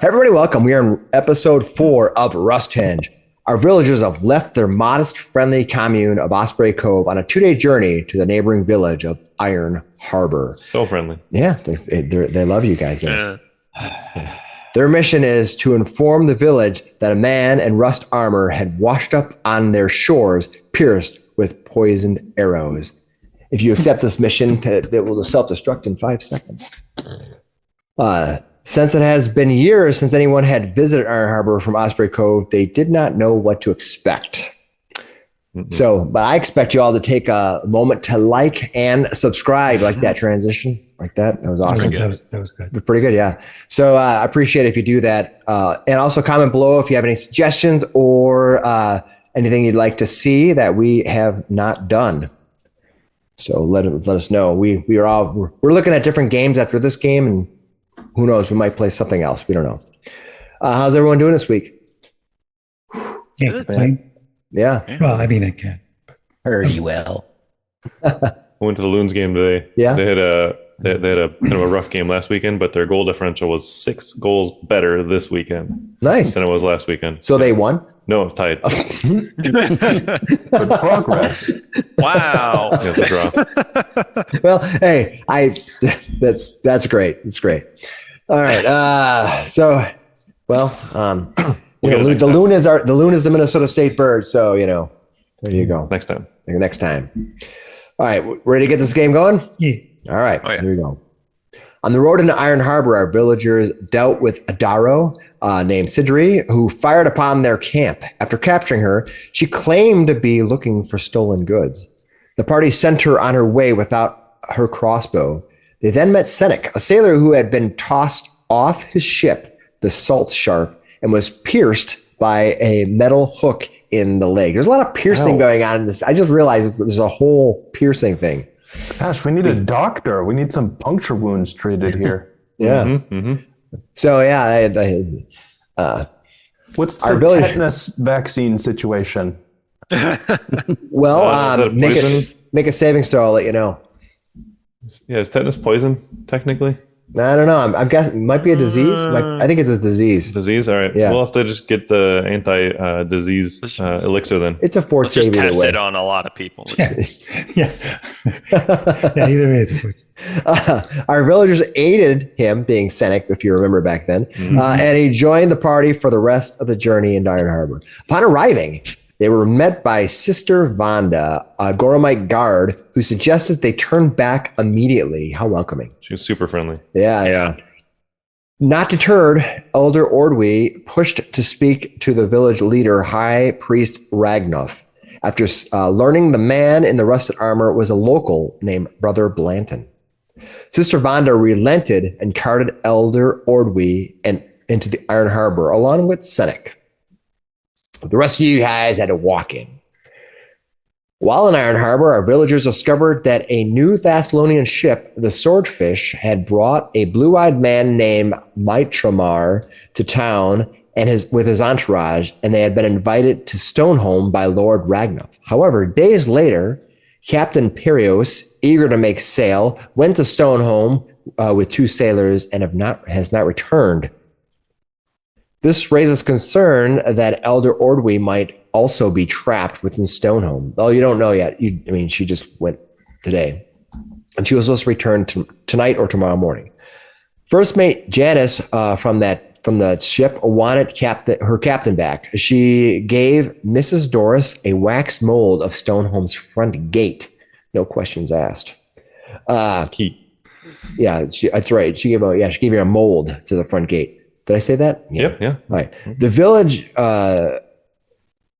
Everybody, welcome. We are in episode 4 of Rusthenge. Our villagers have left their modest, friendly commune of Osprey Cove on a 2-day journey to the neighboring village of Iron Harbor. So friendly. Yeah, they love you guys there. Their mission is to inform the village that a man in rust armor had washed up on their shores, pierced with poisoned arrows. If you accept this mission, it will self-destruct in 5 seconds. Since it has been years since anyone had visited Iron Harbor from Osprey Cove, they did not know what to expect. But I expect you all to take a moment to like and subscribe. Like that transition, like that. That was awesome. That was good. Pretty good, yeah. So I appreciate it if you do that. And also comment below if you have any suggestions or anything you'd like to see that we have not done. So let us know. We're looking at different games after this game, and who knows, we might play something else. We don't know. How's everyone doing this week? Can't complain. Yeah. Well, I mean, I can. Pretty well. I went to the Loons game today. Yeah. They had a kind of a rough game last weekend, but their goal differential was 6 goals better this weekend. Nice. Than it was last weekend. So they won? No, tied. Good progress. Wow. Yeah, it's a draw. Well, hey, that's great. It's great. All right. The loon is the Minnesota State bird. So, there you go. Next time. Next time. All right. Ready to get this game going? Yeah. All right. Oh, yeah. Here we go. On the road into Iron Harbor, our villagers dealt with a Darrow named Sidri, who fired upon their camp. After capturing her, she claimed to be looking for stolen goods. The party sent her on her way without her crossbow. They then met Senek, a sailor who had been tossed off his ship, the Salt Sharp, and was pierced by a metal hook in the leg. There's a lot of piercing going on in this. I just realized there's a whole piercing thing. Gosh, we need a doctor. We need some puncture wounds treated here. Yeah. Mm-hmm. So yeah, What's the tetanus vaccine situation? Well, make a savings throw. I'll let you know. Yeah, is tetanus poison technically? I don't know. I'm guessing it might be a disease. I think it's a disease. Disease? All right. Yeah. We'll have to just get the anti-disease elixir then. It's a fort Let's just save either test way. it on a lot of people. Yeah. Yeah, either way, it's a foot. Our villagers aided him, being Senek, if you remember back then, and he joined the party for the rest of the journey into Iron Harbor. Upon arriving, they were met by Sister Vanda, a Goromite guard, who suggested they turn back immediately. How welcoming. She was super friendly. Yeah. Not deterred, Elder Ordwe pushed to speak to the village leader, High Priest Ragnoff, after learning the man in the rusted armor was a local named Brother Blanton. Sister Vanda relented and carted Elder Ordwe into the Iron Harbor, along with Senek. The rest of you guys had to walk in. While in Iron Harbor, our villagers discovered that a new Thessalonian ship, the Swordfish, had brought a blue-eyed man named Mitramar to town with his entourage, and they had been invited to Stoneholm by Lord Ragnoff. However, days later, Captain Perios, eager to make sail, went to Stoneholm with 2 sailors and has not returned. This raises concern that Elder Ordwe might also be trapped within Stoneholm. Though you don't know yet. She just went today. And she was supposed to return tonight or tomorrow morning. First mate Janice from the ship wanted her captain back. She gave Mrs. Doris a wax mold of Stoneholm's front gate. No questions asked. Key. Yeah, that's right. She gave her a mold to the front gate. Did I say that? Yeah. All right. The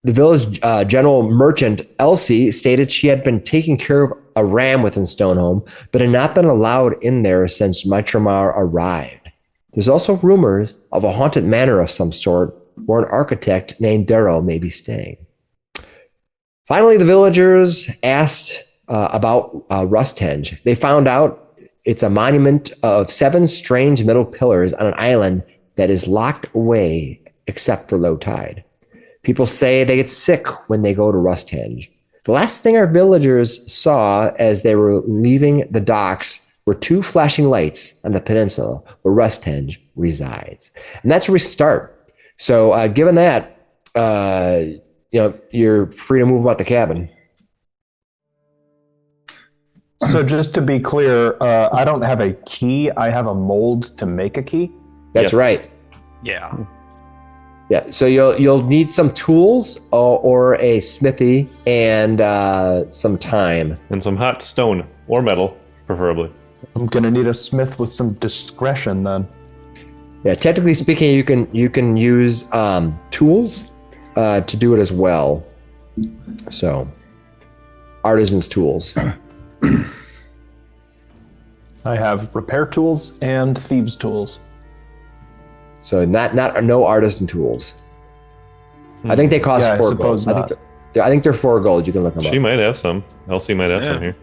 village general merchant Elsie stated she had been taking care of a ram within Stoneholm, but had not been allowed in there since Mitramar arrived. There's also rumors of a haunted manor of some sort where an architect named Darrow may be staying. Finally, the villagers asked about Rusthenge. They found out it's a monument of 7 strange metal pillars on an island that is locked away except for low tide. People say they get sick when they go to Rusthenge. The last thing our villagers saw as they were leaving the docks were two flashing lights on the peninsula where Rusthenge resides. And that's where we start. So given that, you're free to move about the cabin. So just to be clear, I don't have a key. I have a mold to make a key. That's right. Yeah. Yeah, so you'll need some tools or a smithy and some time. And some hot stone or metal, preferably. I'm gonna need a smith with some discretion then. Yeah, technically speaking, you can use tools to do it as well. So, artisan's tools. I have repair tools and thieves tools. So no artisan tools. I think they cost 4 gold. I think they're 4 gold. You can look them up. She might have some. Elsie might have some here.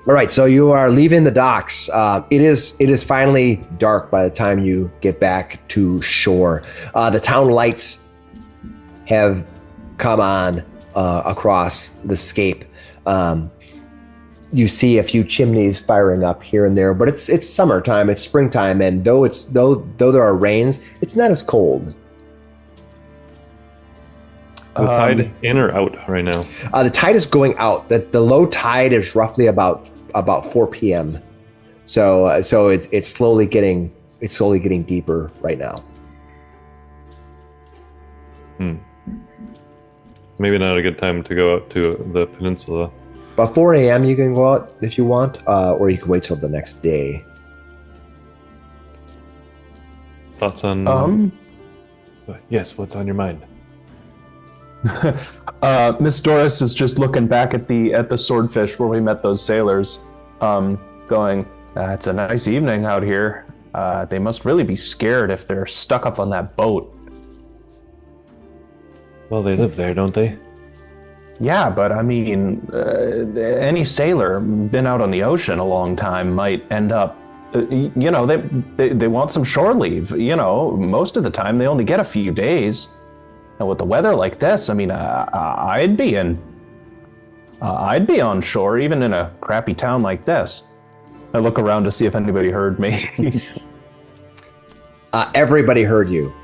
All right, so you are leaving the docks. It is finally dark by the time you get back to shore. The town lights have come on across the scape. You see a few chimneys firing up here and there, but it's summertime, it's springtime, and though there are rains, it's not as cold. The tide in or out right now? The tide is going out. The low tide is roughly about 4 p.m. So it's slowly getting deeper right now. Maybe not a good time to go out to the peninsula. About 4 a.m. you can go out if you want, or you can wait till the next day. Thoughts on? Yes, what's on your mind? Miss Doris is just looking back at the swordfish where we met those sailors, going, it's a nice evening out here. They must really be scared if they're stuck up on that boat. Well, they live there, don't they? Yeah, but I mean, any sailor been out on the ocean a long time might end up, they want some shore leave. Most of the time they only get a few days. And with the weather like this, I mean, I'd be on shore even in a crappy town like this. I look around to see if anybody heard me. Everybody heard you.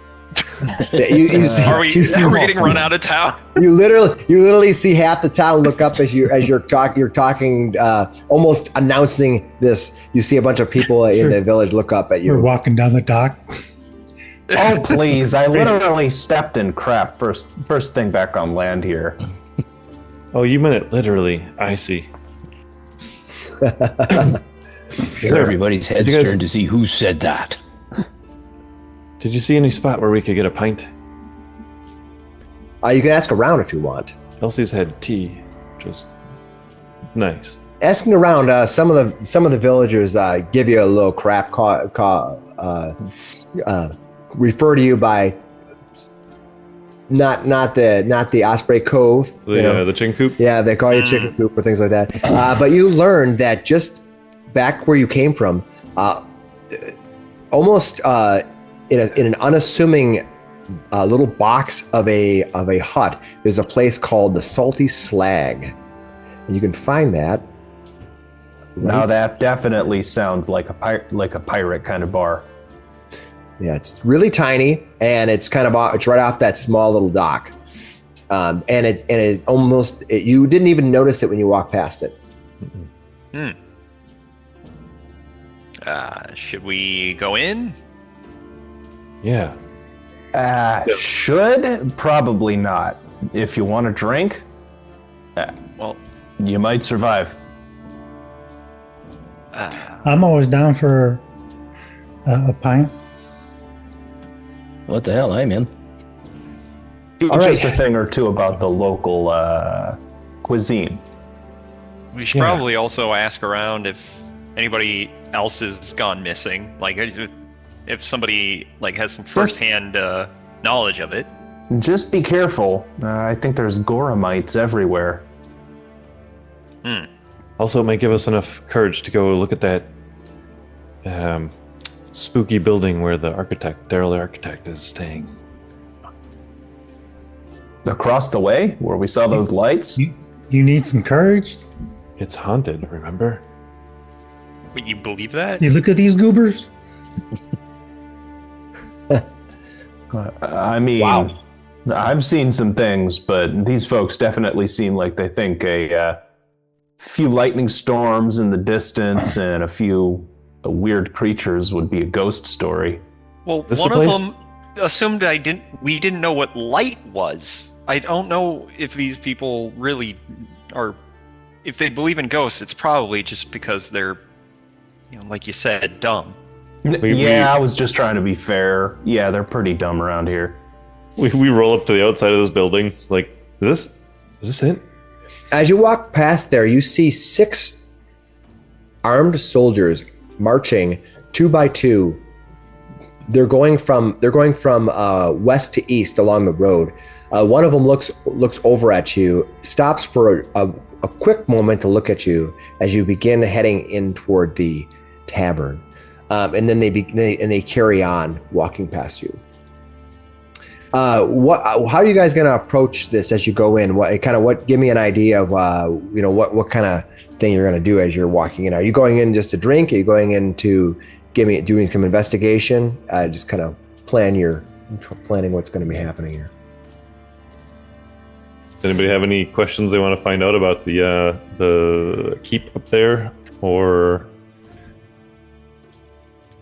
Are we getting run out of town? You literally see half the town look up as you're talking, almost announcing this. You see a bunch of people in the village look up at you. We're walking down the dock. Oh please! I literally stepped in crap first thing back on land here. Oh, you meant it literally. I see. Sure. Everybody's heads turned to see who said that. Did you see any spot where we could get a pint? You can ask around if you want. Elsie's had tea, which was nice. Asking around, some of the villagers give you a little crap. Refer to you by not the Osprey Cove. The chicken coop. Yeah, they call you chicken coop or things like that. But you learned that just back where you came from, almost in an unassuming little box of a hut, there's a place called the Salty Slag, and you can find that. Now that definitely sounds like a pirate kind of bar. Yeah, it's really tiny, and it's it's right off that small little dock, and it almost you didn't even notice it when you walked past it. Should we go in? Yeah. Should probably not. If you want a drink, Well, you might survive. I'm always down for a pint. What the hell, I'm in. Teach us a thing or two about the local cuisine. we should probably also ask around if anybody else has gone missing. Like, if somebody has some firsthand knowledge of it. Just be careful. I think there's Goramites everywhere. Also, it might give us enough courage to go look at that spooky building where the Daryl the architect is staying. Across the way, where we saw those lights? You need some courage? It's haunted, remember? Wait, you believe that? You look at these goobers. I mean, Wow. I've seen some things, but these folks definitely seem like they think a few lightning storms in the distance and a few weird creatures would be a ghost story. Well, This one the of place? them assumed we didn't know what light was. I don't know if these people really are. If they believe in ghosts, it's probably just because they're, like you said, dumb. I was just trying to be fair. Yeah, they're pretty dumb around here. We roll up to the outside of this building. Like, is this it? As you walk past there, you see 6 armed soldiers marching 2 by 2. They're going from west to east along the road. One of them looks over at you, stops for a quick moment to look at you as you begin heading in toward the tavern, and then they carry on walking past you. How are you guys going to approach this as you go in? Give me an idea of what kind of thing you're going to do as you're walking in. Are you going in just to drink? Are you going in to doing some investigation? Just kind of planning what's going to be happening here. Does anybody have any questions they want to find out about the keep up there, or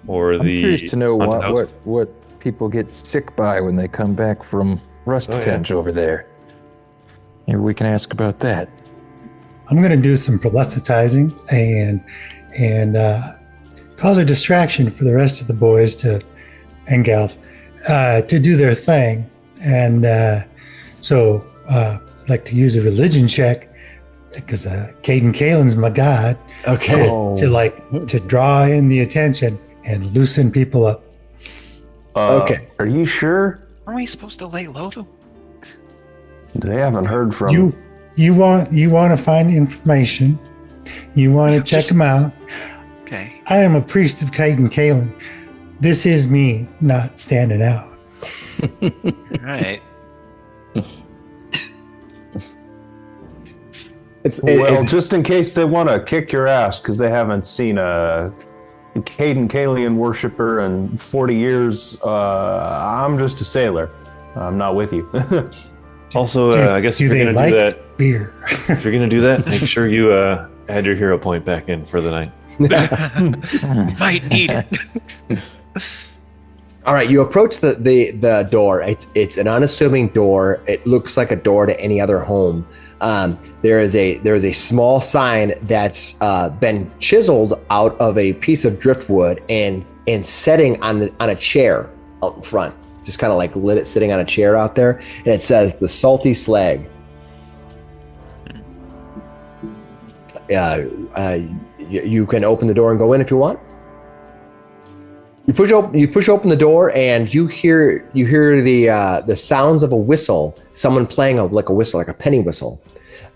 I'm the? curious to know haunted house? what people get sick by when they come back from Rusthenge over there. Maybe we can ask about that. I'm going to do some proselytizing and cause a distraction for the rest of the boys and gals to do their thing. And so I'd like to use a religion check because Caden Kalen's my god. Okay. To draw in the attention and loosen people up. Okay. Are you sure? Aren't we supposed to lay low though? They haven't heard from You want to find information. You want to check them out. Okay. I am a priest of Caden Kalen. This is me not standing out. All right. Just in case they want to kick your ass because they haven't seen a Caden Kalian worshiper in 40 years. I'm just a sailor. I'm not with you. Also, I guess if do you're they going to do like that, beer? if you're going to do that, make sure you add your hero point back in for the night. Might need it. All right, you approach the door. It's an unassuming door. It looks like a door to any other home. There is a small sign that's been chiseled out of a piece of driftwood and setting on a chair out in front, just kind of like sitting on a chair out there, and it says "The Salty Slag." You can open the door and go in if you want. You push open the door and you hear the sounds of a whistle, someone playing a whistle, like a penny whistle.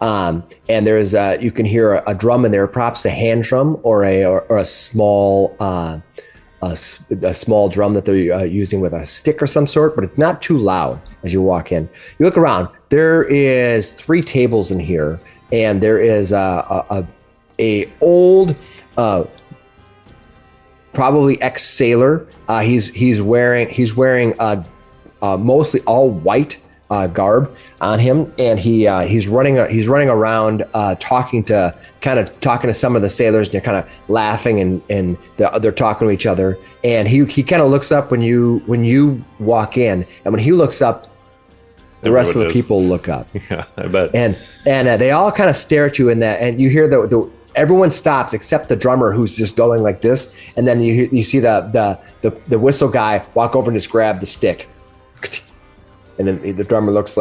And there's you can hear a drum in there, perhaps a hand drum or a small drum that they're using with a stick or some sort, but it's not too loud as you walk in. You look around. There is 3 tables in here, and there is a old. Probably ex-sailor. He's wearing mostly all white garb on him, and he's running around talking to some of the sailors, and they're kind of laughing and they're talking to each other. And he kind of looks up when you walk in, and when he looks up, the rest of the people look up. Yeah, I bet. And they all kind of stare at you, and you hear the everyone stops except the drummer, who's just going like this, and then you see the whistle guy walk over and just grab the stick, and then the drummer looks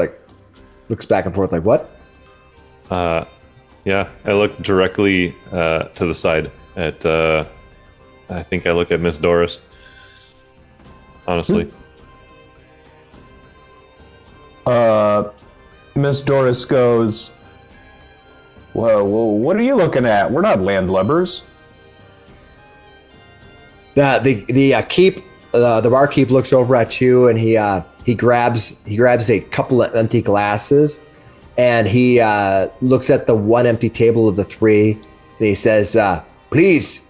back and forth like, what? Yeah, I look directly to the side at. I think I look at Miss Doris. Honestly. Miss Doris goes, Well, what are you looking at? We're not landlubbers. The keep, the barkeep looks over at you, and he grabs a couple of empty glasses, and he looks at the one empty table of the 3, and he says, "Please,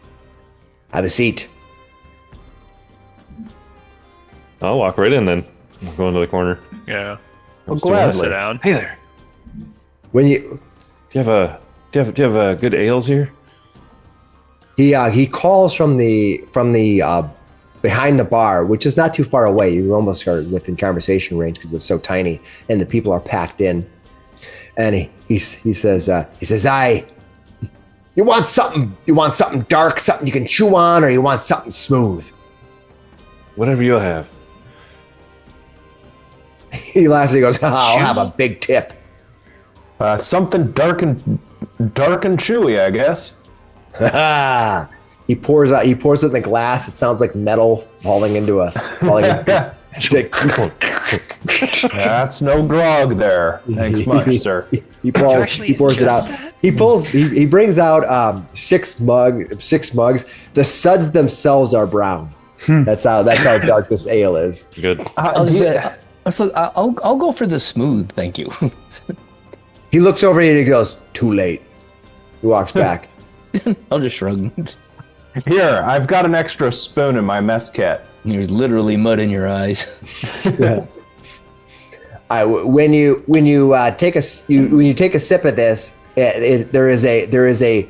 Have a seat. I'll walk right in then. I'll go into the corner. Yeah. Well, still gladly. Sit down. Hey there. When you Do you have good ales here? he calls from the behind the bar, which is not too far away. You almost are within conversation range because it's so tiny, and the people are packed in. And he says, "Aye, you want something dark, something you can chew on, or you want something smooth?" Whatever you'll have. He laughs. He goes, "I'll have a big tip." Something dark and chewy, I guess. He pours it in the glass. It sounds like metal falling into a. That's no grog there. Thanks much, sir. He pours it out. He brings out 6 mugs. The suds themselves are brown. That's how dark this ale is. Good. I'll go for the smooth, thank you. He looks over at you and he goes, "Too late." He walks back. I'll just shrug. Here, I've got an extra spoon in my mess kit. There's literally mud in your eyes. When you take a sip of this, there is an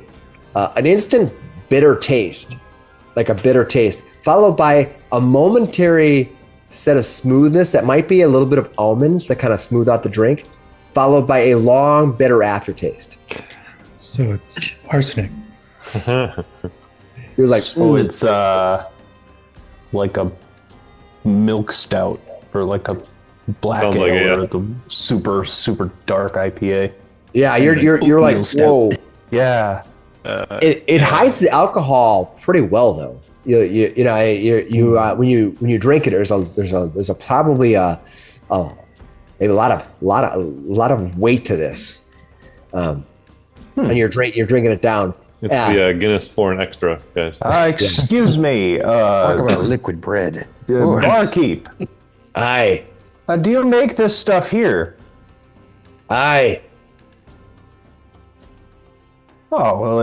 instant bitter taste, like a bitter taste, followed by a momentary set of smoothness that might be a little bit of almonds that kind of smooth out the drink, followed by a long bitter aftertaste. So it's arsenic. He was like, Oh, it's like a milk stout or like a black Sounds ale like it, yeah. or the super dark IPA. "Yeah, you're like, whoa." Yeah. It hides the alcohol pretty well, though. When you drink it, there's a probably maybe a lot of weight to this, and you're drinking it down. It's the Guinness for an extra, guys. Excuse me, Talk about liquid bread. barkeep. Aye, Do you make this stuff here? aye. Oh, well,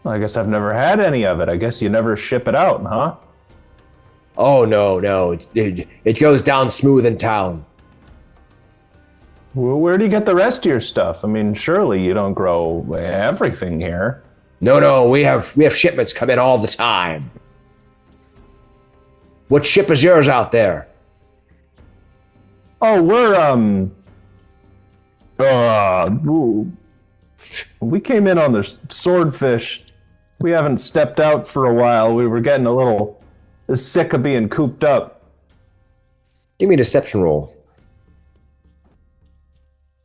I guess I've never had any of it. I guess you never ship it out, huh? Oh no, it goes down smooth in town. Well, where do you get the rest of your stuff? I mean, surely you don't grow everything here. No, we have shipments come in all the time. What ship is yours out there? Oh, we came in on the swordfish. We haven't stepped out for a while. We were getting a little sick of being cooped up. Give me a deception roll.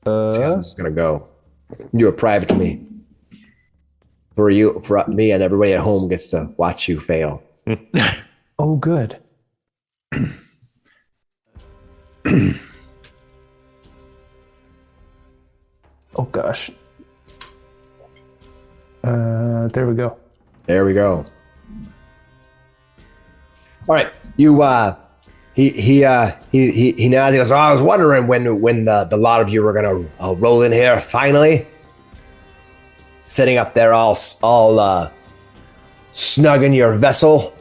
See how Uh, this is gonna go. Do a private to me. For me, and everybody at home gets to watch you fail. oh, good. Oh gosh. There we go. There we go. All right, you. He nods. He goes, "Oh, I was wondering when the lot of you were gonna roll in here finally, sitting up there all snug in your vessel,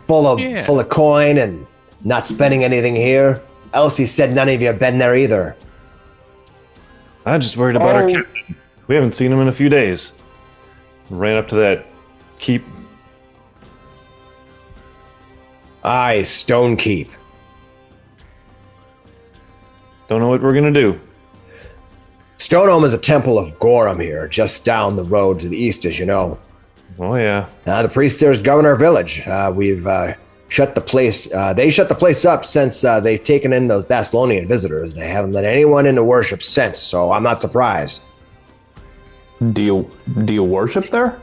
full of coin and not spending anything here. Elsie said none of you have been there either." I just worried about our captain. We haven't seen him in a few days. Ran up to that keep. Aye, Stone Keep. Don't know what we're gonna do. Stonehome is a temple of Gorham here, just down the road to the east, as you know. Oh yeah. The priest there is governor of village. We've shut the place. They shut the place up since they've taken in those Thessalonian visitors. They haven't let anyone into worship since, so I'm not surprised. Do you worship there?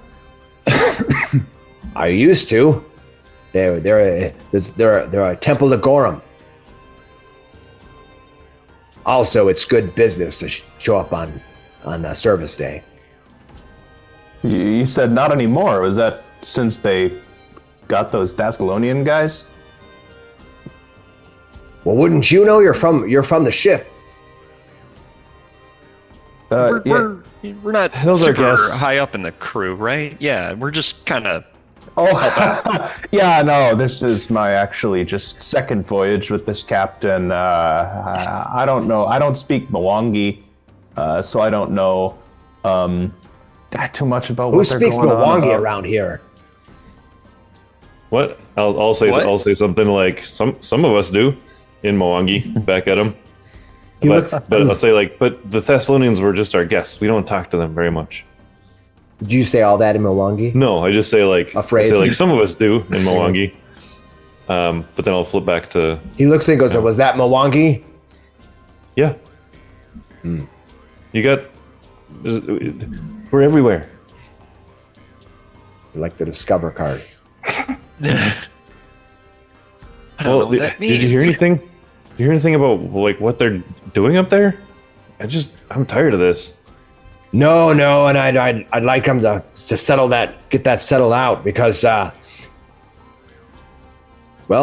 I used to. They're a temple to Gorham. Also, it's good business to show up on service day. You said not anymore. Was that since they got those Thessalonian guys? Well, wouldn't you know? You're from the ship. We're not Those are super guests. high up in the crew, right? Yeah, we're just kind of Oh, yeah, no, this is my actually just second voyage with this captain. I don't know. I don't speak Mwangi, so I don't know too much about Who what they're speaks going on Mwangi about. around here? What? I'll say What? I'll say something like some of us do in Mwangi. Back at him. He But, looks. but I'll say but the Thessalonians were just our guests. We don't talk to them very much. Did you say all that in Mwangi? No, I just say A phrase? I say some of us do in Mwangi. But then I'll flip back to He looks and goes, "Was that Mwangi?" yeah. You got we're everywhere. Like the Discover card. I don't know what that means. Did you hear anything? Did you hear anything about like what they're doing up there? I'm tired of this. No, and I'd like him to settle that, get that settled out because, well,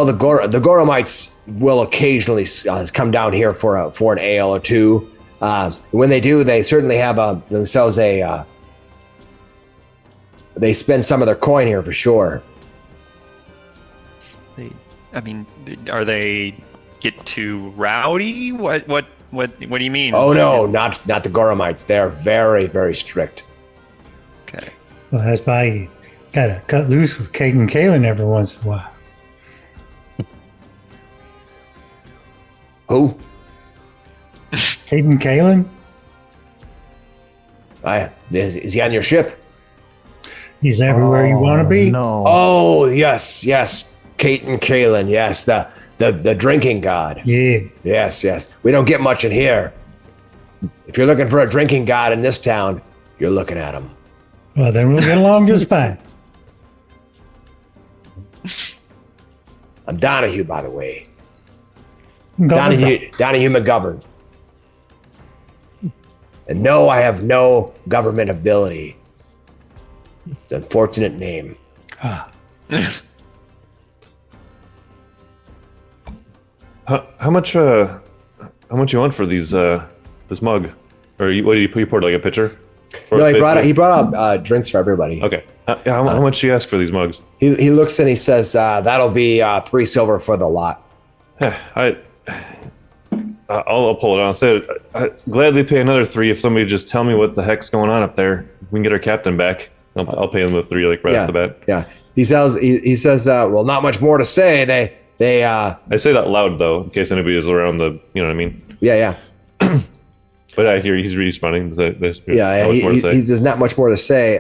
the Goromites will occasionally come down here for an ale or two. When they do, they certainly have themselves they spend some of their coin here for sure. I mean, are they get too rowdy? What do you mean? Oh no, not the Goromites. They're very, very strict. Okay. Well, that's why you gotta cut loose with Kate and Kalen every once in a while. Who? Kate and Kalen? Is he on your ship? He's everywhere you want to be. No. Oh yes, Kate and Kalen. Yes, the drinking god. Yeah. Yes. We don't get much in here. If you're looking for a drinking god in this town, you're looking at him. Well, then we'll get along just fine. I'm Donahue, by the way. Governor. Donahue McGovern. And no, I have no government ability. It's an unfortunate name. Ah, How much you want for these this mug? Or what did you poured like a pitcher? No, he brought up drinks for everybody. Okay. How much do you ask for these mugs? He looks and he says, that'll be 3 silver for the lot. I'll pull it on. I'd gladly pay another 3 if somebody just tell me what the heck's going on up there. We can get our captain back. I'll pay him the 3 like right off the bat. Yeah. He says, well, not much more to say. They I say that loud though, in case anybody is around the, you know what I mean. Yeah. But I hear he's responding. There's Yeah, not much more to say. there's not much more to say.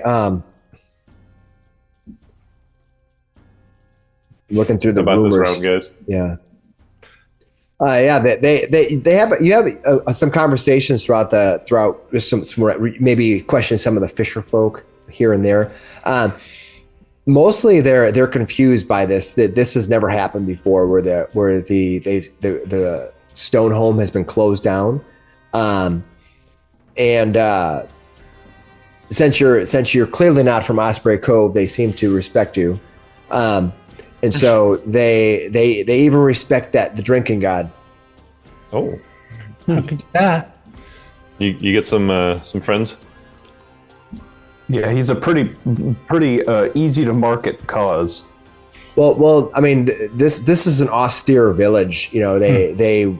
Looking through the about rumors. this round, guys. Yeah. They have some conversations throughout just some maybe question some of the fisher folk here and there. Mostly they're confused by this, that this has never happened before, where the stone home has been closed down. And since you're clearly not from Osprey Cove, they seem to respect you. And so they even respect the drinking god. Oh, how could you not? you get some friends. Yeah, he's a pretty easy to market cause. Well, I mean, this is an austere village. You know, they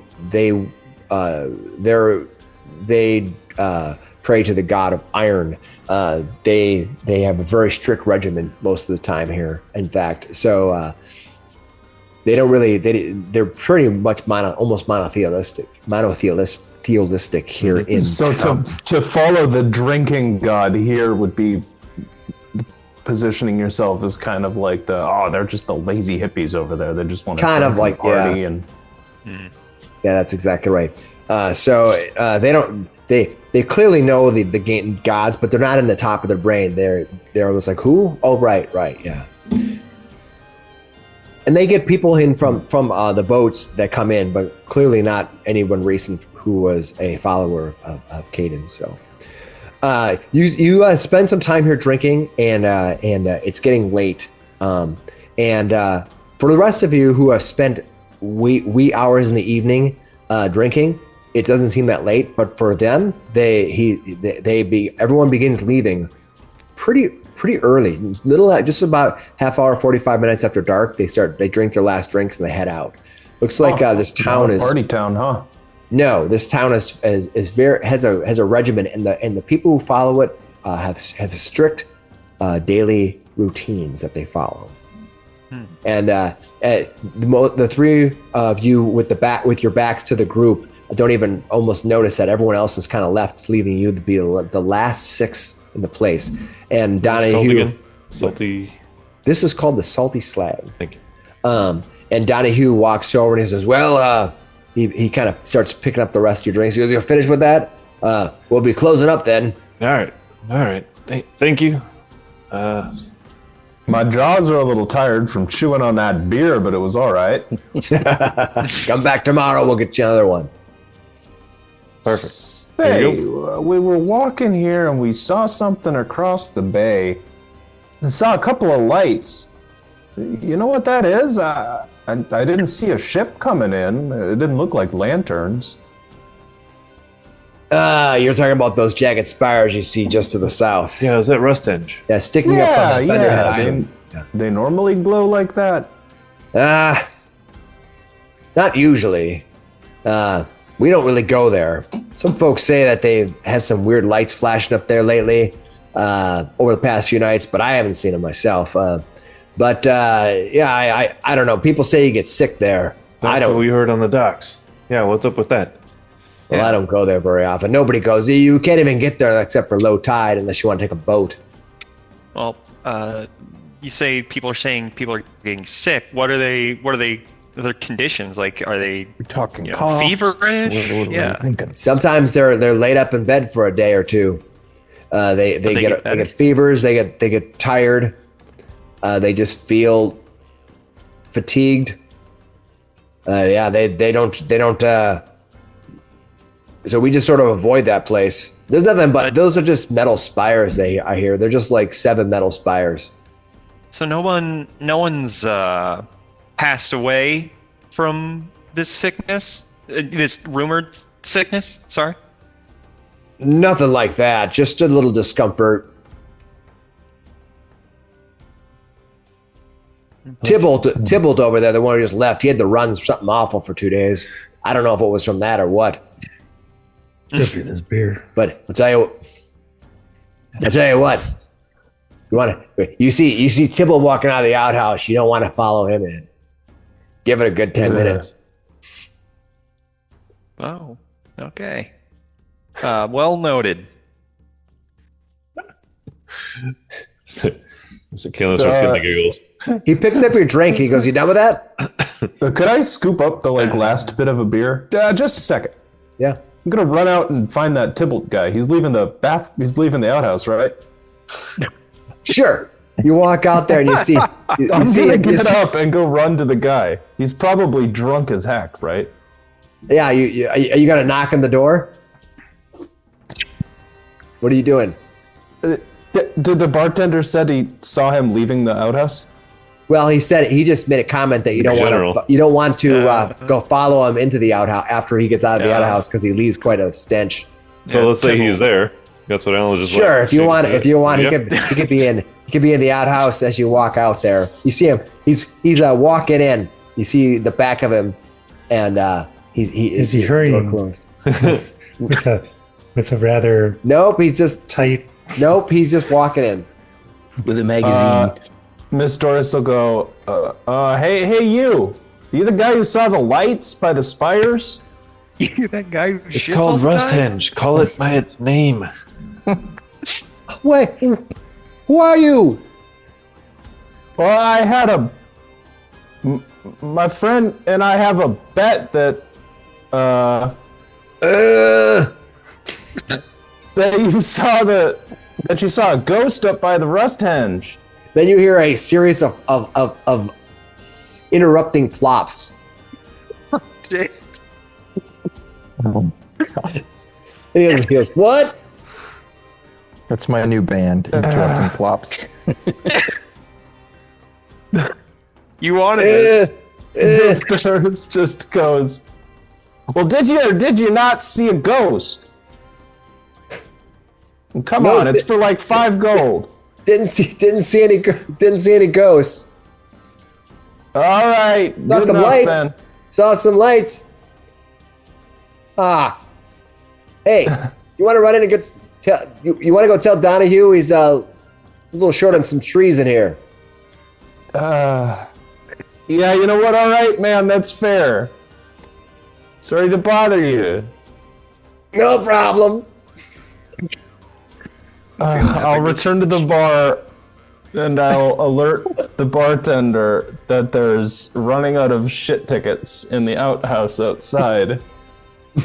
pray to the god of iron. They have a very strict regimen most of the time here. In fact, so they don't really. They're pretty much almost monotheistic here in. So to follow the drinking god here would be positioning yourself as kind of like they're just the lazy hippies over there. They just want to Kind of like, party yeah. and Yeah, that's exactly right. So they don't. They clearly know the game gods, but they're not in the top of their brain. They're almost like, who? Oh, right, yeah. And they get people in from the boats that come in, but clearly not anyone recent who was a follower of Caden. So you spend some time here drinking, and it's getting late. And for the rest of you who have spent wee hours in the evening drinking, it doesn't seem that late. But for them, everyone begins leaving pretty pretty early, just about half hour, 45 minutes after dark. They drink their last drinks and they head out. Looks like this town is party town, huh? No, this town has a regimen, and the people who follow it have strict daily routines that they follow. And the three of you with your backs to the group don't even almost notice that everyone else is kind of left, leaving you to be the last six in the place. And Donahue, salty. This is called the Salty Slag. Thank you. And Donahue walks over and he says, "Well, he kind of starts picking up the rest of your drinks. He goes, "You're finished with that? We'll be closing up then." All right. Thank you. My jaws are a little tired from chewing on that beer, but it was all right. Come back tomorrow. We'll get you another one. Perfect. Hey, we were walking here and we saw something across the bay. I saw a couple of lights. You know what that is? I didn't see a ship coming in. It didn't look like lanterns. You're talking about those jagged spires you see just to the south. Yeah, is that Rusthenge? Yeah, sticking up on the Thunderhead Island. They normally glow like that. Not usually. We don't really go there. Some folks say that they have some weird lights flashing up there lately over the past few nights, but I haven't seen them myself. I don't know. People say you get sick there. That's what we heard on the docks. Yeah, what's up with that? Well, I don't go there very often. Nobody goes. You can't even get there except for low tide unless you want to take a boat. Well, you say people are saying people are getting sick. What are their conditions? Like, are they We're talking coughs, feverish? What are we thinking? Sometimes they're laid up in bed for a day or two. They get fevers. They get tired. They just feel fatigued. They don't. So we just sort of avoid that place. There's nothing but those are just metal spires. I hear they're just like 7 metal spires. So no one's passed away from this sickness, this rumored sickness. Sorry. Nothing like that. Just a little discomfort. Tybalt over there, the one who just left, he had to run something awful for 2 days. I don't know if it was from that or what. Could be this beer. But I'll tell you what. You see Tybalt walking out of the outhouse, you don't want to follow him in. Give it a good 10 minutes. Oh, okay. Well noted. So Kalen starts getting the giggles. He picks up your drink and he goes, "You done with that?" Could I scoop up the last bit of a beer? Just a second. Yeah. I'm gonna run out and find that Tybalt guy. He's leaving the outhouse, right? Sure. You walk out there and you see. I'm gonna get up and go run to the guy. He's probably drunk as heck, right? Yeah. Are you gonna knock on the door? What are you doing? Did the bartender said he saw him leaving the outhouse? Well, he just made a comment that you don't want to go follow him into the outhouse after he gets out of the outhouse because he leaves quite a stench. So let's say he's there. That's what Alan was just. Sure, like. if you want, he could be in the outhouse as you walk out there. You see him. He's walking in. You see the back of him, and is he hurrying closed with a rather Nope, he's just tight. Nope, he's just walking in with a magazine. Miss Doris will go, hey you the guy who saw the lights by the spires? You that guy who It's shits called all the time? Rusthenge. Call it by its name. Wait, who are you? Well, I had my friend and I have a bet that that you saw a ghost up by the Rusthenge. Then you hear a series of interrupting plops. He goes, "What?" That's my new band, Interrupting Plops. You wanted it. Miss Doris just goes, well, did you or did you not see a ghost? Come on, it's for like 5 gold. Didn't see any ghosts. All right. Saw Good some enough, lights. then. Saw some lights. Hey, you want to run in and you want to go tell Donahue he's a little short on some trees in here? Yeah, you know what? All right, man. That's fair. Sorry to bother you. No problem. I'll return to the bar and I'll alert the bartender that there's running out of shit tickets in the outhouse outside.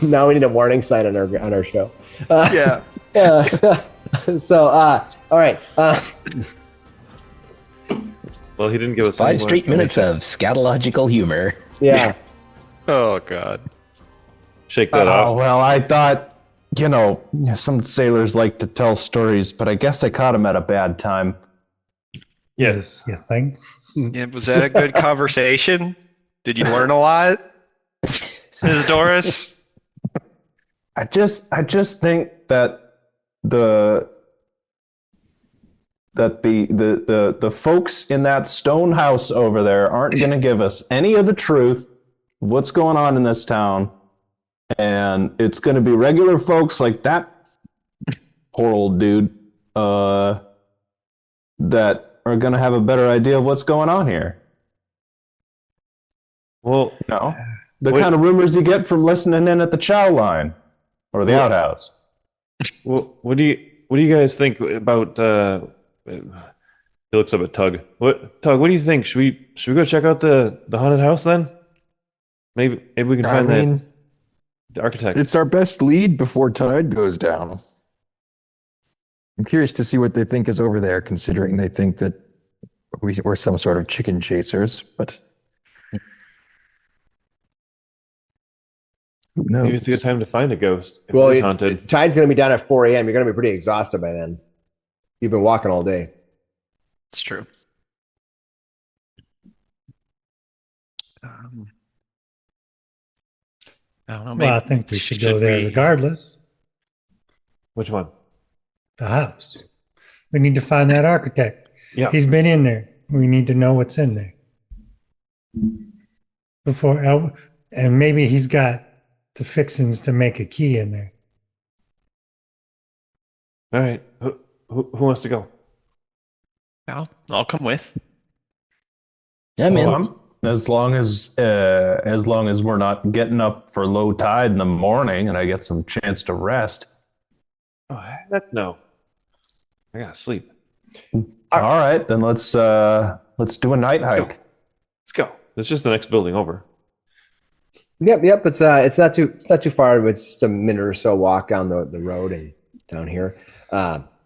Now we need a warning sign on our show. Yeah. So, all right. Well, he didn't give us any 5 more straight minutes information. of scatological humor. Yeah. Oh God. Shake that Oh, off. well, I thought, some sailors like to tell stories, but I guess I caught him at a bad time. Yes. You think? Yeah, was that a good conversation? Did you learn a lot, Doris? I just think that the folks in that stone house over there aren't going to give us any of the truth of what's going on in this town, and it's going to be regular folks like that poor old dude that are going to have a better idea of what's going on here. Well, The Wait. kind of rumors you get from listening in at the chow line or the outhouse. what do you guys think about? He looks up at Tug. Tug? What do you think? Should we go check out the haunted house then? Maybe we can find the architect. It's our best lead before tide goes down. I'm curious to see what they think is over there, considering they think that we're some sort of chicken chasers, but who knows? Maybe it's a good time to find a ghost. If Well, it is haunted. tide's going to be down at 4 a.m. You're going to be pretty exhausted by then. You've been walking all day. It's true. I don't know. Well, I think we should go there regardless. Which one? The house. We need to find that architect. Yeah. He's been in there. We need to know what's in there. And maybe he's got the fixings to make a key in there. All right. Who wants to go? I'll come with. I'm in. As long as we're not getting up for low tide in the morning and I get some chance to rest. Oh, no. I gotta sleep. All right, then let's do a night hike. Let's go. It's just the next building over. Yep. It's not too far. It's just a minute or so walk down the road and down here.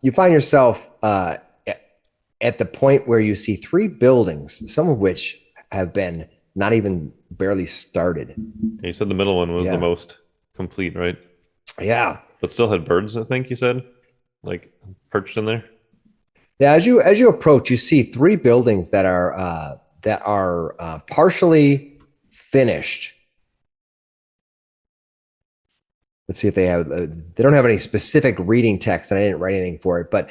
You find yourself at the point where you see 3 buildings, some of which have been not even barely started. You said the middle one was Yeah. the most complete, right? Yeah. But still had birds, I think you said, like perched in there. Yeah. As you approach, you see 3 buildings that are partially finished. Let's see if they have. They don't have any specific reading text, and I didn't write anything for it. But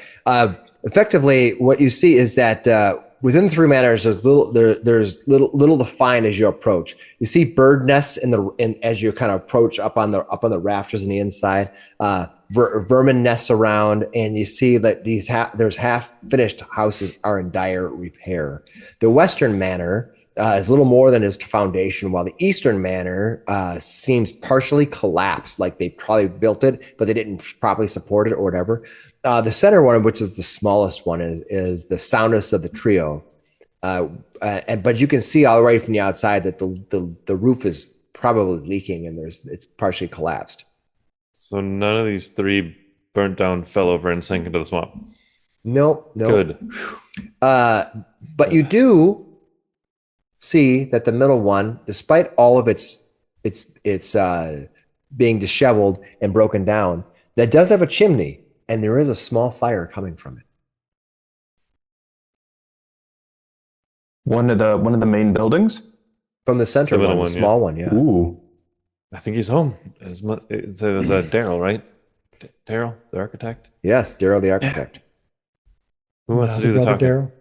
effectively, what you see is that within the 3 manors, there's little to find as you approach. You see bird nests as you kind of approach up on the rafters on the inside. Vermin nests around, and you see that there's half finished houses are in dire repair. The western manor is little more than its foundation, while the eastern manor seems partially collapsed, like they probably built it, but they didn't properly support it or whatever. The center one, which is the smallest one, is the soundest of the trio. But you can see all right from the outside that the roof is probably leaking and it's partially collapsed. So none of these 3 burnt down, fell over, and sank into the swamp. Nope. Good. But you do see that the middle one, despite all of its being disheveled and broken down, that does have a chimney, and there is a small fire coming from it. One of the main buildings. From the center The middle one, one, the small one, yeah. Ooh, I think he's home. It was Daryl, right? Daryl, the architect. Yes, Daryl the architect. Who wants to do the Brother talking? Daryl.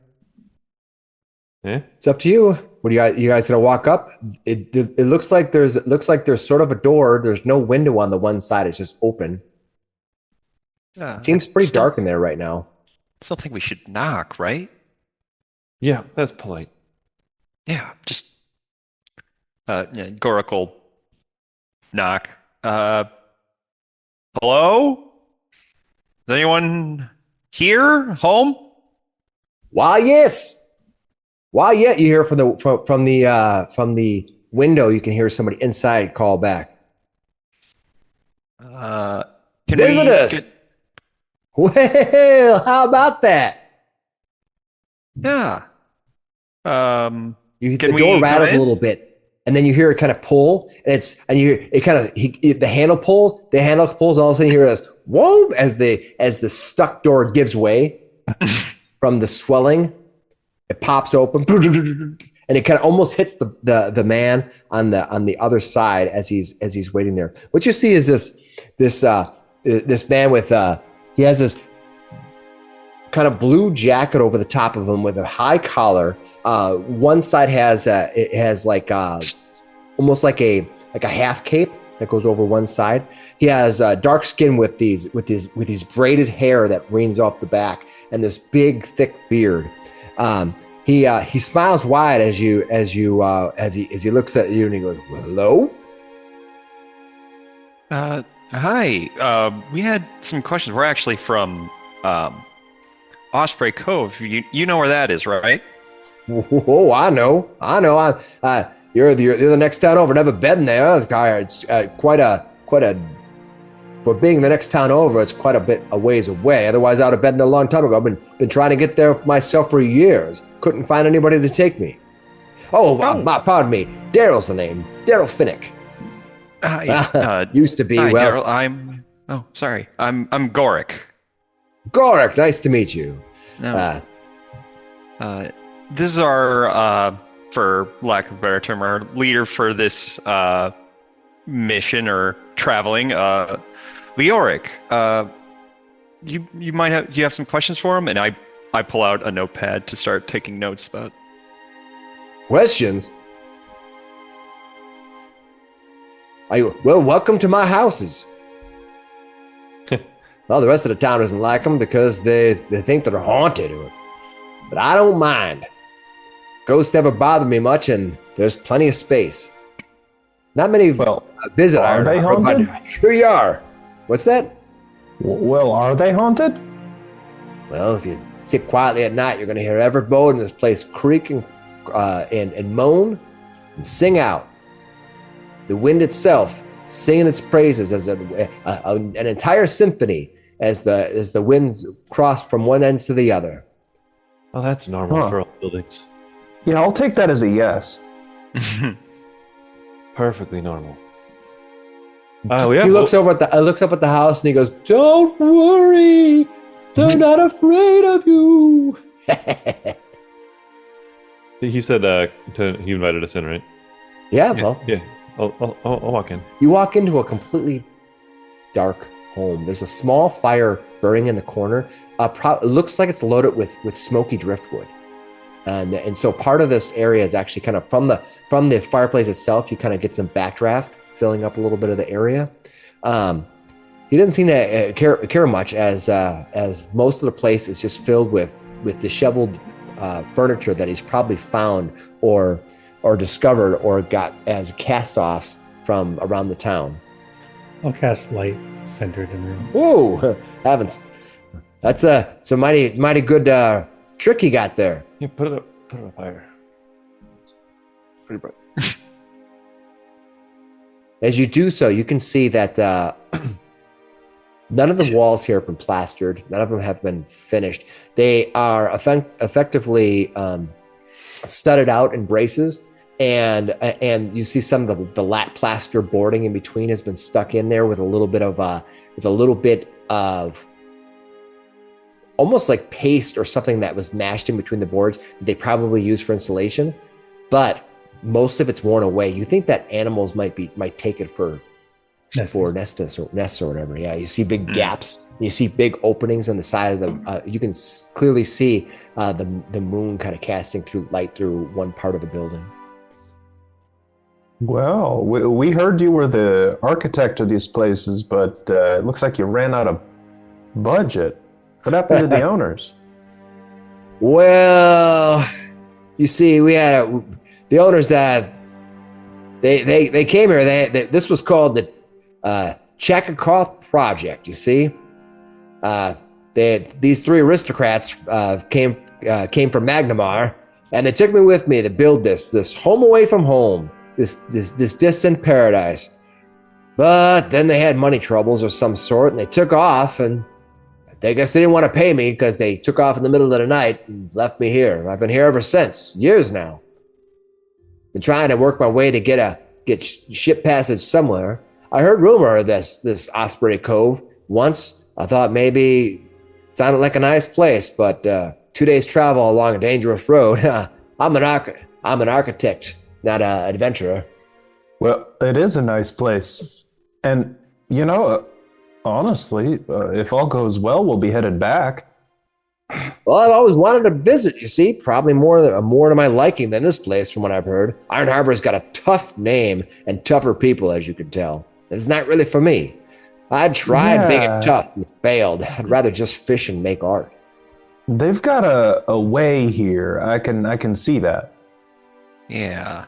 Yeah. It's up to you. What do you guys gonna walk up? It looks like there's sort of a door. There's no window on the one side. It's just open. It seems pretty dark in there right now. Still think we should knock, right? Yeah, that's polite. Yeah, just Gorik will knock. Hello? Is anyone here? Home? Why yes. Why yet? You hear from the window. You can hear somebody inside call back. Can Visitors. Well, how about that? Yeah. The Can door we rattles come a in? little bit, and then you hear it kind of pull, and the handle pulls. The handle pulls. All of a sudden, you hear this whoa as the stuck door gives way from the swelling. It pops open, and it kind of almost hits the man on the other side as he's waiting there. What you see is this man with he has this kind of blue jacket over the top of him with a high collar. One side has like almost like a half cape that goes over one side. He has dark skin with these braided hair that rains off the back, and this big thick beard. He smiles wide as he looks at you, and he goes, "Hello." Hi. We had some questions. We're actually from Osprey Cove. You know where that is, right? Oh, I know. You're the next town over. Never been there. It's quite a. For being the next town over, it's quite a bit a ways away. Otherwise, I would have been there a long time ago. I've been trying to get there myself for years. Couldn't find anybody to take me. Pardon me. Daryl's the name. Daryl Finnick. Used to be. Hi, Well, Daryl. Sorry. I'm Gorik. Gorik, nice to meet you. No. This is our, for lack of a better term, our leader for this mission or traveling, Leoric. Do you have some questions for him? And I pull out a notepad to start taking notes about. Questions? Well, welcome to my houses. Well, the rest of the town doesn't like them because they think they're haunted. But I don't mind. Ghosts never bother me much, and there's plenty of space. Not many visitors. Are they haunted? Here you are. What's that? Well, are they haunted? Well, if you sit quietly at night, you're going to hear every boat in this place creak and moan and sing out. The wind itself singing its praises as an entire symphony as the winds cross from one end to the other. Well, that's normal for all buildings. Yeah, I'll take that as a yes. Perfectly normal. He looks up at the house and he goes, "Don't worry, they're not afraid of you." He said he invited us in, right? Yeah, well, yeah. I'll walk in. You walk into a completely dark home. There's a small fire burning in the corner. It looks like it's loaded with smoky driftwood, and so part of this area is actually kind of from the fireplace itself. You kind of get some backdraft filling up a little bit of the area. He doesn't seem to care much as most of the place is just filled with disheveled furniture that he's probably found or discovered or got as cast-offs from around the town. I'll cast light centered in the room. Whoa! That's a mighty good trick you got there. Yeah, put it up higher. It's pretty bright. As you do so, you can see that none of the walls here have been plastered. None of them have been finished. They are effectively studded out in braces, and you see some of the lat plaster boarding in between has been stuck in there with a little bit of almost like paste or something that was mashed in between the boards that they probably used for insulation, but most of it's worn away. You think that animals might take it for for nests or whatever. Yeah, you see big gaps. You see big openings on the side of the. You can clearly see the moon kind of casting through light through one part of the building. Well, we heard you were the architect of these places, but it looks like you ran out of budget. What happened to the owners? Well, you see, we had the owners that they came here. This was called the Chekakoth Project. You see, these three aristocrats came from Magnamar, and they took me with me to build this home away from home, this distant paradise. But then they had money troubles of some sort, and they took off, and I guess they didn't want to pay me because they took off in the middle of the night and left me here. I've been here ever since, years now. Been trying to work my way to get ship passage somewhere. I heard rumor of this Osprey Cove once. I thought maybe it sounded like a nice place, but 2 days travel along a dangerous road. I'm an architect, not an adventurer. Well, it is a nice place, and honestly, if all goes well, we'll be headed back. Well, I've always wanted to visit, you see. Probably more to my liking than this place, from what I've heard. Iron Harbor's got a tough name and tougher people, as you can tell. It's not really for me. I tried being tough and failed. I'd rather just fish and make art. They've got a way here. I can see that. Yeah.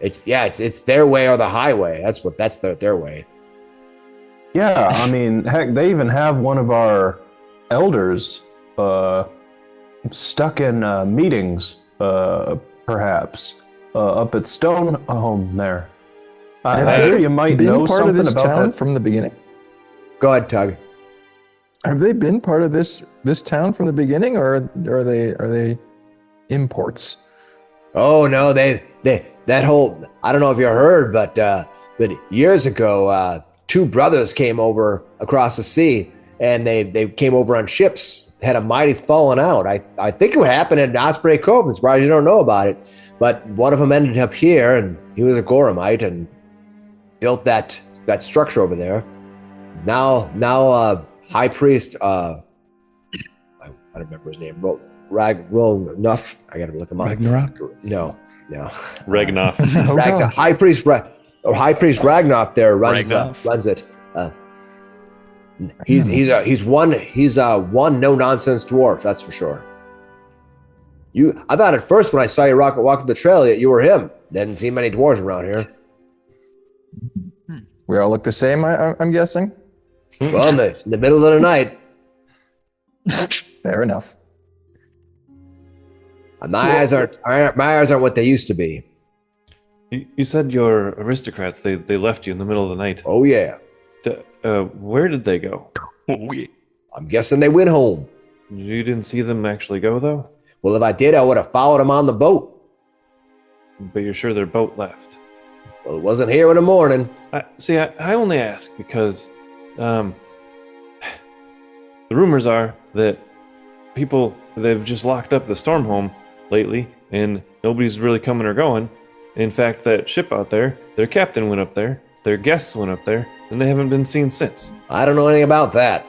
It's their way or the highway. That's their way. Yeah, I mean, heck, they even have one of our elders stuck in meetings, perhaps, up at Stone Home there. I hear you might know part of something this about town that. from the beginning. Go ahead, Tug. Have they been part of this town from the beginning, or are they imports? Oh no, that whole, I don't know if you heard, but years ago, two brothers came over across the sea, and they came over on ships, had a mighty falling out. I think it would happen in Osprey Cove. I'm surprised you don't know about it. But one of them ended up here, and he was a Goramite and built that structure over there. Now High Priest, I don't remember his name, Nuff. I gotta look him up. Ragnarok? No. Regnoff. Oh, Ragnar, gosh. High Priest Ragnoff there runs it. He's one no nonsense dwarf, that's for sure. I thought at first when I saw you walking the trail that you were him. Didn't see many dwarves around here. We all look the same, I'm guessing. Well, in the middle of the night. Fair enough. My eyes aren't what they used to be. You said your aristocrats, they left you in the middle of the night. Oh yeah. Where did they go? I'm guessing they went home. You didn't see them actually go, though? Well, if I did, I would have followed them on the boat. But you're sure their boat left? Well, it wasn't here in the morning. I only ask because the rumors are that they've just locked up the storm home lately, and nobody's really coming or going. In fact, that ship out there, their captain went up there, their guests went up there, and they haven't been seen since. I don't know anything about that.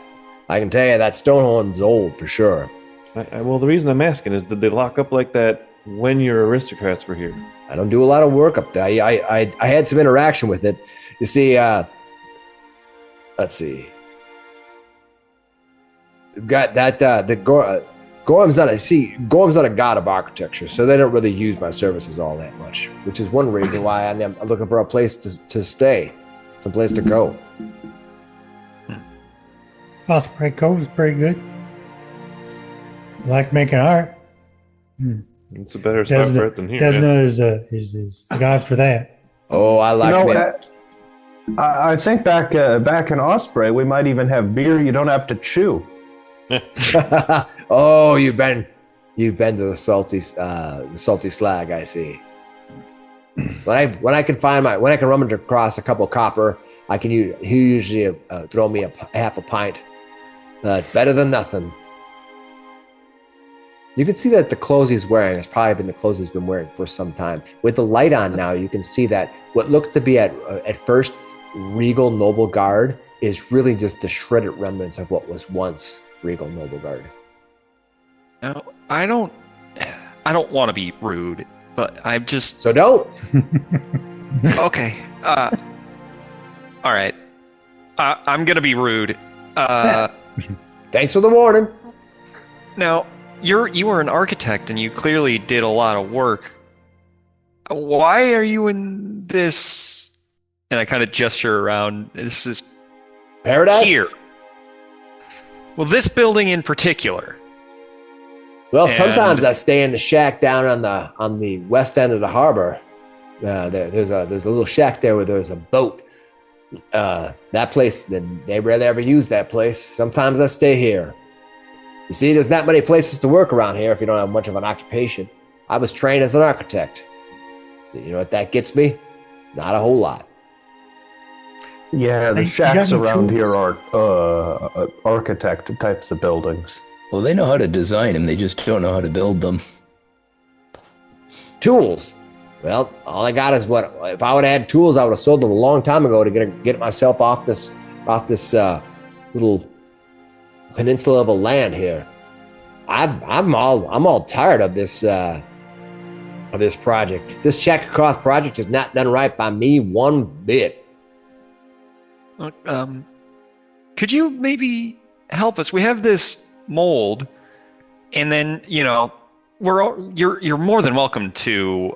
I can tell you that Stonehome's old for sure. Well, the reason I'm asking is, did they lock up like that when your aristocrats were here? I don't do a lot of work up there. I had some interaction with it. You see, let's see. Got that Gorham's not a god of architecture, so they don't really use my services all that much, which is one reason why I'm looking for a place to stay, some place to go. Osprey Cove is pretty good. I like making art. It's a better spot for it than here. Desna is the god for that. Oh, I like it. I think back in Osprey, we might even have beer you don't have to chew. Oh, you've been to the salty slag, I see. When I can rummage across a couple copper, he usually throw me a half a pint. It's better than nothing. You can see that the clothes he's wearing has probably been the clothes he's been wearing for some time. With the light on now, you can see that what looked to be at first Regal Noble Guard is really just the shredded remnants of what was once Regal Noble Guard. Now, I don't want to be rude, but I'm just So don't. okay. All right. I'm gonna be rude. Thanks for the warning. Now, you were an architect and you clearly did a lot of work. Why are you in this? And I kind of gesture around. This is Paradise? here. Well, this building in particular. Well, And- sometimes I stay in the shack down on the west end of the harbor. There's a little shack there where there's a boat. That place, they rarely ever use that place. Sometimes I stay here. You see, there's not many places to work around here if you don't have much of an occupation. I was trained as an architect. You know what that gets me? Not a whole lot. Yeah, So the you shacks got any around tools? here are architect types of buildings. Well, they know how to design them. They just don't know how to build them. Tools. Well, all I got is what if I would have had tools, I would have sold them a long time ago to get myself off this little peninsula of a land here. I'm all tired of this project. This check across project is not done right by me one bit. Look, could you maybe help us? We have this mold, and then you're more than welcome to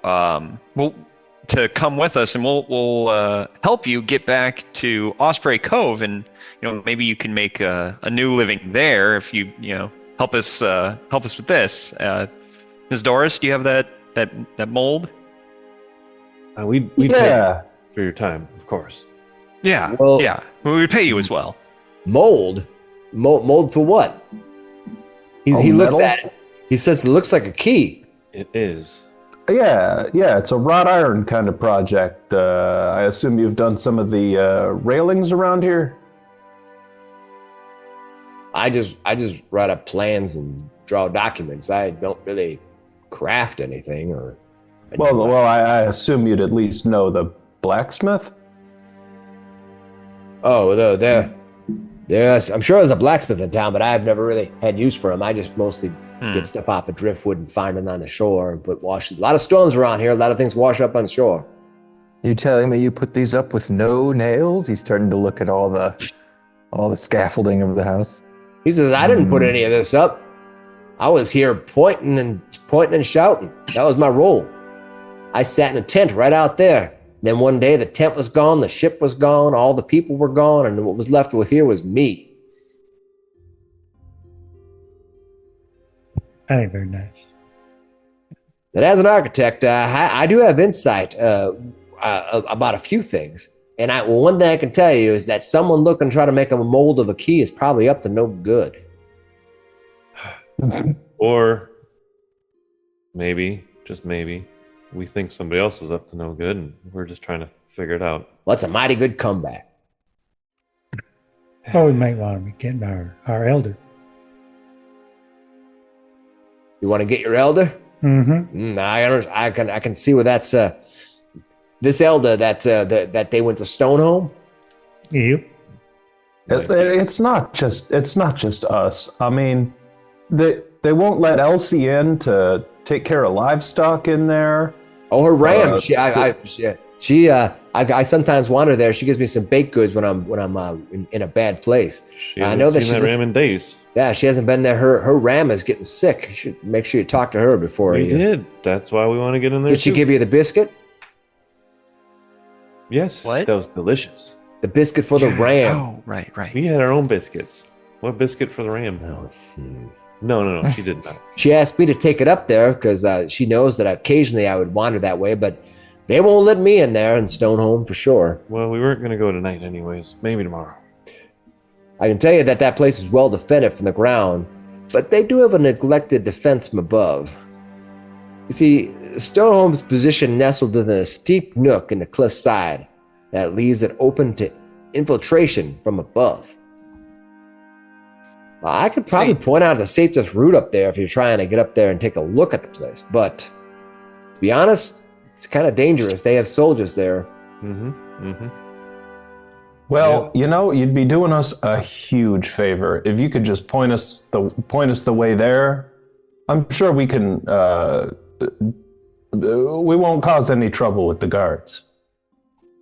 to come with us, and we'll help you get back to Osprey Cove, and maybe you can make a new living there if you help us with this. Ms. Doris, do you have that mold? We Yeah. pay for your time, of course. Yeah, Well- yeah. We would pay you as well. Mold for what? He looks metal? at it. He says it looks like a key. It is. Yeah, it's a wrought iron kind of project. I assume you've done some of the railings around here? I just write up plans and draw documents. I don't really craft anything or. Well, I assume you'd at least know the blacksmith? Oh, there's. I'm sure there's a blacksmith in town, but I've never really had use for him. I just mostly get stuff off of driftwood and find it on the shore. But a lot of storms around here. A lot of things wash up on the shore. You telling me you put these up with no nails? He's starting to look at all the scaffolding of the house. He says, I didn't put any of this up. I was here pointing and shouting. That was my role. I sat in a tent right out there. Then one day the tent was gone, the ship was gone, all the people were gone, and what was left with here was me. That ain't very nice. And as an architect, I do have insight about a few things. And one thing I can tell you is that someone looking to try to make a mold of a key is probably up to no good. Or maybe, just maybe, we think somebody else is up to no good and we're just trying to figure it out. Well, that's a mighty good comeback. Well, we might want to be getting our elder. You want to get your elder? Mm-hmm. I can see where that's this elder that they went to Stonehome. Yep. It's not just us. I mean, they won't let Elsie in to take care of livestock in there. Oh, her ram. I sometimes wander there. She gives me some baked goods when I'm in a bad place. She I hasn't know that seen that ram in days. Yeah, she hasn't been there. Her ram is getting sick. You should make sure you talk to her before We you. did. That's why we want to get in there. Did she too. give you the biscuit? Yes. What? That was delicious. The biscuit for the ram. Oh, right. We had our own biscuits. What biscuit for the ram? No. No, she did not. She asked me to take it up there because she knows that occasionally I would wander that way, but they won't let me in there in Stonehome for sure. Well, we weren't going to go tonight anyways. Maybe tomorrow. I can tell you that place is well defended from the ground, but they do have a neglected defense from above. You see, Stonehome's position nestled within a steep nook in the cliff side that leaves it open to infiltration from above. Well, I could probably point out the safest route up there if you're trying to get up there and take a look at the place, but to be honest, it's kind of dangerous. They have soldiers there. Well, you'd be doing us a huge favor if you could just point us the way there. I'm sure we can. We won't cause any trouble with the guards.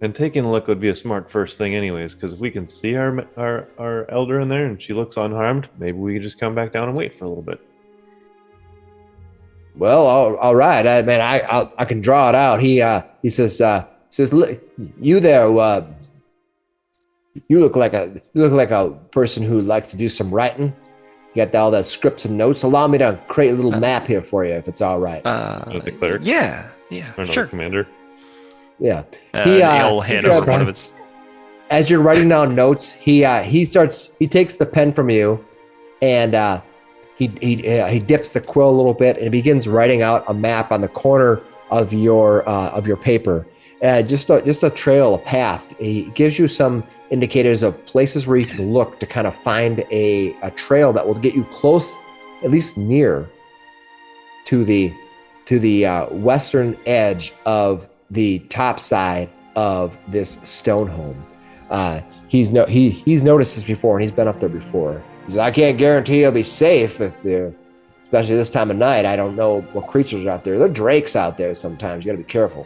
And taking a look would be a smart first thing, anyways. Because if we can see our elder in there and she looks unharmed, maybe we can just come back down and wait for a little bit. Well, all right. I can draw it out. He says, look, you there. You look like a person who likes to do some writing. You got all that scripts and notes. Allow me to create a little map here for you, if it's all right. The cleric? Yeah, Or sure. Commander? Yeah. He'll hand over one of his. As you're writing down notes, he takes the pen from you, and he dips the quill a little bit and begins writing out a map on the corner of your paper. Just a trail, a path. He gives you some indicators of places where you can look to kind of find a trail that will get you close, at least near, to the western edge of the top side of this stone home. He's noticed this before, and he's been up there before. He says, I can't guarantee you'll be safe especially this time of night. I don't know what creatures are out there. There are drakes out there sometimes. You got to be careful.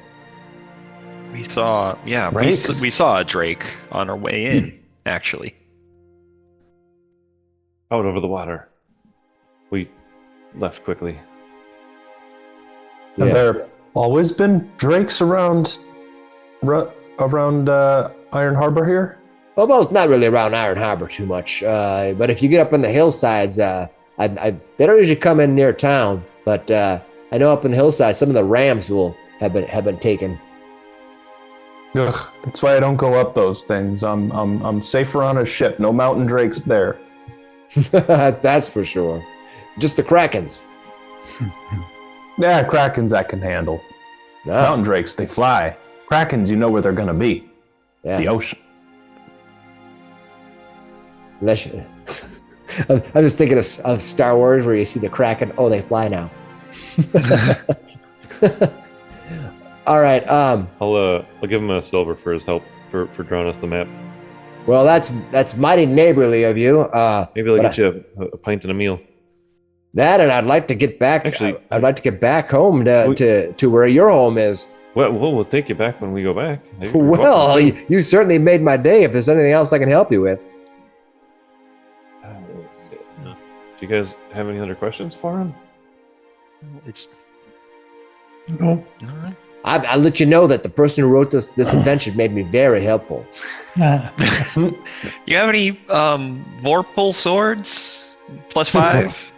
We saw a drake on our way in, actually. Out over the water. We left quickly. Have there always been drakes around Iron Harbor here? Well, it's not really around Iron Harbor too much. But if you get up in the hillsides, they don't usually come in near town. But I know up in the hillside, some of the rams have been taken. Ugh, that's why I don't go up those things. I'm safer on a ship. No mountain drakes there. That's for sure. Just the krakens. Yeah, krakens I can handle. No. Mountain drakes, they fly. Krakens, you know where they're gonna be. Yeah. The ocean. I'm just thinking of Star Wars where you see the kraken. Oh, they fly now. All right. I'll give him a silver for his help for drawing us the map. Well, that's mighty neighborly of you. Maybe I'll get you a pint and a meal. That, and I'd like to get back. Actually, I'd like to get back home to where your home is. Well, we'll take you back when we go back. Well, you certainly made my day. If there's anything else I can help you with. Do you guys have any other questions for him? No. I'll let you know that the person who wrote this invention made me very helpful. You have any Vorpal swords? +5?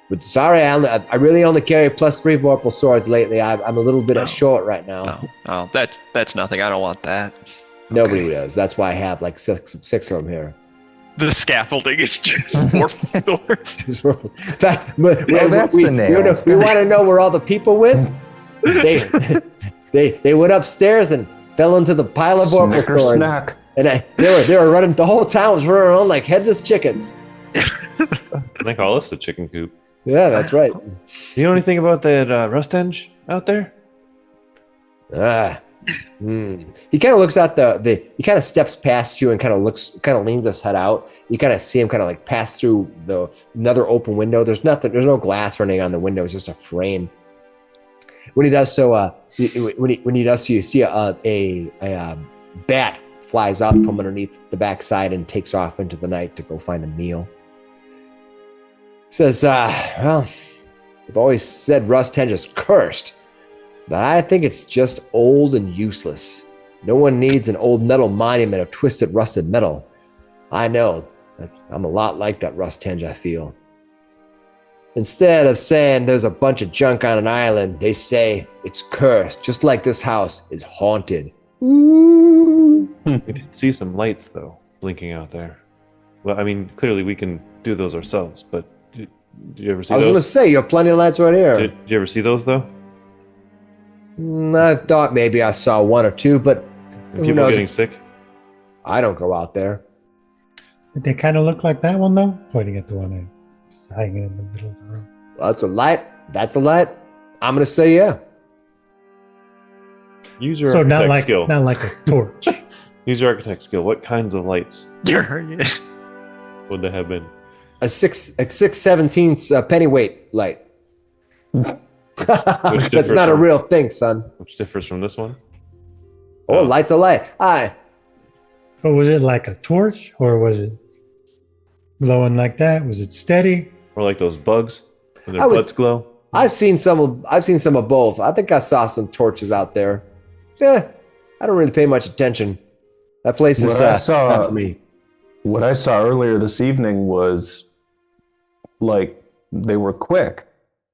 But sorry, I really only carry +3 Vorpal swords lately. I'm a little bit short right now. Oh, that's nothing. I don't want that. Nobody does. That's why I have like six of them here. The scaffolding is just Vorpal swords. In fact, that's the nails. We want to know where all the people went. They went upstairs and fell into the pile of Vorpal Snicker swords. snack. And they were running. The whole town was running around like headless chickens. They call us the chicken coop. Yeah, that's right. Do you know anything about that Rusthenge out there? He kind of looks out he kind of steps past you and kind of leans his head out. You kind of see him kind of like pass through another open window. There's no glass running on the window. It's just a frame. When he does so, you see a bat flies up from underneath the backside and takes off into the night to go find a meal. Says, well, I've always said Rusthenge is cursed, but I think it's just old and useless. No one needs an old metal monument of twisted, rusted metal. I know. I'm a lot like that Rusthenge, I feel. Instead of saying there's a bunch of junk on an island, they say it's cursed, just like this house is haunted. Ooh. We did see some lights, though, blinking out there. Well, I mean, clearly we can do those ourselves, but did you ever see those? I was going to say, you have plenty of lights right here. Did you ever see those, though? I thought maybe I saw one or two, but Are who people knows? getting sick? I don't go out there. Did they kind of look like that one, though? Pointing at the one just hanging in the middle of the room. That's a light. That's a light. I'm going to say yeah. Use your So not architect like skill. not like a torch. Use your architect skill. What kinds of lights would they have been? A 6/17 pennyweight light. That's not a real thing, son. Which differs from this one? Oh, light's a light. Hi. But was it like a torch, or was it glowing like that? Was it steady? Or like those bugs when I their would- butts glow? I've seen some of both. I think I saw some torches out there. Yeah, I don't really pay much attention. That place is What I saw- not for me. What I saw earlier this evening was like they were quick.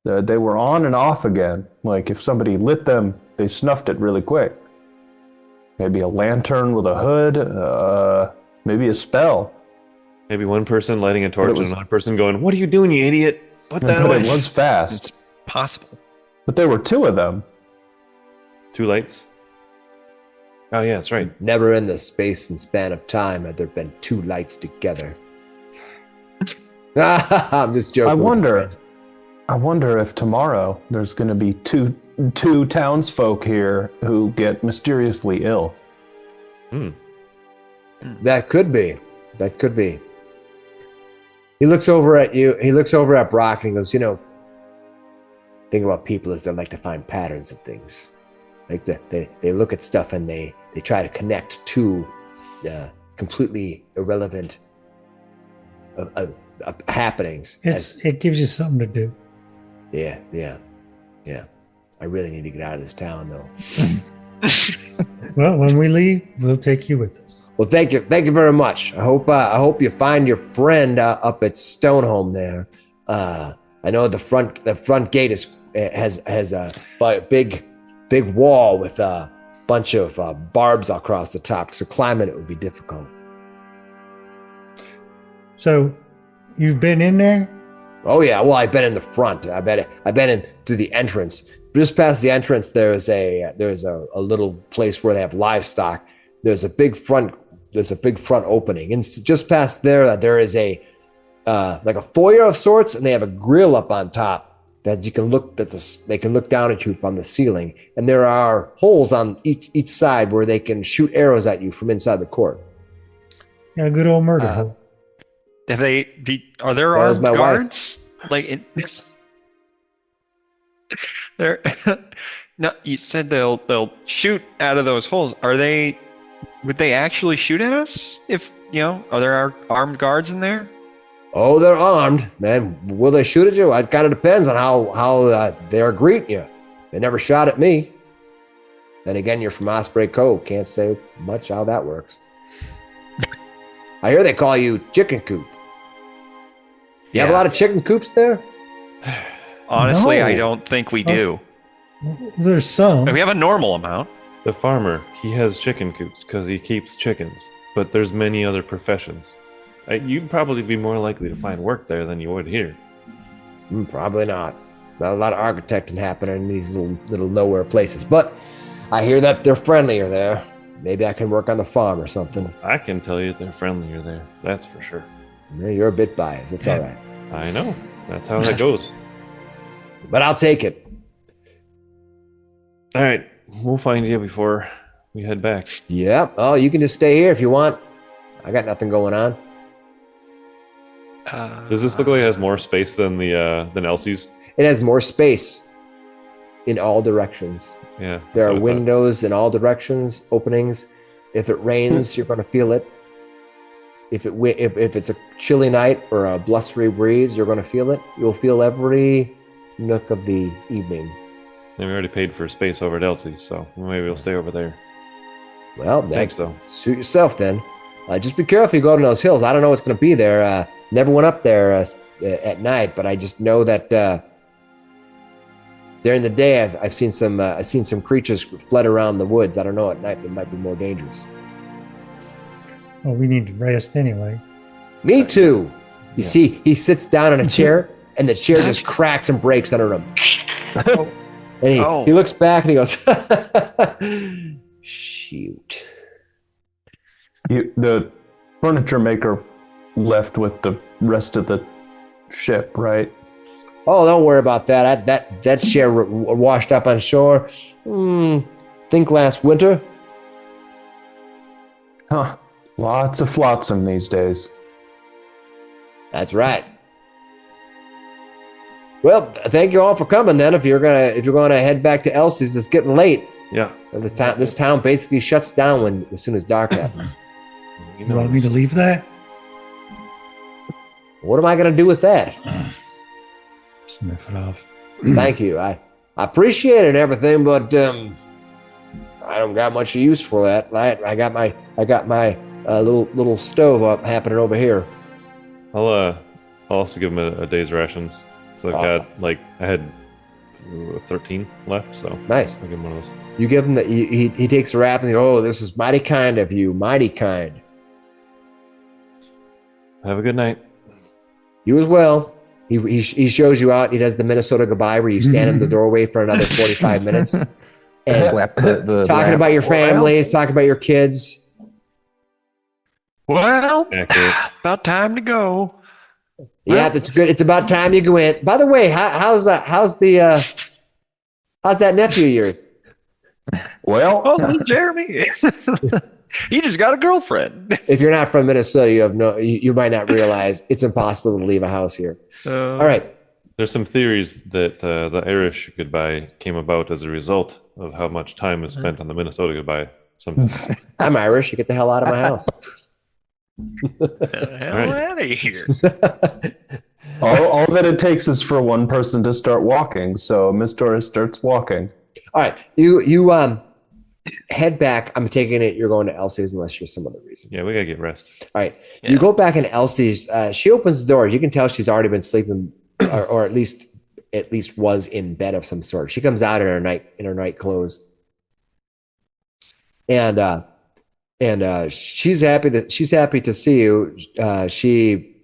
They were on and off again. Like if somebody lit them, they snuffed it really quick. Maybe a lantern with a hood, maybe a spell. Maybe one person lighting a torch it was- and another person going, "What are you doing, you idiot? Put that But away." it was fast. It's possible. But there were two of them. 2 lights? Oh, yeah, that's right. Never in the space and span of time had there been 2 lights together. I'm just joking. I wonder if tomorrow there's going to be two townsfolk here who get mysteriously ill. That could be. That could be. He looks over at you. He looks over at Brock and he goes, thing about people is they like to find patterns of things. Like they look at stuff and they try to connect to completely irrelevant happenings. It gives you something to do. Yeah. I really need to get out of this town, though. Well, when we leave, we'll take you with us. Well, thank you very much. I hope you find your friend up at Stoneholm there. I know the front gate has a big wall with a bunch of barbs across the top, so climbing it would be difficult. So, you've been in there? Oh yeah, well I've been in the front. I've been in through the entrance. Just past the entrance, there's a little place where they have livestock. There's a big front opening, and just past there is a like a foyer of sorts, and they have a grill up on top that you can look they can look down at you from the ceiling, and there are holes on each side where they can shoot arrows at you from inside the court. Yeah, good old murder hole. Are there That was armed my wife. guards? Like there. No, you said they'll shoot out of those holes. Would they actually shoot at us? If are there armed guards in there? Oh, they're armed, man. Will they shoot at you? It kind of depends on how they are greeting you. They never shot at me. Then again, you're from Osprey Cove. Can't say much how that works. I hear they call you Chicken Coop. You have a lot of chicken coops there? Honestly, No. I don't think we do. There's some. We have a normal amount. The farmer, he has chicken coops because he keeps chickens, but there's many other professions. You'd probably be more likely to find work there than you would here. Probably not. Not a lot of architecting happening in these little nowhere places. But I hear that they're friendlier there. Maybe I can work on the farm or something. I can tell you they're friendlier there, that's for sure. Yeah, you're a bit biased. It's all right. I know. That's how that goes. But I'll take it. All right, we'll find you before we head back. Yeah. Oh, you can just stay here if you want. I got nothing going on. Does this look like it has more space than than Elsie's? It has more space in all directions. Yeah. There so are I thought- windows in all directions, openings. If it rains, you're going to feel it. If it's a chilly night or a blustery breeze, you're going to feel it. You'll feel every nook of the evening. And we already paid for space over at Elsie's, so maybe we'll stay over there. Well, Thanks, though. Suit yourself then. Just be careful you go up in those hills. I don't know what's going to be there. Never went up there at night, but I just know that during the day I've seen some creatures fled around the woods. I don't know, at night they might be more dangerous. Well, we need to rest anyway. Me too. You Yeah. see, he sits down in a chair, and the chair just cracks and breaks under him. And he looks back and he goes, "Shoot." The furniture maker left with the rest of the ship, right? Oh, don't worry about that. That chair washed up on shore. Think last winter. Huh. Lots of flotsam these days. That's right. Well, thank you all for coming. Then, if you're gonna head back to Elsie's, it's getting late. Yeah. This town basically shuts down as soon as dark happens. You want me to leave that? What am I gonna do with that? Sniff it off. Thank you. I appreciate it and everything, but I don't got much use for that. I got my little stove up happening over here. I'll also give him a day's rations. So I had 13 left, so Nice. I'll give him one of those. You give him he takes a wrap and he goes, "Oh, this is mighty kind of you, mighty kind." Have a good night. You as well. He shows you out. He does the Minnesota goodbye where you stand in the doorway for another 45 minutes. And Slap the talking wrap. about your families, talking about your kids. Well, Accurate. about time to go. Yeah, that's good. It's about time you go in. By the way, how's that nephew of yours? Well, Oh, little Jeremy. He just got a girlfriend. If you're not from Minnesota, you might not realize it's impossible to leave a house here. All right. There's some theories that the Irish goodbye came about as a result of how much time is spent on the Minnesota goodbye. Sometimes. I'm Irish. You get the hell out of my house. Hell out of here. all that it takes is for one person to start walking. So Miss Doris starts walking. All right. You head back. I'm taking it you're going to Elsie's unless you're some other reason. Yeah, we gotta get rest. All right. Yeah. You go back in Elsie's. She opens the door. You can tell she's already been sleeping, or at least was in bed of some sort. She comes out in her night clothes, and she's happy to see you. She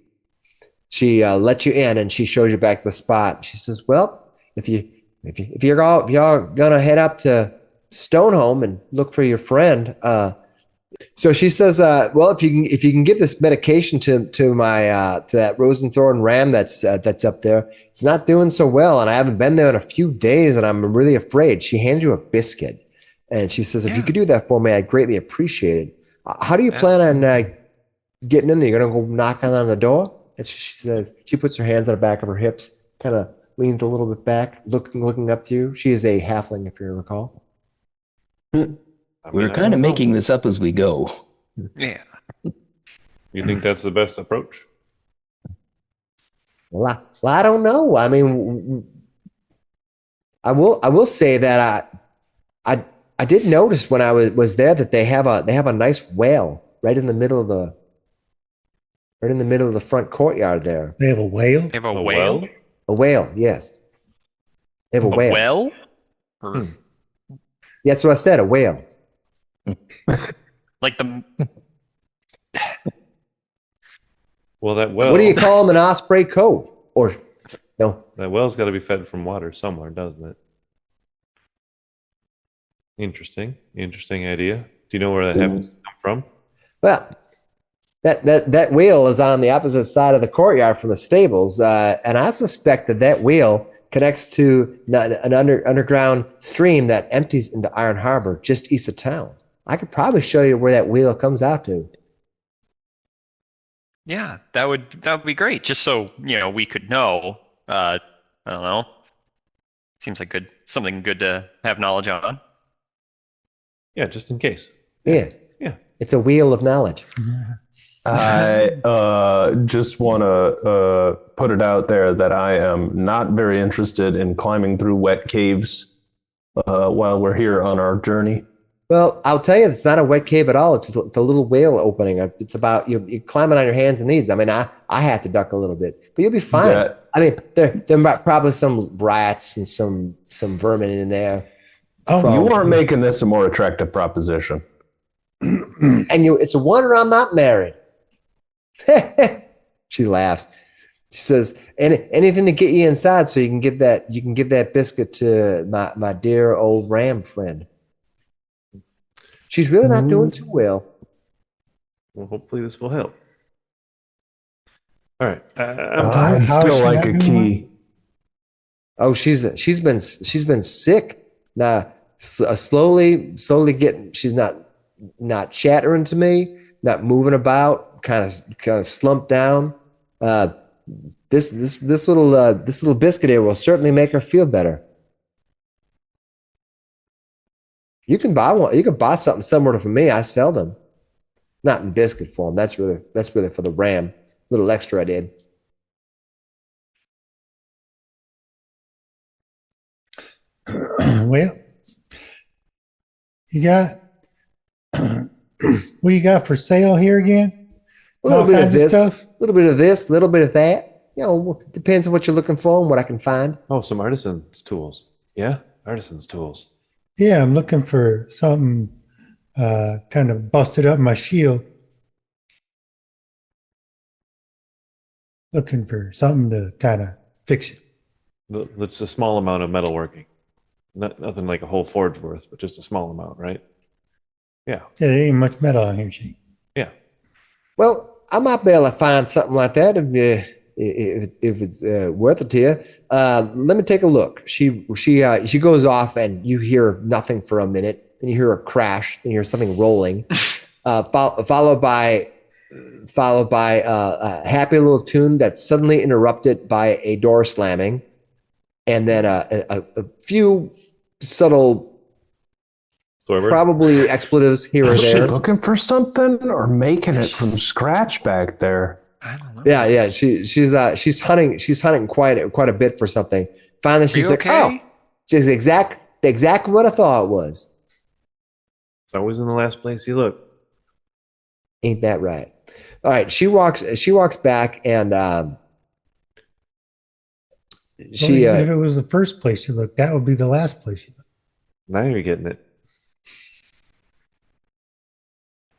lets you in and she shows you back to the spot. She says, "Well, if you're all gonna head up to Stonehome and look for your friend." So she says, "Well, if you can give this medication to that Rosenthorn ram that's up there, it's not doing so well, and I haven't been there in a few days, and I'm really afraid." She hands you a biscuit, and she says, "If you could do that for me, I'd greatly appreciate it." How do you plan on getting in there? You're gonna go knocking on the door? And she says, she puts her hands on the back of her hips, kind of leans a little bit back, looking up to you. She is a halfling, if you recall. We're kind of making this up as we go. Yeah. You think that's the best approach? Well, I don't know. I mean, I will say that I did notice when I was there that they have a nice whale right in the middle of the front courtyard there. They have a whale. They have a whale? A whale, yes. They have a whale. Well? Or, Yeah, that's what I said. A whale. like the Well, that well. What do you call them in Osprey Cove? Or no? That well's got to be fed from water somewhere, doesn't it? Interesting idea. Do you know where that happens to come from? Well, that wheel is on the opposite side of the courtyard from the stables, and I suspect that wheel connects to an underground stream that empties into Iron Harbor, just east of town. I could probably show you where that wheel comes out to. Yeah, that would be great. Just so, we could know. I don't know. Seems like something good to have knowledge on. Yeah, just in case. Yeah. It's a wheel of knowledge. I just want to put it out there that I am not very interested in climbing through wet caves while we're here on our journey. Well, I'll tell you, it's not a wet cave at all. It's a little whale opening. It's about you're climbing on your hands and knees. I mean, I had to duck a little bit, but you'll be fine. I mean, there are probably some rats and some vermin in there. Oh, You aren't making this a more attractive proposition. And it's a wonder I'm not married. She laughs. She says, anything to get you inside so you can give that biscuit to my dear old ram friend. She's really not doing too well. Well, hopefully this will help. All right. I'd still like a key. Oh, she's been sick. Now slowly getting. She's not not chattering to me, not moving about, kind of slumped down. This little biscuit here will certainly make her feel better. You can buy one. You can buy something similar from me. I sell them, not in biscuit form. That's really for the RAM. Little extra I did. Well, you got what do you got for sale here again? A little All bit of kinds this, stuff? a little bit of this, a little bit of that. You know, depends on what you're looking for and what I can find. Oh, some artisan's tools. Yeah, artisan's tools. Yeah, I'm looking for something kind of busted up my shield. Looking for something to kind of fix it. It's a small amount of metalworking. Nothing like a whole forge worth, but just a small amount, right? Yeah. Yeah, there ain't much metal on here, Shane. Yeah. Well, I might be able to find something like that if it's worth it to you. Let me take a look. She goes off, and you hear nothing for a minute. Then you hear a crash. Then you hear something rolling, followed by a happy little tune that's suddenly interrupted by a door slamming, and then a few subtle, Forward. probably expletives here or Is she there. looking for something or making it from scratch back there? I don't know. Yeah. She's hunting quite a bit for something. Finally, she's you like, okay? "Oh, just exactly what I thought it was." It's always in the last place you look. Ain't that right? All right. She walks back, and she Well, if it was the first place you looked, that would be the last place you looked. Now you're getting it.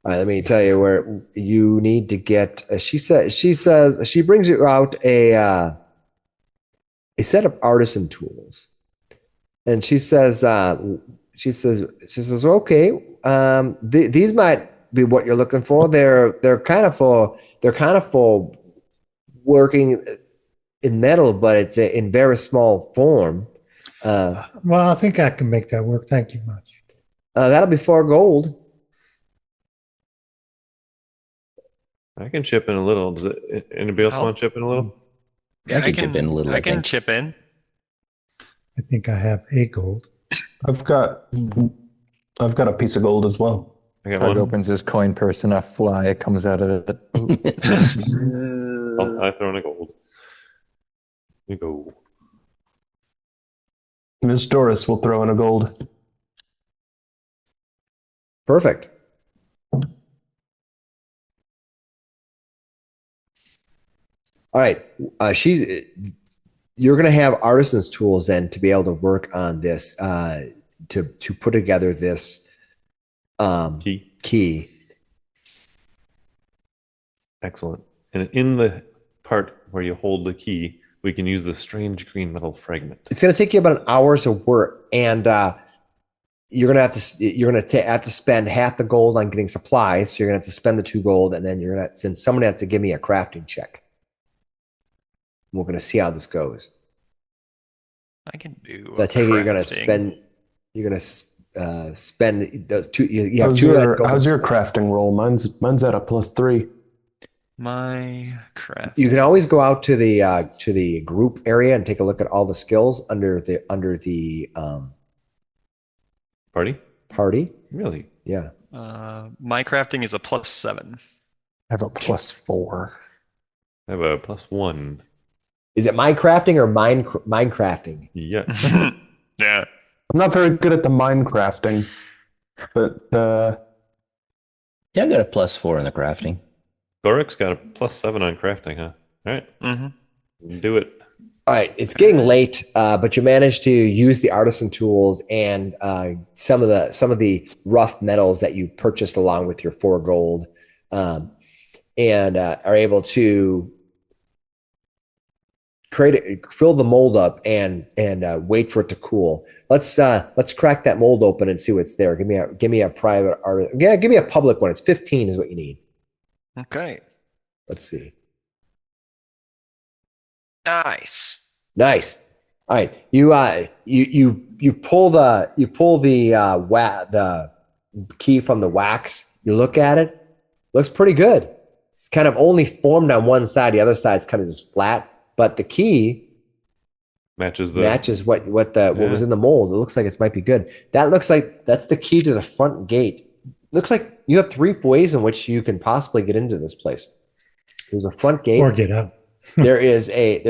all right, let me tell you where you need to get. She brings you out a set of artisan tools, and she says, okay, these might be what you're looking for. They're kind of for working in metal, but it's in very small form. Well, I think I can make that work. Thank you much. That'll be 4 gold. I can chip in a little. Does anybody else I'll- want to chip in a little? I can chip in a little, I I can think. chip in. I think I have a gold. I've got a piece of gold as well. I got Tug one. opens his coin purse and a fly comes out of it. I throw in a gold. You go. Miss Doris will throw in a gold. Perfect. All right. You're going to have artisan's tools then to be able to work on this, to put together this key. Excellent. And in the part where you hold the key, we can use the strange green metal fragment. It's going to take you about an hour's of work, and you're going to have to spend half the gold on getting supplies. So you're going to have to spend the 2 gold, and then then somebody has to give me a crafting check. We're going to see how this goes. I can do. So I take it you're going to crafting. spend those 2. You have 2 of that gold. How's your crafting roll? Mine's at a +3. My craft. You can always go out to the group area and take a look at all the skills under the Party? party. Really? Yeah. My crafting is a +7. I have a +4. I have a +1. Is it Minecrafting or Minecrafting? Yeah. Yeah. I'm not very good at the Minecrafting, but Yeah, I got a +4 in the crafting. Gorik's got a +7 on crafting, huh? All right. Mm-hmm. Do it. All right, it's getting late, but you managed to use the artisan tools and some of the rough metals that you purchased along with your 4 gold, and are able to fill the mold up and wait for it to cool. Let's crack that mold open and see what's there. Give me a private art. Yeah, give me a public one. It's 15 is what you need. Okay. Let's see. Nice. Nice. All right. You pull the key from the wax. You look at it, looks pretty good. It's kind of only formed on one side. The other side's kind of just flat, but the key Matches what was in the mold. It looks like it might be good. That looks like that's the key to the front gate. Looks like you have 3 ways in which you can possibly get into this place. There's a front gate. Or get out. there is an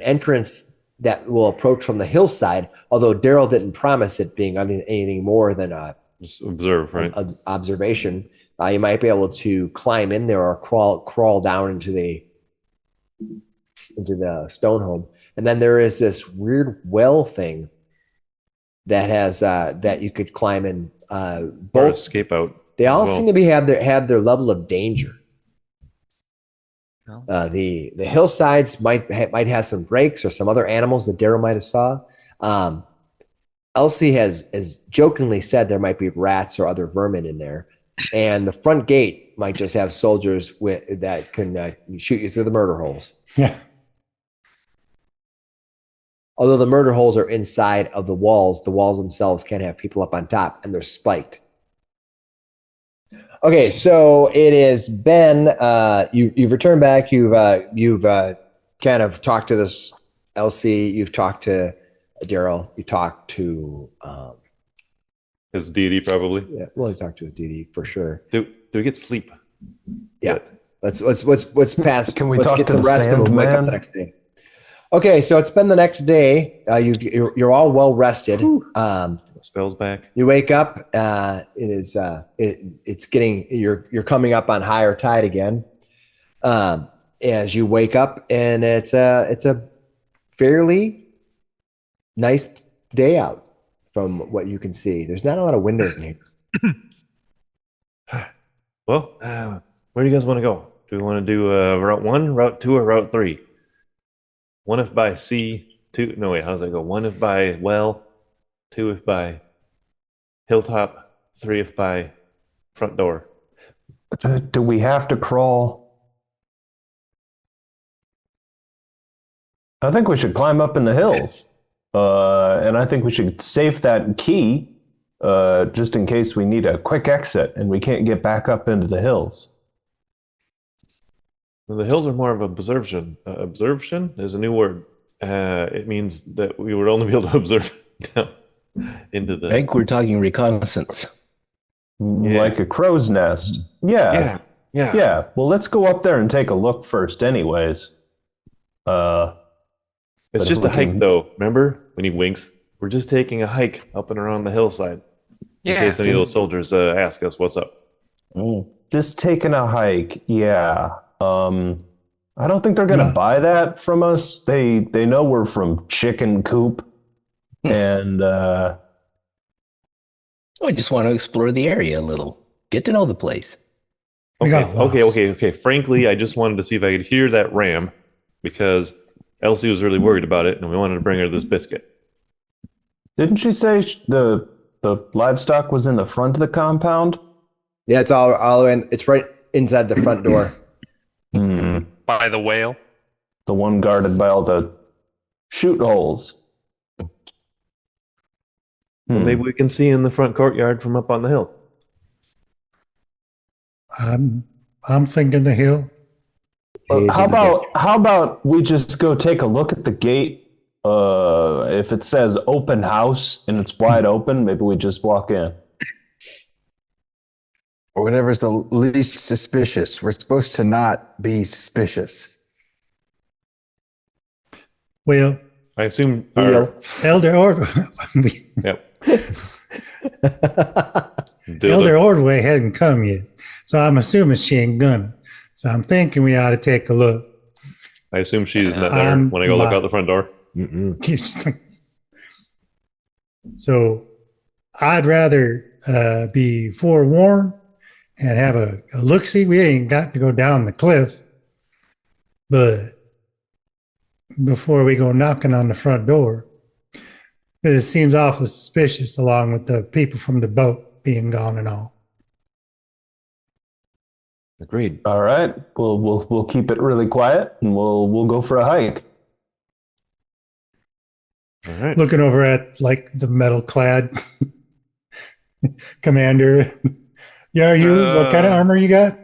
entrance that will approach from the hillside, although Daryl didn't promise it being anything more than just observe, right? Observation. You might be able to climb in there or crawl down into the stone home. And then there is this weird well thing that has that you could climb in. Both escape out. They all seem to have their level of danger. The hillsides might have some breaks or some other animals that Daryl might have saw. Elsie has jokingly said there might be rats or other vermin in there, and the front gate might just have soldiers that can shoot you through the murder holes. Yeah. Although the murder holes are inside of the walls themselves can't have people up on top, and they're spiked. Okay, so it has been you've returned back. You've kind of talked to this LC. You've talked to Daryl. You talked to his deity, probably. Yeah, well, he talked to his deity for sure. Do we get sleep? Yeah. Let's pass. Can we let's talk get to some the rest and we'll wake up Sandman? the next day. Okay, so it's been the next day. You're all well rested. Spells back. You wake up. It's getting you're coming up on higher tide again. As you wake up, and it's a fairly nice day out from what you can see. There's not a lot of windows in here. Well, where do you guys want to go? Do we want to do Route 1, Route 2, or Route 3? 1 if by sea, 2. No, wait, how does that go? 1 if by well, 2 if by hilltop, 3 if by front door. Do we have to crawl? I think we should climb up in the hills. And I think we should save that key just in case we need a quick exit and we can't get back up into the hills. Well, the hills are more of observation. Observation is a new word. It means that we would only be able to observe down into the. I think we're talking reconnaissance. Like a crow's nest. Yeah. Well, let's go up there and take a look first anyways. It's just a hike, though. Remember when he winks? We're just taking a hike up and around the hillside. In case any of those soldiers ask us what's up. Just taking a hike. Yeah. I don't think they're gonna buy that from us. They know we're from Chicken Coop, and I just want to explore the area a little, get to know the place. Okay. Frankly, I just wanted to see if I could hear that ram because Elsie was really worried about it, and we wanted to bring her this biscuit. Didn't she say the livestock was in the front of the compound? Yeah, it's all in. It's right inside the front door. By the whale? The one guarded by all the shoot holes. Well, maybe we can see in the front courtyard from up on the hill. I'm thinking the hill. How about we just go take a look at the gate? If it says open house and it's wide open, maybe we just walk in. Or whatever's the least suspicious. We're supposed to not be suspicious. Well, I assume. Elder Ordway. Yep. Elder Ordway hadn't come yet, so I'm assuming she ain't gonna. So I'm thinking we ought to take a look. I assume she's not there when I go look out the front door. So I'd rather be forewarned and have a look-see. We ain't got to go down the cliff, but before we go knocking on the front door, it seems awfully suspicious along with the people from the boat being gone and all. Agreed. All right. We'll keep it really quiet and we'll go for a hike. All right. Looking over at like the metal clad Commander. Yeah, what kind of armor you got?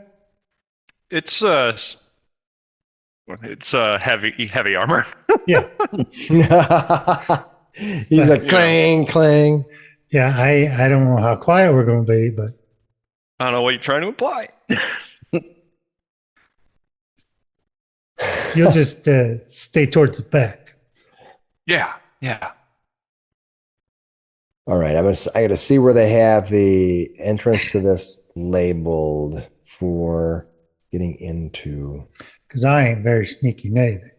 It's heavy armor. Yeah. He's like clang, clang. Yeah, I don't know how quiet we're going to be, but I don't know what you're trying to imply. you'll just stay towards the back. Yeah. All right, I got to see where they have the entrance to this labeled for getting into. Because I ain't very sneaky neither.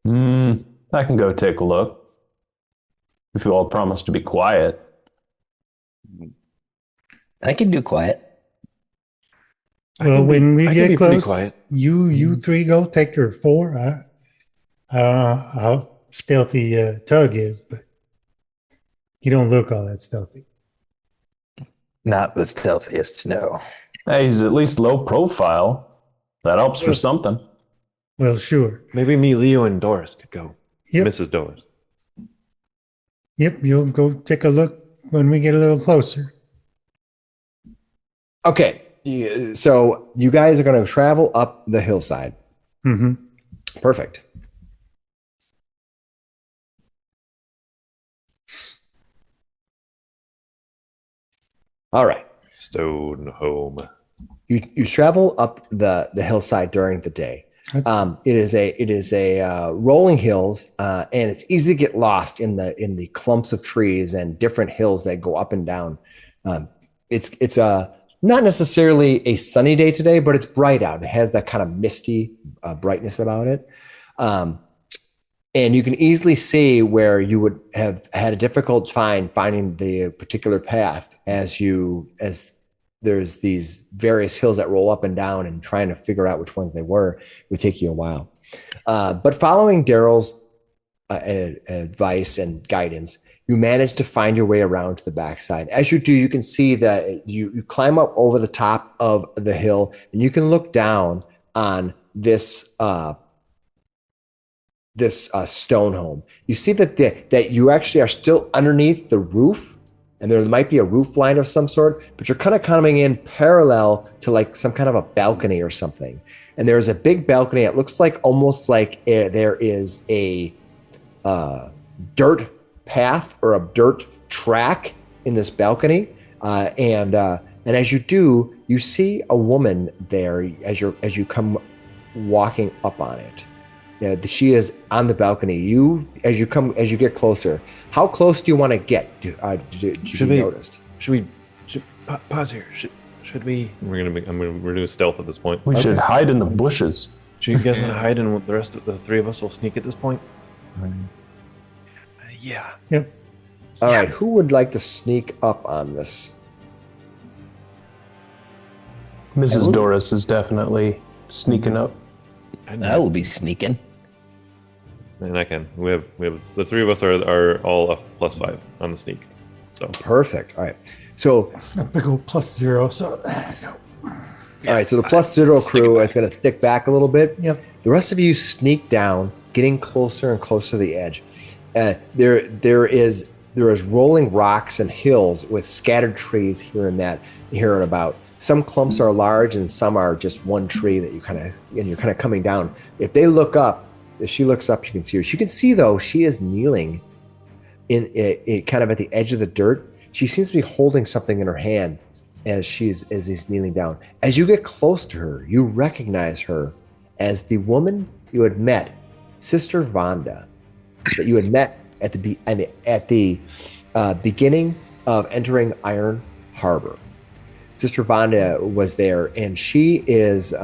I can go take a look. If you all promise to be quiet. I can do quiet. Well, when we I can get be pretty close, quiet. you three go take your 4. I don't know how stealthy Tug is, but you don't look all that stealthy. Not the stealthiest, no. Hey, he's at least low profile. That helps for something. Well, sure. Maybe me, Leo, and Doris could go. Yep. Mrs. Doris. Yep, you'll go take a look when we get a little closer. Okay, so you guys are going to travel up the hillside. Mm-hmm. Perfect. All right. Stone home. You travel up the hillside during the day. It is a rolling hills, and it's easy to get lost in the clumps of trees and different hills that go up and down. It's not necessarily a sunny day today, but it's bright out. It has that kind of misty brightness about it, and you can easily see where you would have had a difficult time finding the particular path as there's these various hills that roll up and down, and trying to figure out which ones they were would take you a while. But following Daryl's advice and guidance, you manage to find your way around to the backside. As you do, you can see that you climb up over the top of the hill, and you can look down on this stone home. You see that you actually are still underneath the roof, and there might be a roof line of some sort, but you're kind of coming in parallel to like some kind of a balcony or something. And there's a big balcony. It looks like almost like there is a dirt path or a dirt track in this balcony. And as you do, you see a woman there as you come walking up on it. She is on the balcony. As you get closer, how close do you want to get? Should we noticed? Should pause here? Should we? We're doing stealth at this point. We should hide in the bushes. Do you guys want to hide, and the rest of the three of us will sneak at this point? Yeah. Yep. All right. Who would like to sneak up on this? Mrs. Doris is definitely sneaking up. I will be sneaking. And I can. We have the three of us are all a +5 on the sneak. So Perfect. All right. So A big old +0. So all right. So the +0 crew is going to stick back a little bit. Yep. The rest of you sneak down, getting closer and closer to the edge. There is rolling rocks and hills with scattered trees here and about. Some clumps are large and some are just one tree that you're kind of coming down. If she looks up, you can see her. You can see though she is kneeling in kind of at the edge of the dirt. She seems to be holding something in her hand as he's kneeling down. As you get close to her, you recognize her as the woman you had met, Sister Vonda, that you had met at the beginning of entering Iron Harbor. Sister Vonda was there, and she is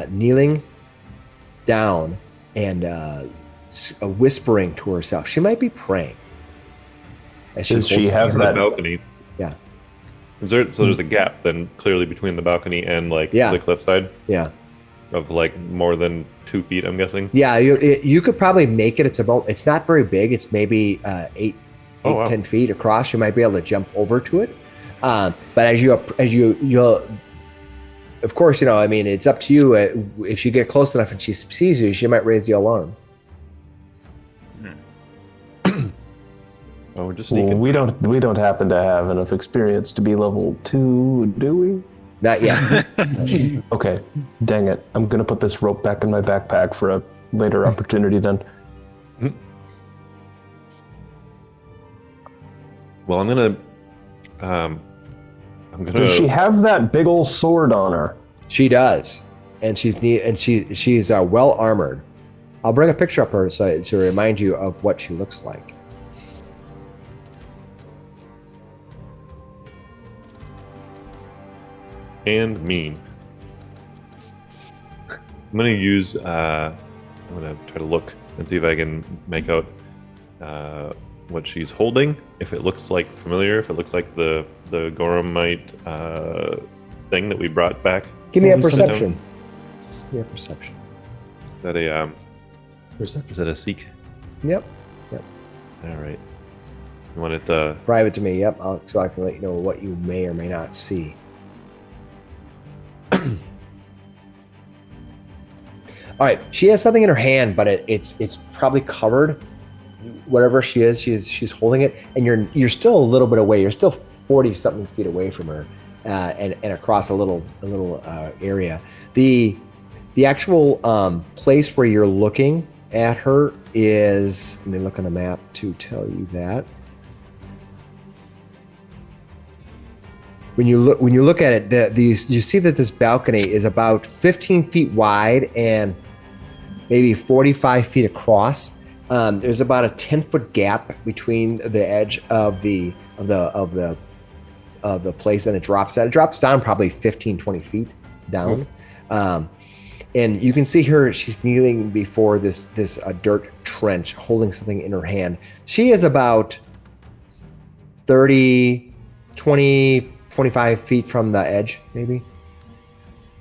kneeling down and whispering to herself. She might be praying. Does she have that balcony? Yeah. There's a gap then clearly between the balcony and the cliffside? Yeah. Of more than 2 feet, I'm guessing. Yeah, you could probably make it. It's not very big. It's maybe 10 feet across. You might be able to jump over to it. But as you of course, it's up to you. If you get close enough and she sees you, she might raise the alarm. Oh, we're just Well, sneaking. we don't happen to have enough experience to be level 2, do we? Not yet. Okay, dang it. I'm gonna put this rope back in my backpack for a later opportunity then. Well, I'm gonna. Does she have that big old sword on her? She does, and she's well armored. I'll bring a picture of her to remind you of what she looks like. And mean. I'm gonna use. I'm gonna try to look and see if I can make out what she's holding. If it looks like familiar, if it looks like the Goromite thing that we brought back. Give me a Maybe perception. Give me a perception. Is that a Perception. is that a seek? Yep. All right. You want it? Private to me. Yep. So I can let you know what you may or may not see. All right. She has something in her hand, but it's probably covered. Whatever she is, she's holding it, and you're still a little bit away. You're still 40 something feet away from her, and across a little area. The actual place where you're looking at her is. Let me look on the map to tell you that. When you look at it, you see that this balcony is about 15 feet wide and maybe 45 feet across. There's about a 10-foot gap between the edge of the place, and it drops down. It drops down probably 15, 20 feet down. And you can see her. She's kneeling before this dirt trench, holding something in her hand. She is about 30, 20, 25 feet from the edge, maybe,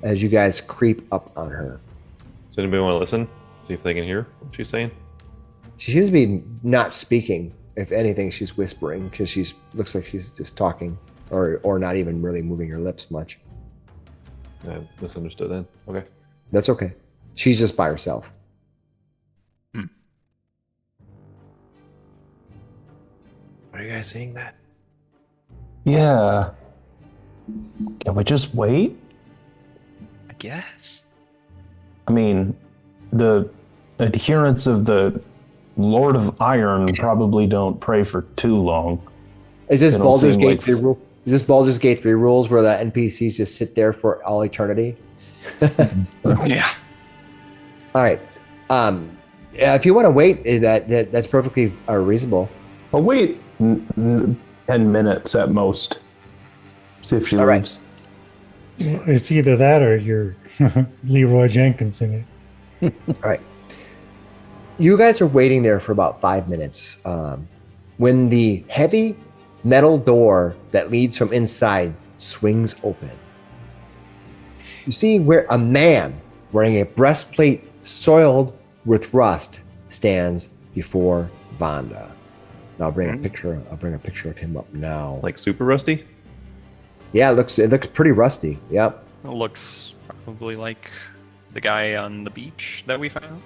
as you guys creep up on her. Does anybody want to listen? See if they can hear what she's saying. She seems to be not speaking. If anything, she's whispering because looks like she's just talking, or not even really moving her lips much. I misunderstood then. Okay. That's okay. She's just by herself. Are you guys seeing that? Yeah. Can we just wait? I guess. I mean, the adherents of the Lord of Iron probably don't pray for too long. Is this They don't Baldur's seem Gate like 3 rule? Is this Baldur's Gate 3 rules where the NPCs just sit there for all eternity? Yeah. All right. If you want to wait, that's perfectly reasonable. I'll wait 10 minutes at most. See if she All right. leaves. Well, it's either that or you're Leroy Jenkins in it. All right. You guys are waiting there for about 5 minutes when the heavy metal door that leads from inside swings open. You see where a man wearing a breastplate soiled with rust stands before Vonda. And I'll bring a picture. I'll bring a picture of him up now. Like super rusty? Yeah, it looks pretty rusty. Yep. It looks probably like the guy on the beach that we found.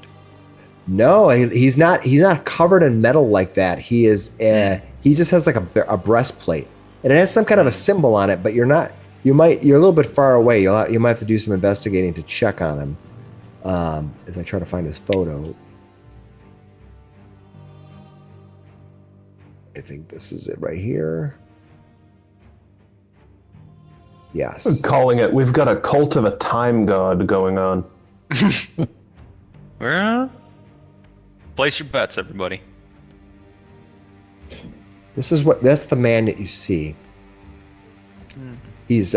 No, he's not. He's not covered in metal like that. He is. He just has like a breastplate, and it has some kind of a symbol on it. But you're not. You're a little bit far away. You might have to do some investigating to check on him. As I try to find his photo. I think this is it right here. Yes. I'm calling it. We've got a cult of a time god going on. Well, place your bets, everybody. That's the man that you see. He's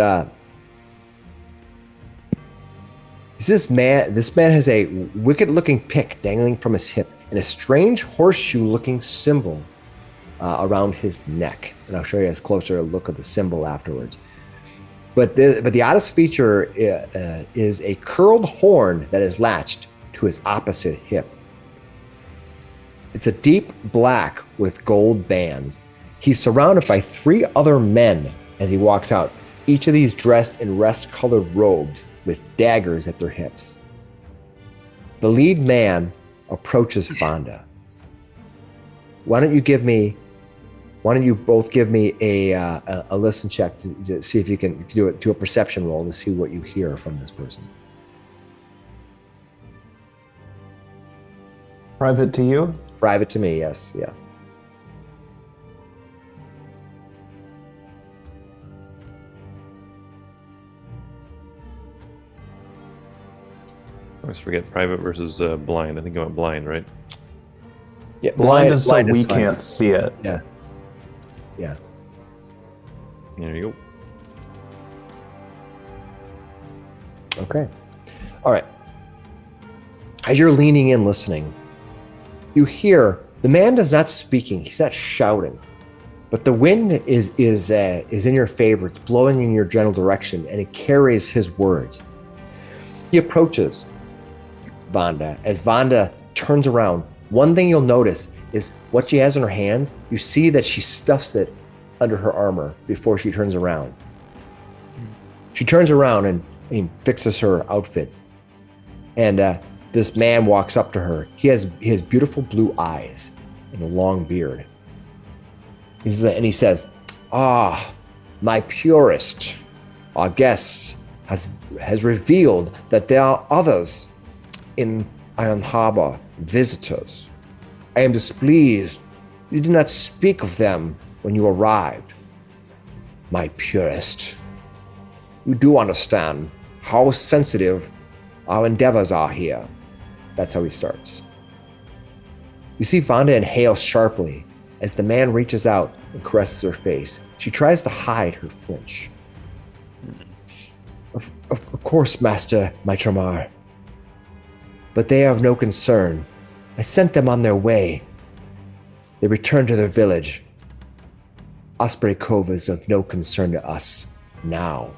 this man has a wicked looking pick dangling from his hip and a strange horseshoe looking symbol around his neck. And I'll show you a closer look at the symbol afterwards. But the oddest feature is a curled horn that is latched to his opposite hip. It's a deep black with gold bands. He's surrounded by 3 other men as he walks out, each of these dressed in rust-colored robes with daggers at their hips. The lead man approaches Fonda. Why don't you give me Why don't you both give me a listen check to see if you can do a perception roll to see what you hear from this person. Private to you? Private to me, yes, yeah. I always forget private versus blind. I think I went blind, right? Yeah, Blind is so we fine. can't see it. Yeah. Yeah. There you go. Okay. All right. As you're leaning in, listening, you hear the man is not speaking. He's not shouting, but the wind is in your favor. It's blowing in your general direction, and it carries his words. He approaches Vonda. As Vonda turns around, one thing you'll notice is what she has in her hands. You see that she stuffs it under her armor before she turns around. She turns around and fixes her outfit. And this man walks up to her. He has beautiful blue eyes and a long beard. He says, "Ah, my purist, our guest has revealed that there are others in Iron Harbor, visitors. I am displeased you did not speak of them when you arrived. My purist, you do understand how sensitive our endeavors are here." That's how he starts. You see Vonda inhale sharply as the man reaches out and caresses her face. She tries to hide her flinch. Of course, Master Maitromar. But they are of no concern. I sent them on their way. They returned to their village. Osprey Cove is of no concern to us now.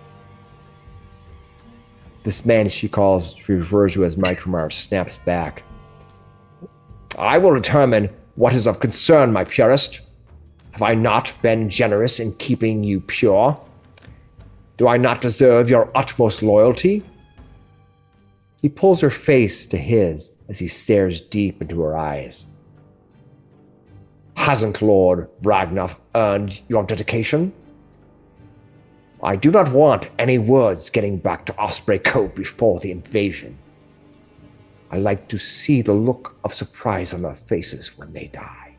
This man she refers to as Maitromar, snaps back. I will determine what is of concern, my purist. Have I not been generous in keeping you pure? Do I not deserve your utmost loyalty? He pulls her face to his as he stares deep into her eyes. Hasn't Lord Ragnar earned your dedication? I do not want any words getting back to Osprey Cove before the invasion. I like to see the look of surprise on their faces when they die.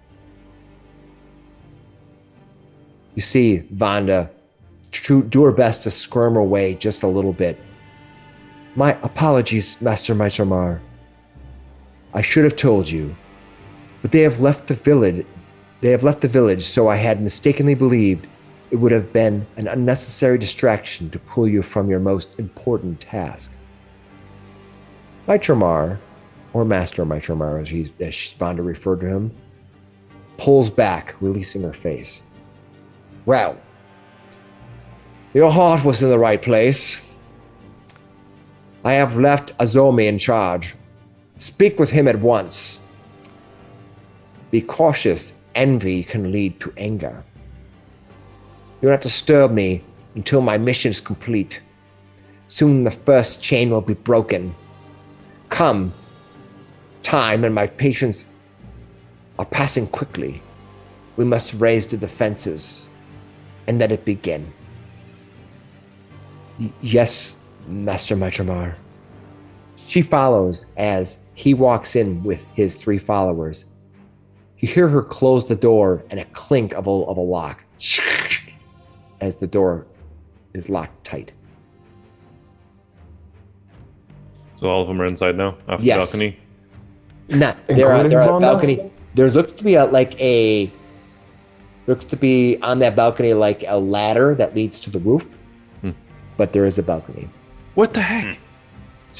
You see Vonda do her best to squirm away just a little bit. My apologies, Master Maitromar. I should have told you, but they have left the village, so I had mistakenly believed it would have been an unnecessary distraction to pull you from your most important task. Maitromar, or Master Maitromar as Vonda referred to him, pulls back, releasing her face. Well, your heart was in the right place. I have left Azomi in charge. Speak with him at once. Be cautious, envy can lead to anger. Do not disturb me until my mission is complete. Soon the first chain will be broken. Come, time and my patience are passing quickly. We must raise the defenses and let it begin. Yes, Master Maitromar. She follows as he walks in with his 3 followers. You hear her close the door and a clink of a lock as the door is locked tight. So all of them are inside now, off the Yes. balcony? Nah, they're on Including a Vonda? balcony. There looks to be on that balcony like a ladder that leads to the roof, but there is a balcony. What the heck?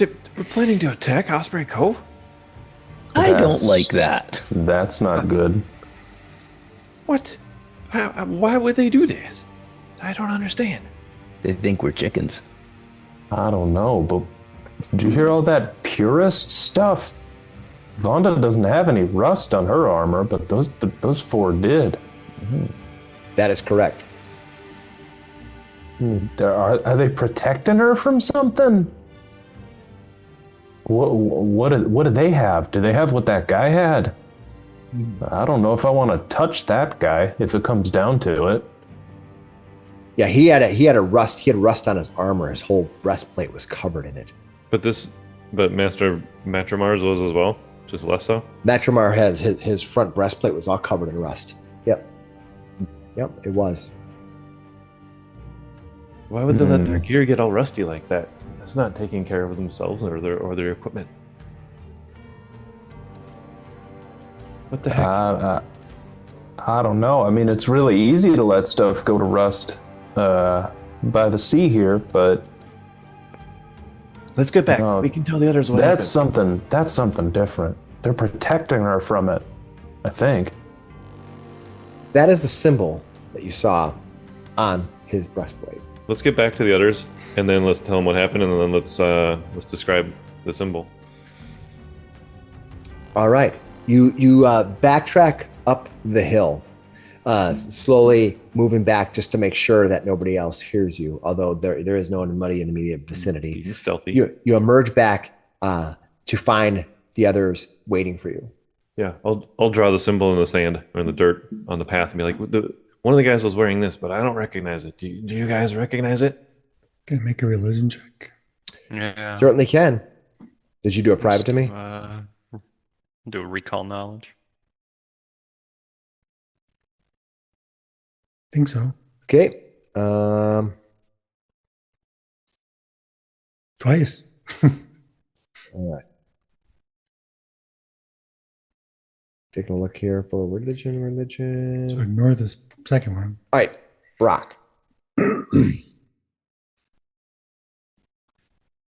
We're planning to attack Osprey Cove? I don't That's- like that. That's not good. What? Why would they do this? I don't understand. They think we're chickens. I don't know, but did you hear all that purist stuff? Vonda doesn't have any rust on her armor, but those 4 did. That is correct. Are they protecting her from something? What do they have? Do they have what that guy had? I don't know if I want to touch that guy if it comes down to it. Yeah, he had rust on his armor. His whole breastplate was covered in it. But Master Matramar's was as well, just less so. Matramar has his front breastplate was all covered in rust. Yep, it was. Why would they let their gear get all rusty like that? That's not taking care of themselves or their equipment. What the heck? I don't know. I mean, it's really easy to let stuff go to rust by the sea here, but Let's get back. We can tell the others what that's happened. something different. They're protecting her from it, I think. That is the symbol that you saw on his breastplate. Let's get back to the others, and then let's tell them what happened, and then let's describe the symbol. All right, you backtrack up the hill, slowly moving back just to make sure that nobody else hears you. Although there is no one in the immediate vicinity. Being stealthy. You emerge back to find the others waiting for you. Yeah, I'll draw the symbol in the sand or in the dirt on the path and be like, one of the guys was wearing this, but I don't recognize it. Do you guys recognize it? Can I make a religion check? Yeah. Certainly can. Did you do a private to me? Do a recall knowledge. Think so. Okay. Twice. All right. Taking a look here for religion. So ignore this second one. All right, Brock.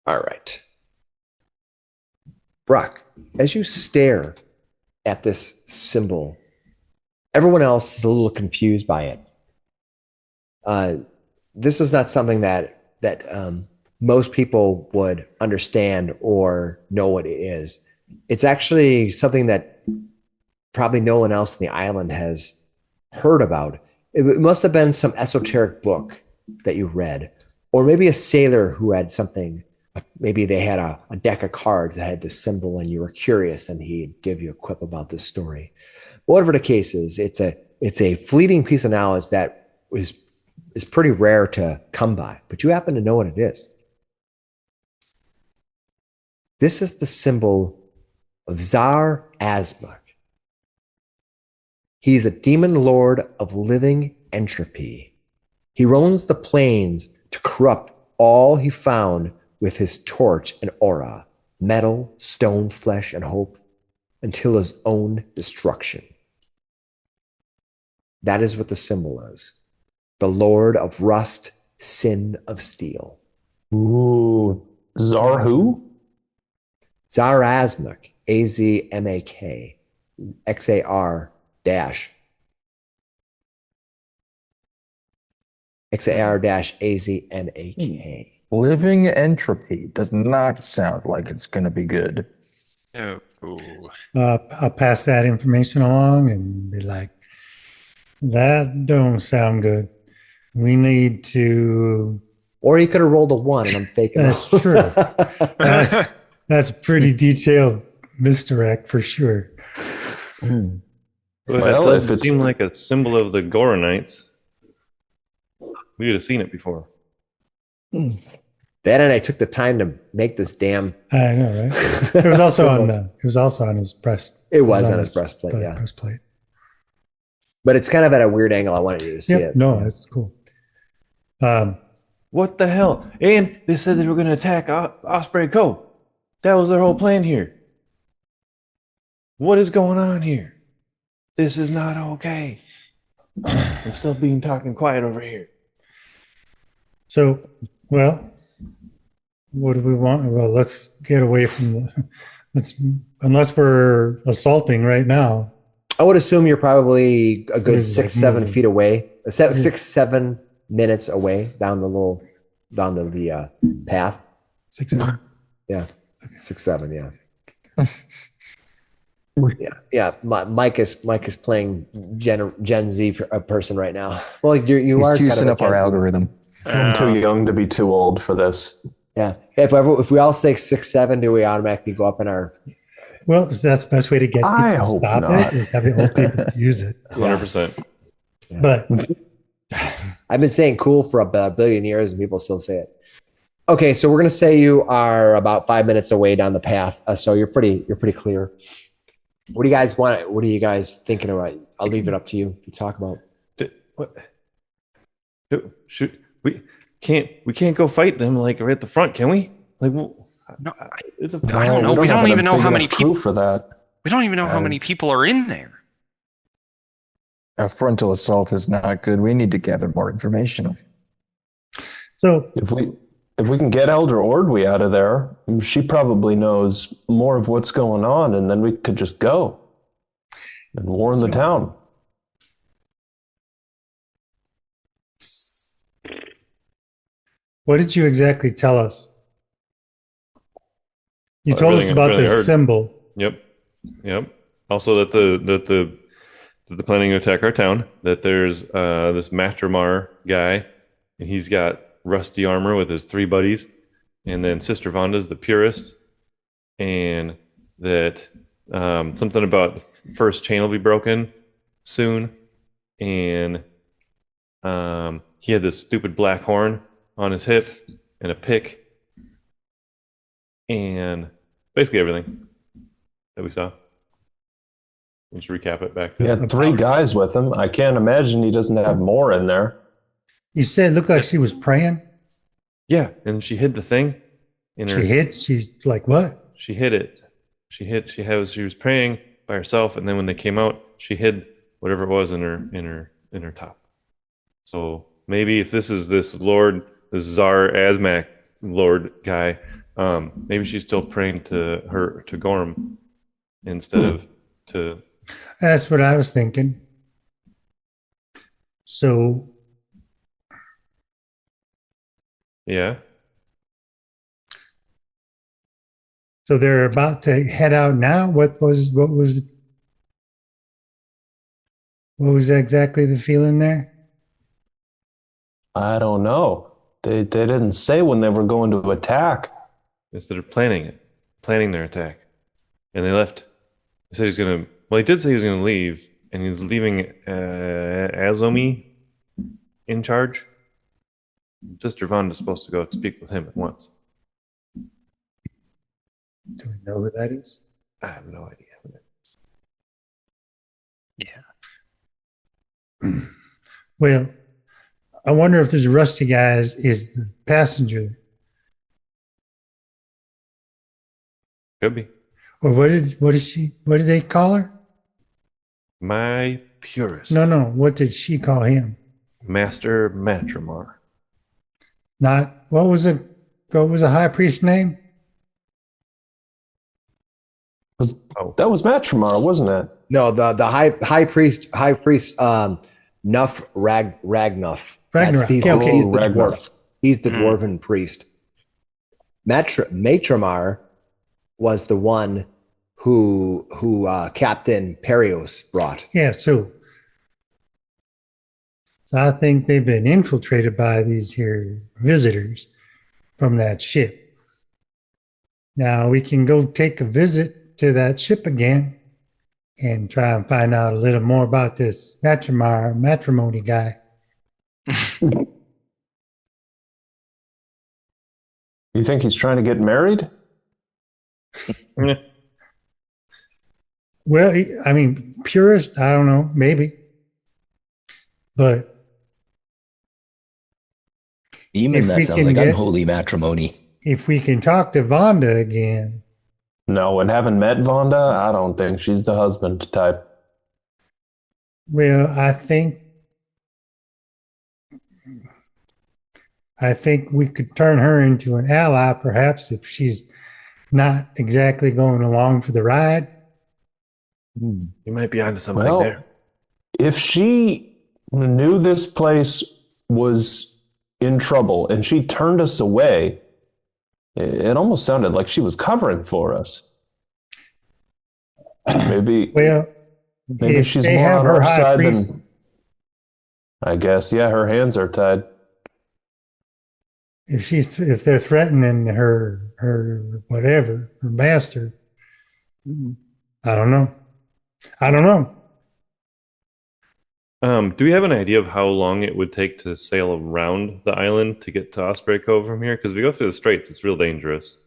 All right. Brock, as you stare at this symbol, everyone else is a little confused by it. This is not something that most people would understand or know what it is. It's actually something that probably no one else in the island has heard about. It must have been some esoteric book that you read, or maybe a sailor who had something. Maybe they had a deck of cards that had this symbol and you were curious and he'd give you a quip about this story. Whatever the case is, it's a fleeting piece of knowledge that is pretty rare to come by, but you happen to know what it is. This is the symbol of Zar Azmak. He is a demon lord of living entropy. He roams the plains to corrupt all he found with his torch and aura, metal, stone, flesh, and hope, until his own destruction. That is what the symbol is. The Lord of Rust, Sin of Steel. Ooh, Zar who? Zar Azmak, Azmak, XAR dash. XAR dash AZMAK. Living entropy does not sound like it's going to be good. Oh. I'll pass that information along and be like, that don't sound good. We need to. Or you could have rolled a 1 and I'm faking That's it. true. That's pretty detailed misdirect for sure. Well, Well, it if doesn't it's- seem like a symbol of the Goronites. We would have seen it before. Ben and I took the time to make this damn. I know, right? It was also on his breast. It was on his breastplate, yeah. Breastplate. But it's kind of at a weird angle. I wanted you to see Yep. it. No, that's cool. What the hell? And they said they were going to attack Osprey Cove. That was their whole plan here. What is going on here? This is not okay. I'm still talking quiet over here. So, well, what do we want? Well, let's get away from unless we're assaulting right now. I would assume you're probably a good is, 6, like, 7 moving. feet away. 6, 7 minutes away down the path. 6, 7. Yeah. 6, 7, yeah. Yeah. Mike is playing Gen Z person right now. Well, you are He's kind juicing of a up our Gen Z. algorithm. I'm too young to be too old for this. Yeah. If we all say 6, 7, do we automatically go up in our Well, that's the best way to get people I to hope stop not. it is have the old people use it. 100%. But I've been saying cool for a billion years and people still say it. Okay, so we're gonna say you are about 5 minutes away down the path, so you're pretty clear. What do you guys want? What are you guys thinking about? I'll leave it up to you to talk about. What? Shoot, we can't go fight them like right at the front, can we? Like, No, it's a I don't know. We have don't a even know big how enough many crew people. for that. We don't even know how many people are in there. A frontal assault is not good. We need to gather more information. so If we can get Elder Ordwe out of there, she probably knows more of what's going on, and then we could just go and warn the town. what did you exactly tell us? You told us Everything- about everything I the heard. symbol. Yep. Also, that they're planning to attack our town. That there's this Matramar guy, and he's got rusty armor with his 3 buddies, and then Sister Vonda's the purist, and that something about the first chain will be broken soon, and he had this stupid black horn on his hip and a pick, and basically everything that we saw. Let's recap it back to He had 3 guys with him. I can't imagine he doesn't have more in there. You said it looked like she was praying. Yeah, and she hid the thing in her. She's like, what? She hid it. She was praying by herself, and then when they came out, she hid whatever it was in her top. So maybe if this is this Tsar Azmak Lord guy, maybe she's still praying to Gorm instead of to. That's what I was thinking. So Yeah. they're about to head out now. What was exactly the feeling there? I don't know. They didn't say when they were going to attack. Instead of planning their attack, and they left. He said he's gonna. Well, he did say he was gonna leave, and he was leaving Azomi in charge. Sister Vonda's supposed to go speak with him at once. Do we know who that is? I have no idea. Yeah. Well, I wonder if this Rusty guy is the passenger. Could be. Or what did they call her? My purist. No. What did she call him? Master Matramar. Not what was the high priest's name? That was Matramar, wasn't it? No, the high priest Nuff Ragnuff. Ragnarok. He's, Okay. he's the Ragnarok. dwarf. He's the dwarven priest. Matramar was the one who Captain Perios brought. Yeah, so I think they've been infiltrated by these here visitors from that ship. Now we can go take a visit to that ship again and try and find out a little more about this matrimony guy. You think he's trying to get married? Well, I mean, purist, I don't know, maybe. But Demon, If that we sounds can like get- unholy matrimony. if we can talk to Vonda again, No, and haven't met Vonda, I don't think she's the husband type. well, I think we could turn her into an ally, perhaps, if she's not exactly going along for the ride. You might be onto something Well, there. if she knew this place was in trouble and she turned us away, it almost sounded like she was covering for us. Maybe Well, if she's they more have on her our high side priest, than. I guess, yeah, her hands are tied. if they're threatening her whatever, her master, I don't know. I don't know. Do we have an idea of how long it would take to sail around the island to get to Osprey Cove from here? Because if we go through the straits, it's real dangerous.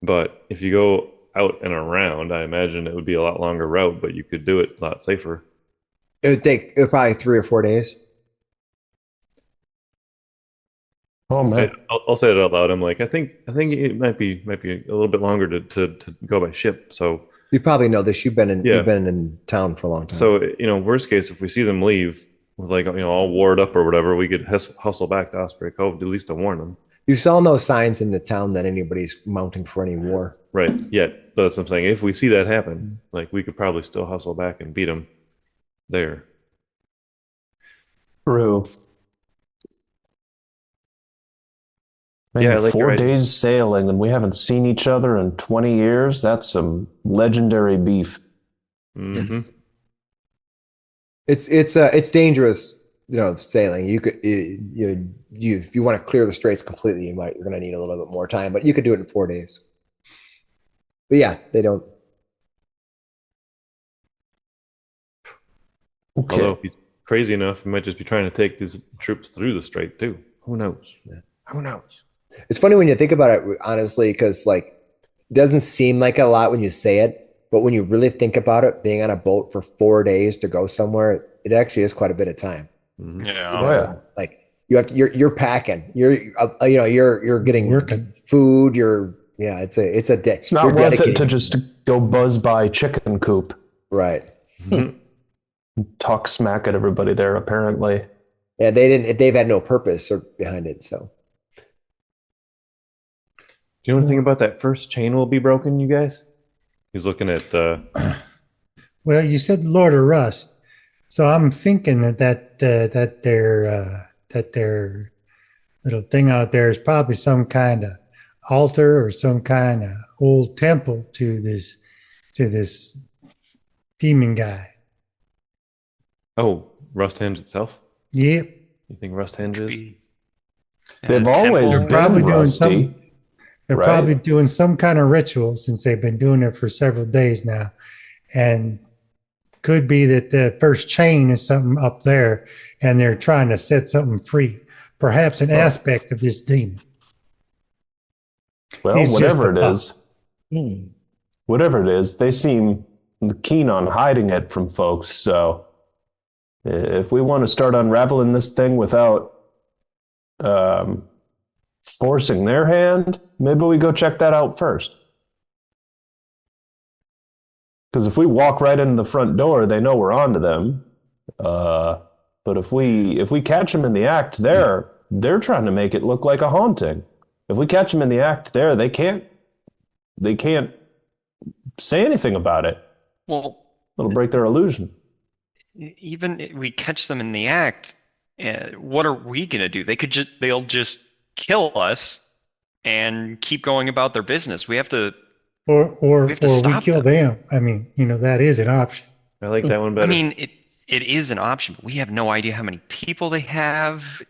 But if you go out and around, I imagine it would be a lot longer route, but you could do it a lot safer. It would probably 3 or 4 days. Oh man. I'll say it out loud. I'm like, I think it might be a little bit longer to go by ship. So You probably know this. You've been in town for a long time. so worst case, if we see them leave with like all ward up or whatever, we could hustle back to Osprey Cove at least to warn them. You saw no signs in the town that anybody's mounting for any war. Right. Yet, that's what I'm saying. If we see that happen, like we could probably still hustle back and beat them there. True. Man, Yeah, I like your 4 idea. days sailing and we haven't seen each other in 20 years. That's some legendary beef. Mm-hmm. It's dangerous, sailing. You could if you want to clear the straits completely, you're going to need a little bit more time, but you could do it in 4 days. But yeah, they don't. Okay. Although if he's crazy enough, he might just be trying to take these troops through the strait too. Who knows, man? Who knows? It's funny when you think about it, honestly, because it doesn't seem like a lot when you say it, but when you really think about it, being on a boat for 4 days to go somewhere, it actually is quite a bit of time. Mhm. Yeah. Oh, yeah. Like you're packing, you're getting Working. food. It's a day. It's not worth it to just go buzz by chicken coop, right. Mhm. talk smack at everybody there, apparently. Yeah, they've had no purpose behind it. So Do you know anything about that first chain will be broken, you guys? He's looking at Well, you said Lord of Rust, so I'm thinking that their little thing out there is probably some kind of altar or some kind of old temple to this demon guy. Rusthenge itself. Yep, You think Rusthenge is? They've always they're been probably doing rusty. some. They're right? probably doing some kind of ritual since they've been doing it for several days now, and could be that the first chain is something up there, and they're trying to set something free. Perhaps an aspect of this demon. Well, He's whatever just it a is, whatever it is, they seem keen on hiding it from folks. So if we want to start unraveling this thing without forcing their hand, maybe we go check that out first. Because if we walk right into the front door, they know we're onto them. But if we catch them in the act there, they're trying to make it look like a haunting. If we catch them in the act there, they can't say anything about it. Well, It'll break their illusion. even if we catch them in the act, what are we gonna do? They'll just kill us and keep going about their business. We have to. Or We have to we stop kill them. I mean, that is an option. I like that one better. I mean, it is an option, but we have no idea how many people they have.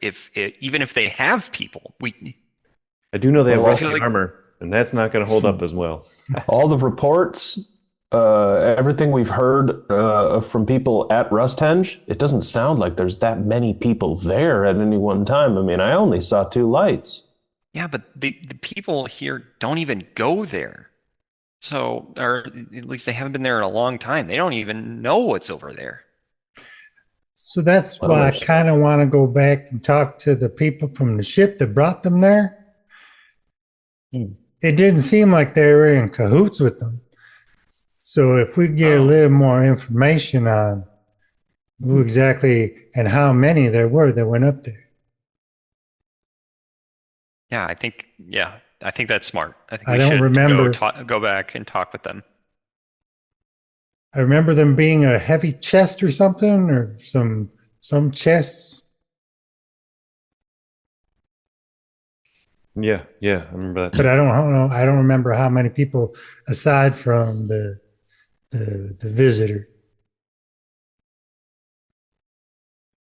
Even if they have people, I do know they have Well, rusty like- armor, and that's not going to hold up as well. All the reports, everything we've heard from people at Rusthenge, it doesn't sound like there's that many people there at any one time. I mean, I only saw 2 lights. yeah, but the people here don't even go there. So, or at least they haven't been there in a long time. They don't even know what's over there. So that's Well, why I there's- kind of want to go back and talk to the people from the ship that brought them there. It didn't seem like they were in cahoots with them. So if we get a little more information on who exactly and how many there were that went up there. Yeah, I think that's smart. I think I we don't should remember- go back and talk with them. I remember them being a heavy chest or something, or some chests. Yeah, I remember that. But I don't know. I don't remember how many people aside from the visitor.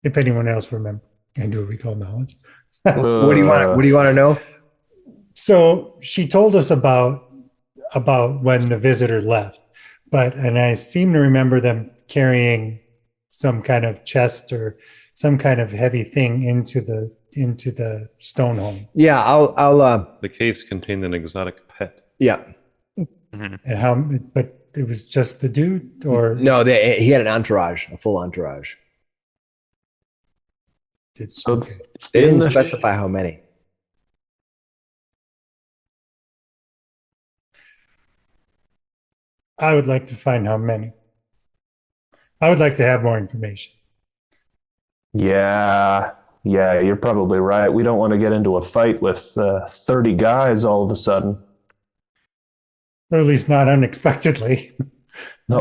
If anyone else remember, and do recall knowledge. What do you want to know? So she told us about when the visitor left, and I seem to remember them carrying some kind of chest or some kind of heavy thing into the stone home. Yeah, I'll The case contained an exotic pet. yeah. Mhm. And but it was just the dude, or No, he had an entourage, a full entourage. So okay. They in didn't the specify how many. I would like to find how many. I would like to have more information. Yeah, yeah, you're probably right. We don't want to get into a fight with 30 guys all of a sudden. Or at least not unexpectedly. No.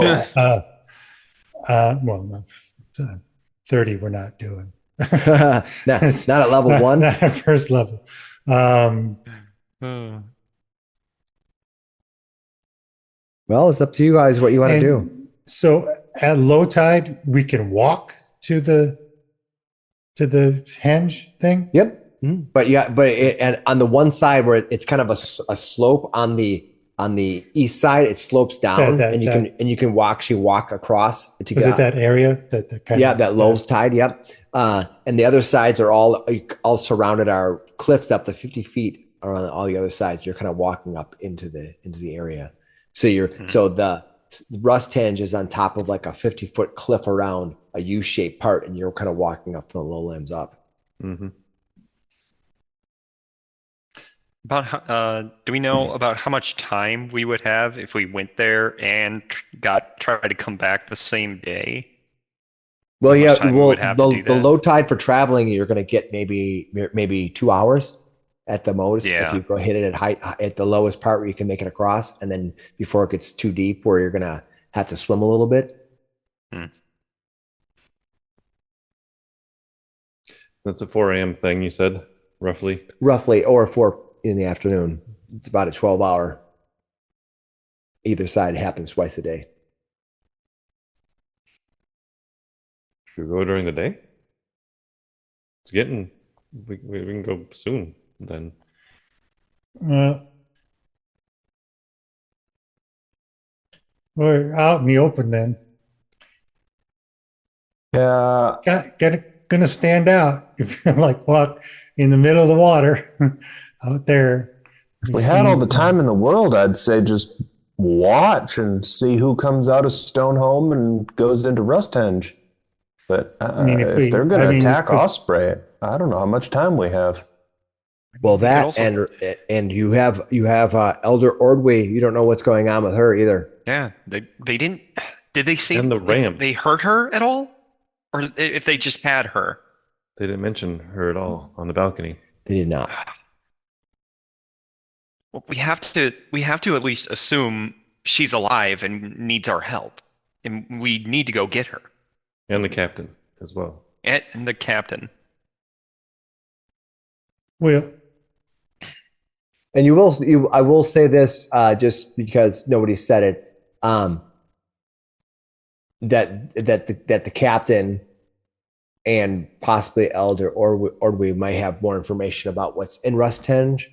Well, no, 30 we're not doing. not at level one. Not at first level. Well, it's up to you guys what you want to do. So at low tide, we can walk to the henge thing. Yep. But yeah, and on the one side where it's kind of a slope on the east side, it slopes down, and you can actually walk across to Is get it that area that kind of that low tide? Yep. And the other sides are all surrounded are cliffs up to 50 feet around all the other sides. You're kind of walking up into the area. So so the Rusthenge is on top of like a 50-foot cliff around a U-shaped part, and you're kind of walking up from the lowlands up. Mm-hmm. Do we know about how much time we would have if we went there and tried to come back the same day? Well, How much yeah. time we Well, would have to do the that? low tide for traveling, you're going to get maybe 2 hours at the most. If Yeah. you go hit it at the lowest part where you can make it across, and then before it gets too deep, where you're going to have to swim a little bit. That's a 4 a.m. thing, you said, roughly. Roughly, or 4 in the afternoon. It's about a 12-hour. Either side happens twice a day. Should we go during the day? It's getting. We can go soon then. We're out in the open then. Yeah, Gonna stand out if you like walk in the middle of the water out there. if we had all the time in the world, I'd say just watch and see who comes out of Stonehome and goes into Rusthenge. But if they're going to attack Osprey, I don't know how much time we have. Well, that and you have Elder Ordway. You don't know what's going on with her either. Yeah, they didn't. Did they say And the if ram. they hurt her at all, or if they just had her? They didn't mention her at all on the balcony. They did not. Well, we have to at least assume she's alive and needs our help, and we need to go get her. And the captain as well. And the captain. Well, And I will say this just because nobody said it, that the captain and possibly Elder or we might have more information about what's in Rusthenge,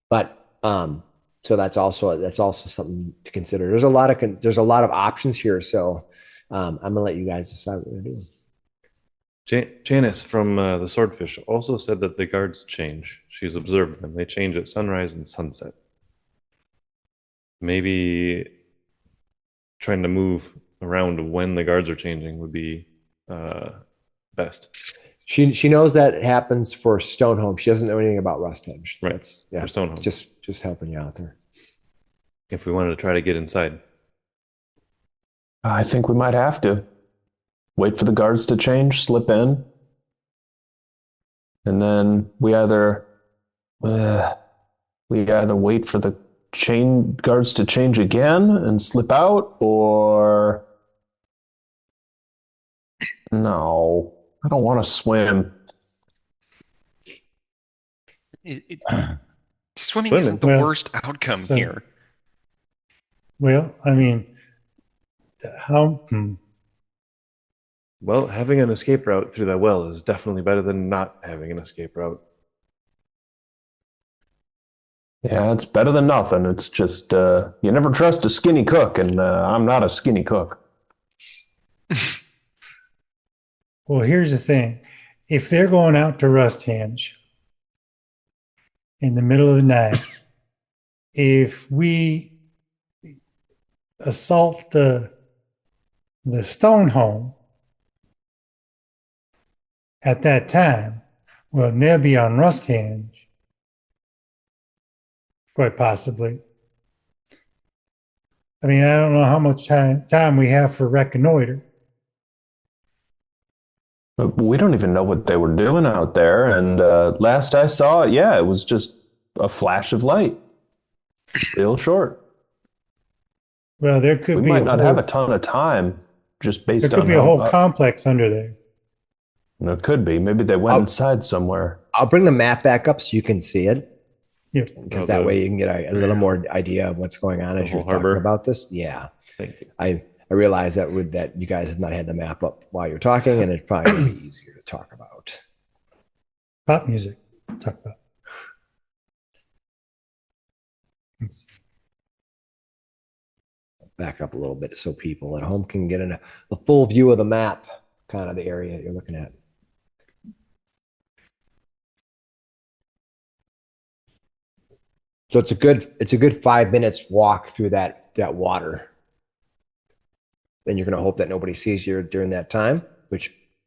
but so that's also something to consider. There's a lot of options here, so I'm gonna let you guys decide what we're doing. Janice from the Swordfish also said that the guards change. She's observed them. They change at sunrise and sunset. Maybe trying to move around when the guards are changing would be best. She knows that it happens for Stonehome. She doesn't know anything about Rusthenge. Right. That's, yeah, For Stonehome. just helping you out there. If we wanted to try to get inside. I think we might have to wait for the guards to change, slip in, and then we either wait for the guards to change again and slip out, or no, I don't want to swim. Swimming isn't the worst outcome here. Well, I mean, how? Well, having an escape route through that well is definitely better than not having an escape route. Yeah, it's better than nothing. It's just you never trust a skinny cook, and I'm not a skinny cook. Well, here's the thing. If they're going out to Rusthenge in the middle of the night, if we assault the stone home at that time, well, they'll be on Rusthenge, quite possibly. I mean, I don't know how much time we have for reconnoiter. But we don't even know what they were doing out there. And last I saw it, yeah, it was just a flash of light, real short. Well, there could We be might not have a ton of time just based there on could be a whole complex under there. It could be. Maybe they went inside somewhere. I'll bring the map back up so you can see it. Yeah. Because that way you can get a little more idea of what's going on as you're talking about this. Yeah. Thank you. I realize that that you guys have not had the map up while you're talking, and it's probably going to be easier to talk about. Pop music. Talk about. Back up a little bit so people at home can get a full view of the map, kind of the area you're looking at. So it's a good 5 minutes walk through that water. Then you're going to hope that nobody sees you during that time,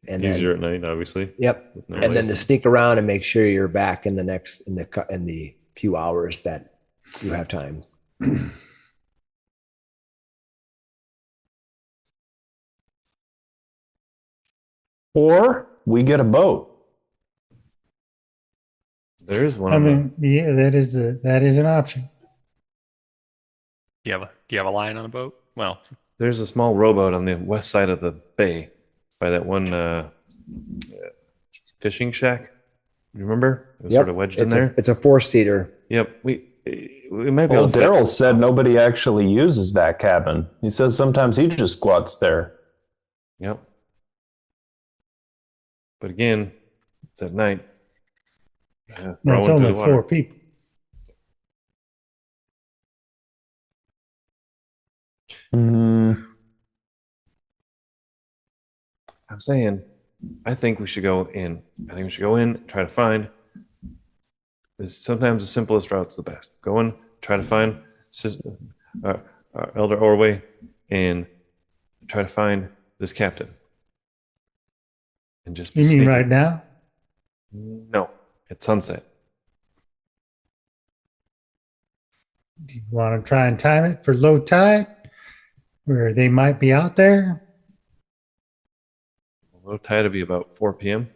Easier at night, obviously. Yep. No And then lights. to sneak around and make sure you're back in the few hours that you have time. Or we get a boat. There is one. I mean, yeah, that is an option. Do you have a line on a boat? Well, There's a small rowboat on the west side of the bay by that one fishing shack. You remember? It was sort of wedged in there. It's a 4-seater. Yep. We might be Well, able to fix Daryl it. said nobody actually uses that cabin. He says sometimes he just squats there. Yep. But again, it's at night. No, it's rowing through only the water. 4 people. I'm saying, I think we should go in. I think we should go in, try to find. Sometimes the simplest route's the best. Go in, try to find Elder Orway, and try to find this captain. And just be You mean sneaky. right now? No, at sunset. Do you want to try and time it for low tide, where they might be out there? Low tide will be about 4 p.m.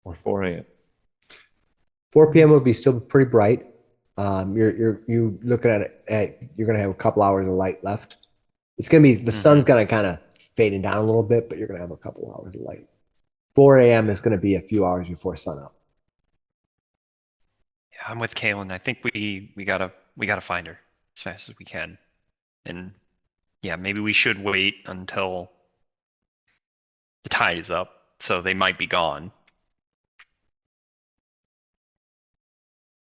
or 4 a.m. 4 p.m. would be still pretty bright. You're looking at it. You're going to have a couple hours of light left. It's going to be the sun's going to kind of fading down a little bit, but you're going to have a couple hours of light. 4 a.m. is going to be a few hours before sunup. yeah, I'm with Kaylin. I think we gotta find her as fast as we can. And yeah, maybe we should wait until the tide is up, so they might be gone.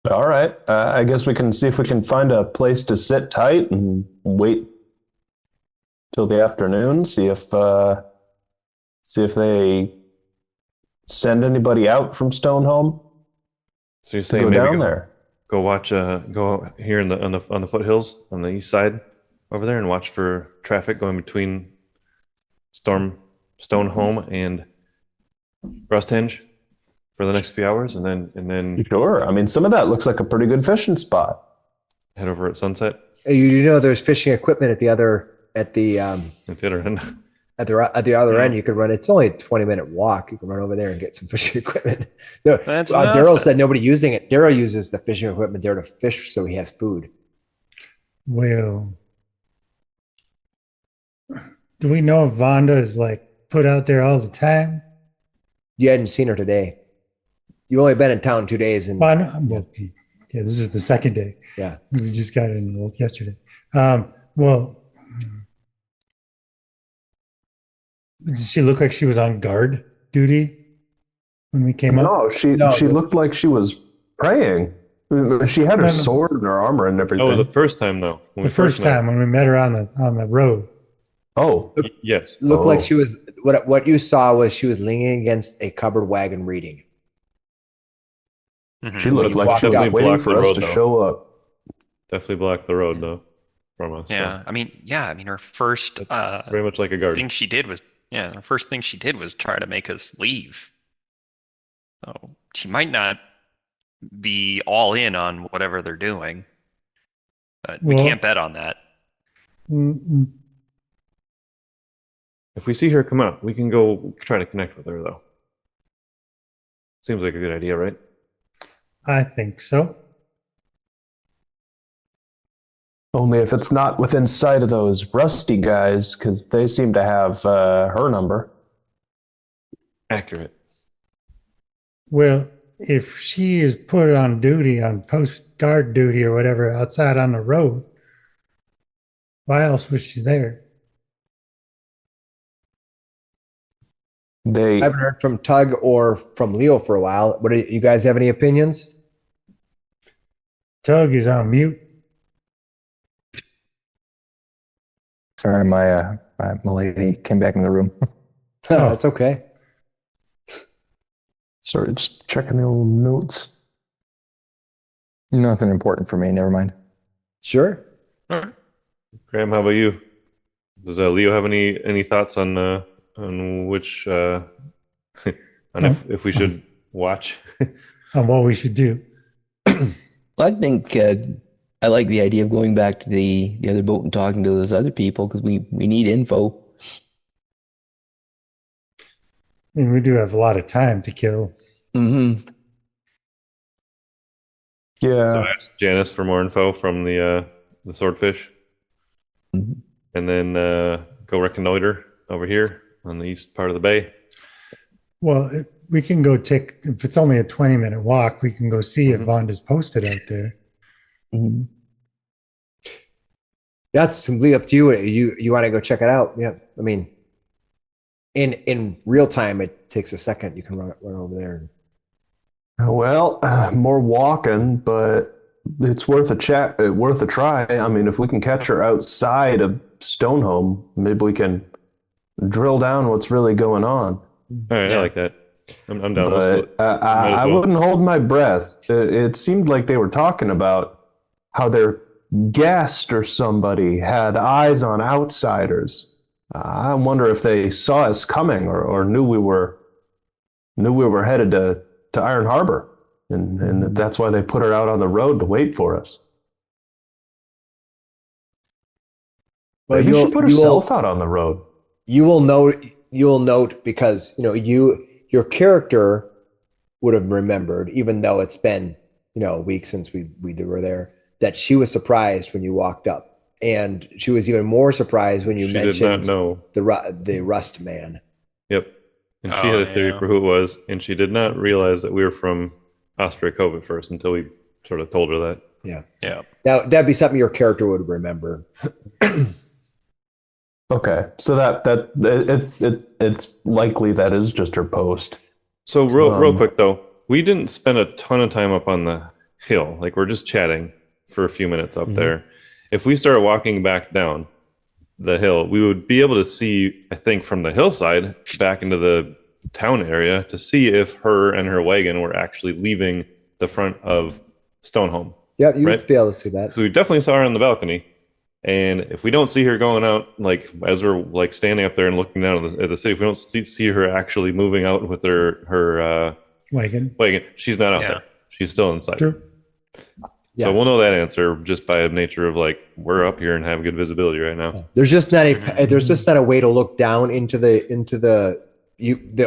All right. I guess we can see if we can find a place to sit tight and wait till the afternoon. See if they send anybody out from Stoneholm So you're to saying go maybe down there. go watch go here on the foothills on the east side over there and watch for traffic going between Stonehome and Rusthenge for the next few hours, and then Sure. I mean, some of that looks like a pretty good fishing spot. head over at sunset You know, there's fishing equipment at the other at the other end. at the other end. You could run. It's only a 20-minute walk. You can run over there and get some fishing equipment. No, That's Daryl nothing. said nobody using it. Daryl uses the fishing equipment there to fish, so he has food. Well, do we know if Vonda is like put out there all the time? You hadn't seen her today. You've only been in town 2 days, and Well, yeah, this is the second day. yeah, We just got enrolled yesterday. Well, did she look like she was on guard duty when we came up? No, she No, looked like she was praying. She had her No, no. sword and her armor and everything. Oh, the first time though. When The we first first met. time when we met her on the road. Oh, Yes. Looked like Oh. she was what you saw was she was leaning against a covered wagon reading. Mhm. she looked you like walked she was up. waiting Blocked for the us road, to though. show up. Definitely blocked the road though from us. Yeah, I mean, her first So, very much like a guard. thing she did was the first thing she did was try to make us leave. So she might not be all in on whatever they're doing, but we Well- can't bet on that. Mm, If we see her come out, we can go try to connect with her though. Seems like a good idea, right? I think so. Only if it's not within sight of those Rusty guys, because they seem to have her number. Accurate. Well, if she is put on duty, on post guard duty or whatever, outside on the road, why else was she there? They I haven't heard from Tug or from Leo for a while. What do you guys have any opinions? Tug is on mute. Sorry, my lady came back in the room. That's okay. started just checking the old notes. Nothing important for me. Never mind. Sure. Graham, how about you? Does Leo have any thoughts on which on if we should watch? On what we should do. I think I like the idea of going back to the other boat and talking to those other people because we need info. I mean, we do have a lot of time to kill. Mm-hmm. Yeah. So ask Janice for more info from the swordfish, Mhm. and then go reconnoiter over here on the east part of the bay. Well, we can go take, if it's only a 20-minute walk, we can go see if Mhm. Vonda's posted out there. Mm-hmm. That's completely up to you. You want to go check it out? Yeah. I mean, in real time, it takes a second. You can run over there. Well, more walking, but it's worth a chat, worth a try. I mean, if we can catch her outside of Stoneholm, maybe we can drill down what's really going on. All right, I Yeah. like that. I'm down. Let's- But I might as well. wouldn't hold my breath. It seemed like they were talking about how their guest or somebody had eyes on outsiders. I wonder if they saw us coming or knew we were headed to Iron Harbor, and that's why they put her out on the road to wait for us. Well, Maybe she put herself out on the road. you will note because your character would have remembered, even though it's been a week since we were there, that she was surprised when you walked up, and she was even more surprised when you she did not mentioned know. the rust man. Yep. And she Oh, had a theory yeah. for who it was, and she did not realize that we were from Osprey Cove at first until we sort of told her that. Yeah, Yeah. that'd be something your character would remember. Okay, so it's likely that is just her post. So real Um, quick though, we didn't spend a ton of time up on the hill. Like we're just chatting for a few minutes up Mhm. there. If we start walking back down the hill, we would be able to see, I think, from the hillside back into the town area to see if her and her wagon were actually leaving the front of Stoneholm. Yeah, you Right. would be able to see that. So we definitely saw her on the balcony. And if we don't see her going out, like as we're like standing up there and looking down at the city, if we don't see her actually moving out with her Wagon. wagon, she's not out Yeah. there. She's still inside. True. Yeah. So we'll know that answer just by nature of like we're up here and have good visibility right now. There's just not a way to look down into the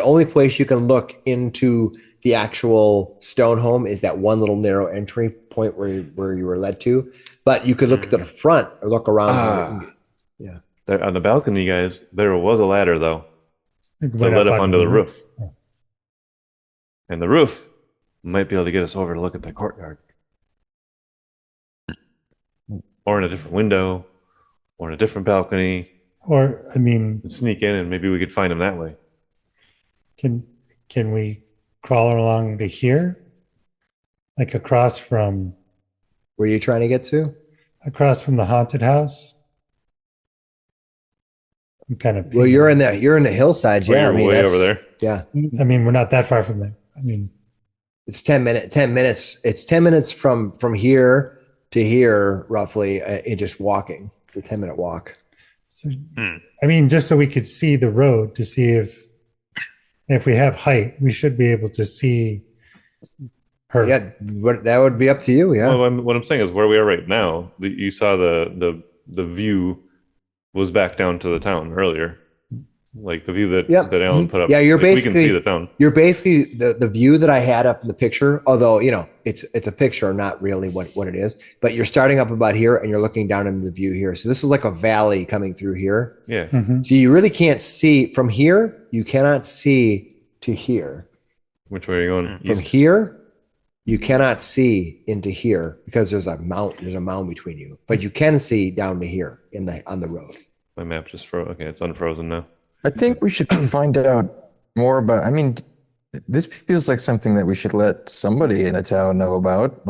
only place you can look into the actual stone home is that one little narrow entry point where you were led to, but you could look to the front or look around. There on the balcony, guys, there was a ladder though It that went led up onto onto the roof. Oh. And the roof might be able to get us over to look at the courtyard. Or in a different window, or in a different balcony, Or, I mean, and sneak in and maybe we could find him that way. can we crawl along to here? like across from Where are you trying to get to? the haunted house. I'm kind of. Well, you're in the hillsides. Oh, Yeah, you're I mean, way that's, over there. Yeah, I mean, we're not that far from there. I mean, it's 10 minutes. It's 10 minutes from here to here, roughly. It just walking. It's a 10-minute walk. so, I mean, just so we could see the road to see if we have height, we should be able to see her. Yeah, but that would be up to you. Yeah. Well, what I'm saying is where we are right now. You saw the view was back down to the town earlier, like the view that Yep. that Alan put up. Yeah, you're Like, we basically can see the town. You're basically the view that I had up in the picture, although it's a picture, not really what it is. But you're starting up about here and you're looking down into the view here. So this is like a valley coming through here. Yeah. Mhm. So you really can't see from here. You cannot see to here. Which way are you going? From East? here, you cannot see into here because there's a mountain. There's a mound between you, but you can see down to here on the road. My map just froze. Okay, it's unfrozen now. I think we should find out more about. I mean, this feels like something that we should let somebody in the town know about.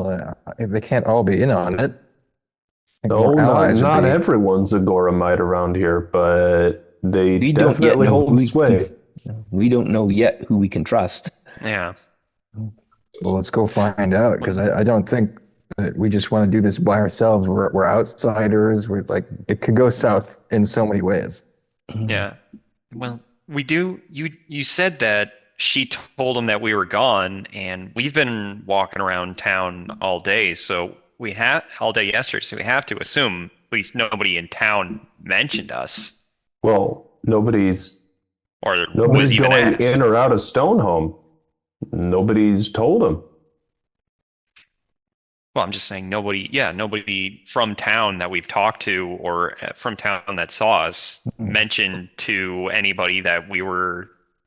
They can't all be in on it. I think No, more allies would not be- everyone's a Goramite around here, but they We don't yet definitely know hold who sway. we don't know yet who we can trust. Yeah. Well, let's go find out because I don't think that we just want to do this by ourselves. We're outsiders. We're like it could go south in so many ways. Yeah. Well, we do. You said that she told him that we were gone, and we've been walking around town all day. So we have all day yesterday. So we have to assume at least nobody in town mentioned us, Well, nobody's or was nobody's even going asked. in or out of Stonehome. Nobody's told them. Well, I'm just saying nobody. Yeah, nobody from town that we've talked to, or from town that saw us, mentioned to anybody that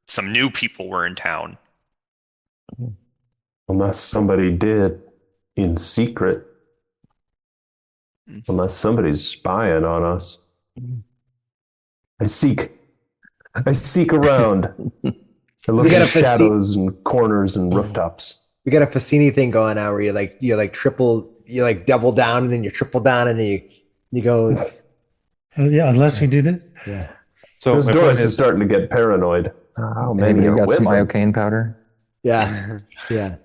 some new people were in town. Unless somebody did in secret. Unless somebody's spying on us. I seek around. I look We got at a faci- shadows and corners and rooftops. We got a Fassini thing going on where you double down and then you triple down and then you go. Yeah, unless we do this. Yeah. So Because my point Doris is is, starting to get paranoid. Oh, Maybe maybe you they're got some with them. iocane powder. Yeah. Yeah.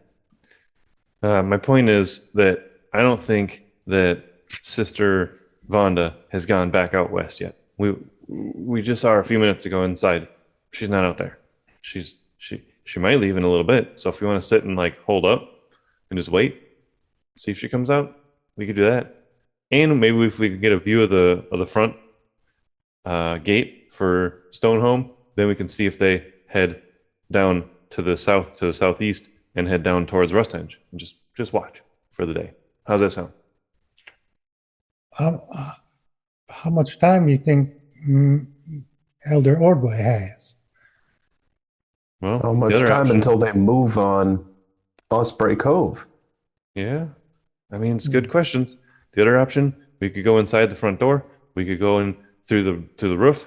my point is that I don't think that Sister Vonda has gone back out west yet. We just saw her a few minutes ago inside. She's not out there. She might leave in a little bit. So if we want to sit and like hold up and just wait, see if she comes out, we could do that. And maybe if we could get a view of the front gate for Stonehome, then we can see if they head down to the southeast and head down towards Rusthenge and just watch for the day. How's that sound? How much time do you think Elder Ordway has? Well, How the much other time option- until they move on Osprey Cove? Yeah, I mean it's good questions. The other option, we could go inside the front door. We could go in through the roof.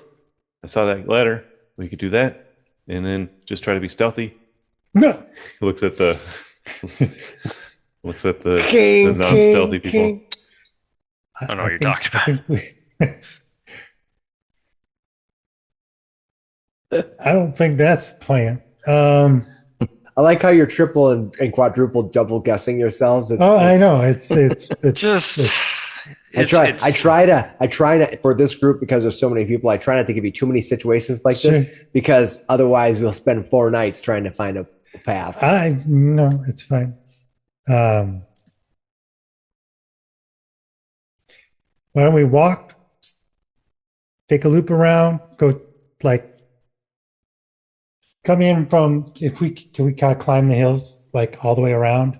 I saw that ladder. We could do that, and then just try to be stealthy. No. He looks at the King, the non-stealthy king, people. king. I don't know what you're talking about. I don't think that's the plan. I like how you're triple and quadruple double guessing yourselves. I know it's Just I try to for this group because there's so many people. I try not to give you too many situations like this Sure. because otherwise we'll spend 4 nights trying to find a path. No, it's fine. Why don't we walk, take a loop around, go like come in from can we kind of climb the hills like all the way around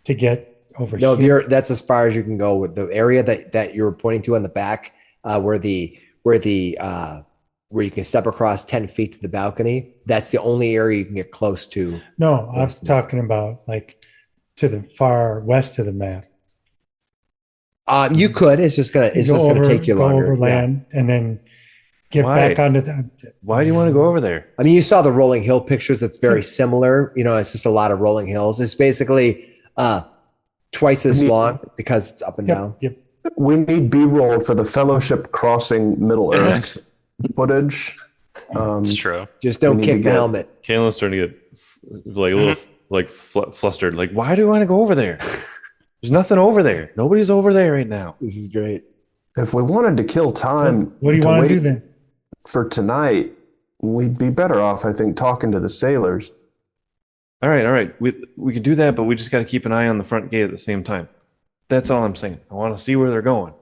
to get over No, here? that's as far as you can go with the area that you're pointing to on the back, where you can step across 10 feet to the balcony. That's the only area you can get close to. No, I was talking about like to the far west of the map. You could. It's just gonna take you go longer. over Yeah. land and then get Why? back onto the. Why do you want to go over there? I mean, you saw the rolling hill pictures. It's very similar. It's just a lot of rolling hills. It's basically Twice as We need- long because it's up and down. Yep. We need B-roll for the Fellowship crossing Middle Earth footage. It's true. Just don't We need kick to the get- helmet. Kaylin's starting to get like a little like flustered. Like, why do you want to go over there? There's nothing over there. Nobody's over there right now. This is great. If we wanted to kill time, What do you want to wait do then? for tonight, we'd be better off, I think, talking to the sailors. All right. We can do that, but we just got to keep an eye on the front gate at the same time. That's all I'm saying. I want to see where they're going.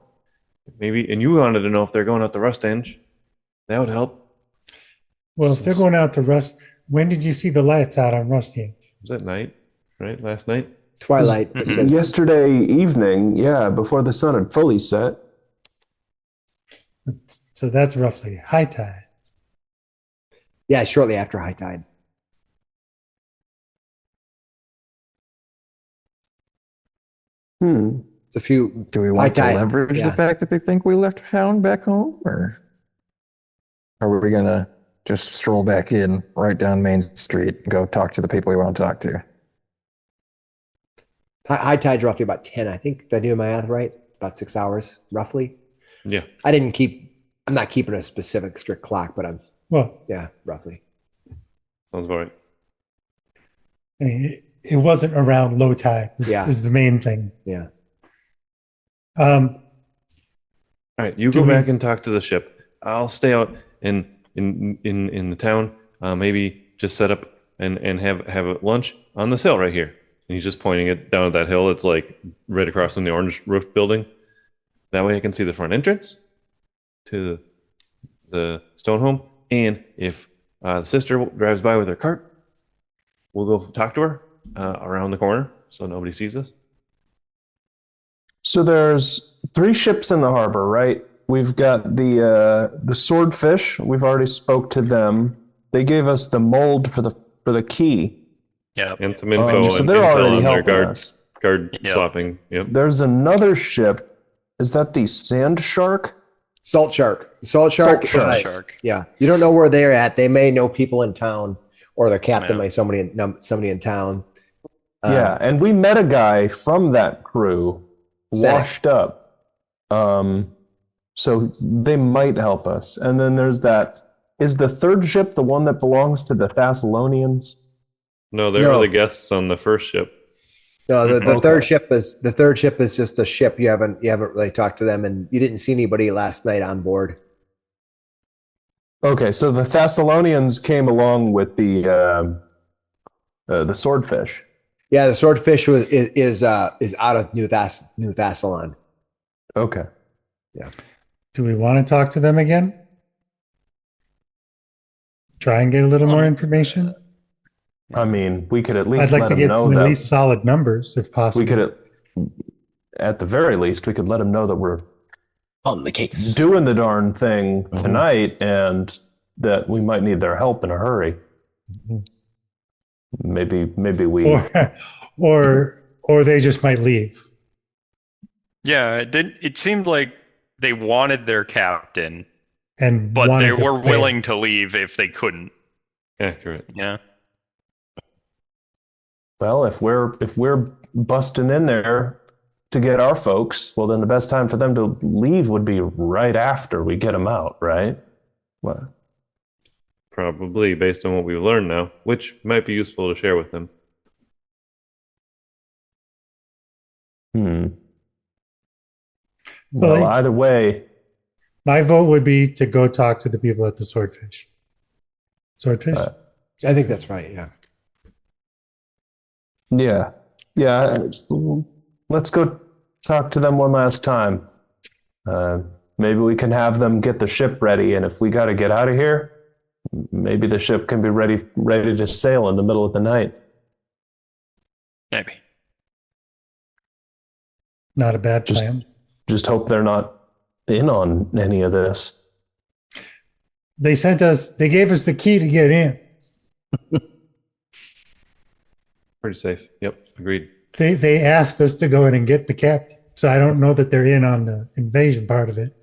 Maybe, and you wanted to know if they're going out the Rusthenge. That would help. Well, if they're going out to Rust, when did you see the lights out on Rusthenge? Was that night? Right? Last night? Twilight. Yesterday evening, yeah, before the sun had fully set. So that's roughly high tide. Yeah, shortly after high tide. It's a few. Do we want High to tide, leverage yeah. the fact that they think we left town back home, or are we gonna just stroll back in right down Main Street and go talk to the people we want to talk to? High tide's roughly about 10. I think, did I do my math right? About 6 hours, roughly. Yeah. I'm not keeping a specific strict clock, but Well, yeah, roughly. Sounds about right. I mean, it wasn't around low tide. Yeah. Is the main thing. Yeah. All right, you Do go we- back and talk to the ship. I'll stay out in the town. Maybe just set up and have a lunch on this hill right here. And he's just pointing it down at that hill. It's like right across from the orange roof building. That way I can see the front entrance to the stone home. And if the sister drives by with her cart, we'll go talk to her around the corner so nobody sees us. So there's 3 ships in the harbor, right? We've got the swordfish. We've already spoke to them. They gave us the mold for the key. Yeah. And some info So and they're intel already on their helping guard us. Yep. swapping. Yep. There's another ship. Is that the Sand Shark? Salt shark. Salt shark. Salt shark. Yeah. You don't know where they're at. They may know people in town, or their captain Yeah. may somebody in town. Yeah, and we met a guy from that crew, Said it. washed up. So they might help us. And then there's that. Is the third ship the one that belongs to the Thessalonians? No, they No. were the guests on the first ship. No, the Okay. third ship is just a ship. You haven't really talked to them, and you didn't see anybody last night on board. Okay, so the Thessalonians came along with the swordfish. Yeah, the swordfish is out of New Thassalon. Okay. Do we want to talk to them again? Try and get a little more information? I mean, we could at least I'd like let to them get know some at that least solid numbers if possible. we could, at the very least, we could let them know that we're On the case. doing the darn thing tonight and that we might need their help in a hurry. Maybe we or they just might leave. Yeah, it seemed like they wanted their captain, And but wanted they to were pay. willing to leave if they couldn't. Accurate. Yeah. Well, if we're busting in there to get our folks, well, then the best time for them to leave would be right after we get them out, right? What? Probably based on what we've learned now, which might be useful to share with them. So, Well, either way, my vote would be to go talk to the people at the swordfish. Swordfish? I think that's right. Yeah. yeah. Let's go talk to them one last time. Maybe we can have them get the ship ready, and if we got to get out of here, maybe the ship can be ready to sail in the middle of the night. Maybe. Not a bad Just- plan. Just hope they're not in on any of this. They gave us the key to get in. Pretty safe. Yep. Agreed. They asked us to go in and get the captain. So I don't know that they're in on the invasion part of it.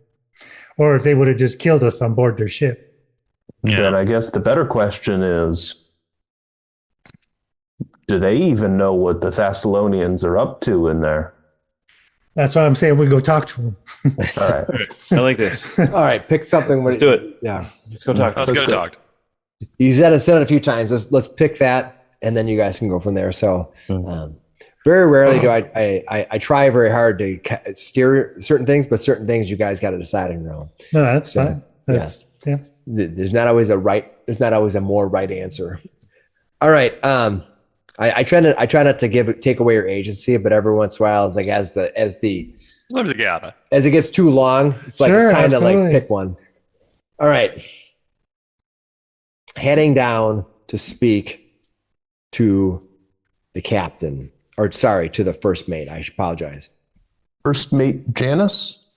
Or if they would have just killed us on board their ship. Yeah. Then I guess the better question is, Do they even know what the Thessalonians are up to in there? That's why I'm saying we go talk to them. All right. I like this. All right, pick something. Let's do it. Yeah. Let's go talk. Let's go talk. You said it a few times. Let's pick that, and then you guys can go from there. So, very rarely do I try very hard to steer certain things, but certain things you guys got to decide on your own. No, that's fine. That's yeah. There's not always a right. There's not always a more right answer. All right. I try not to take away your agency, but every once in a while, it's like as it gets too long, it's like Sure, it's time absolutely. to like pick one. All right. Heading down to speak to the captain, or sorry, to the first mate. I apologize. First mate Janice,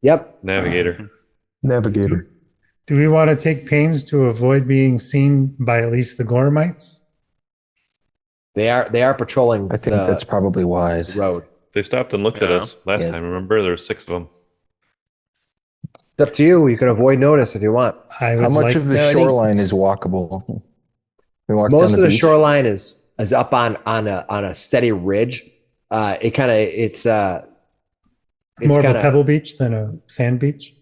Navigator. navigator. Do we want to take pains to avoid being seen by at least the Gormites? They are patrolling. I think that's probably wise. road. They stopped and looked at Yeah. us last Yes. time. Remember, there were 6 of them. It's up to you. You can avoid notice if you want. I would How much like of the I think- shoreline is walkable? We walk down Most of the beach? shoreline is up on a steady ridge. It's more of kinda- a pebble beach than a sand beach.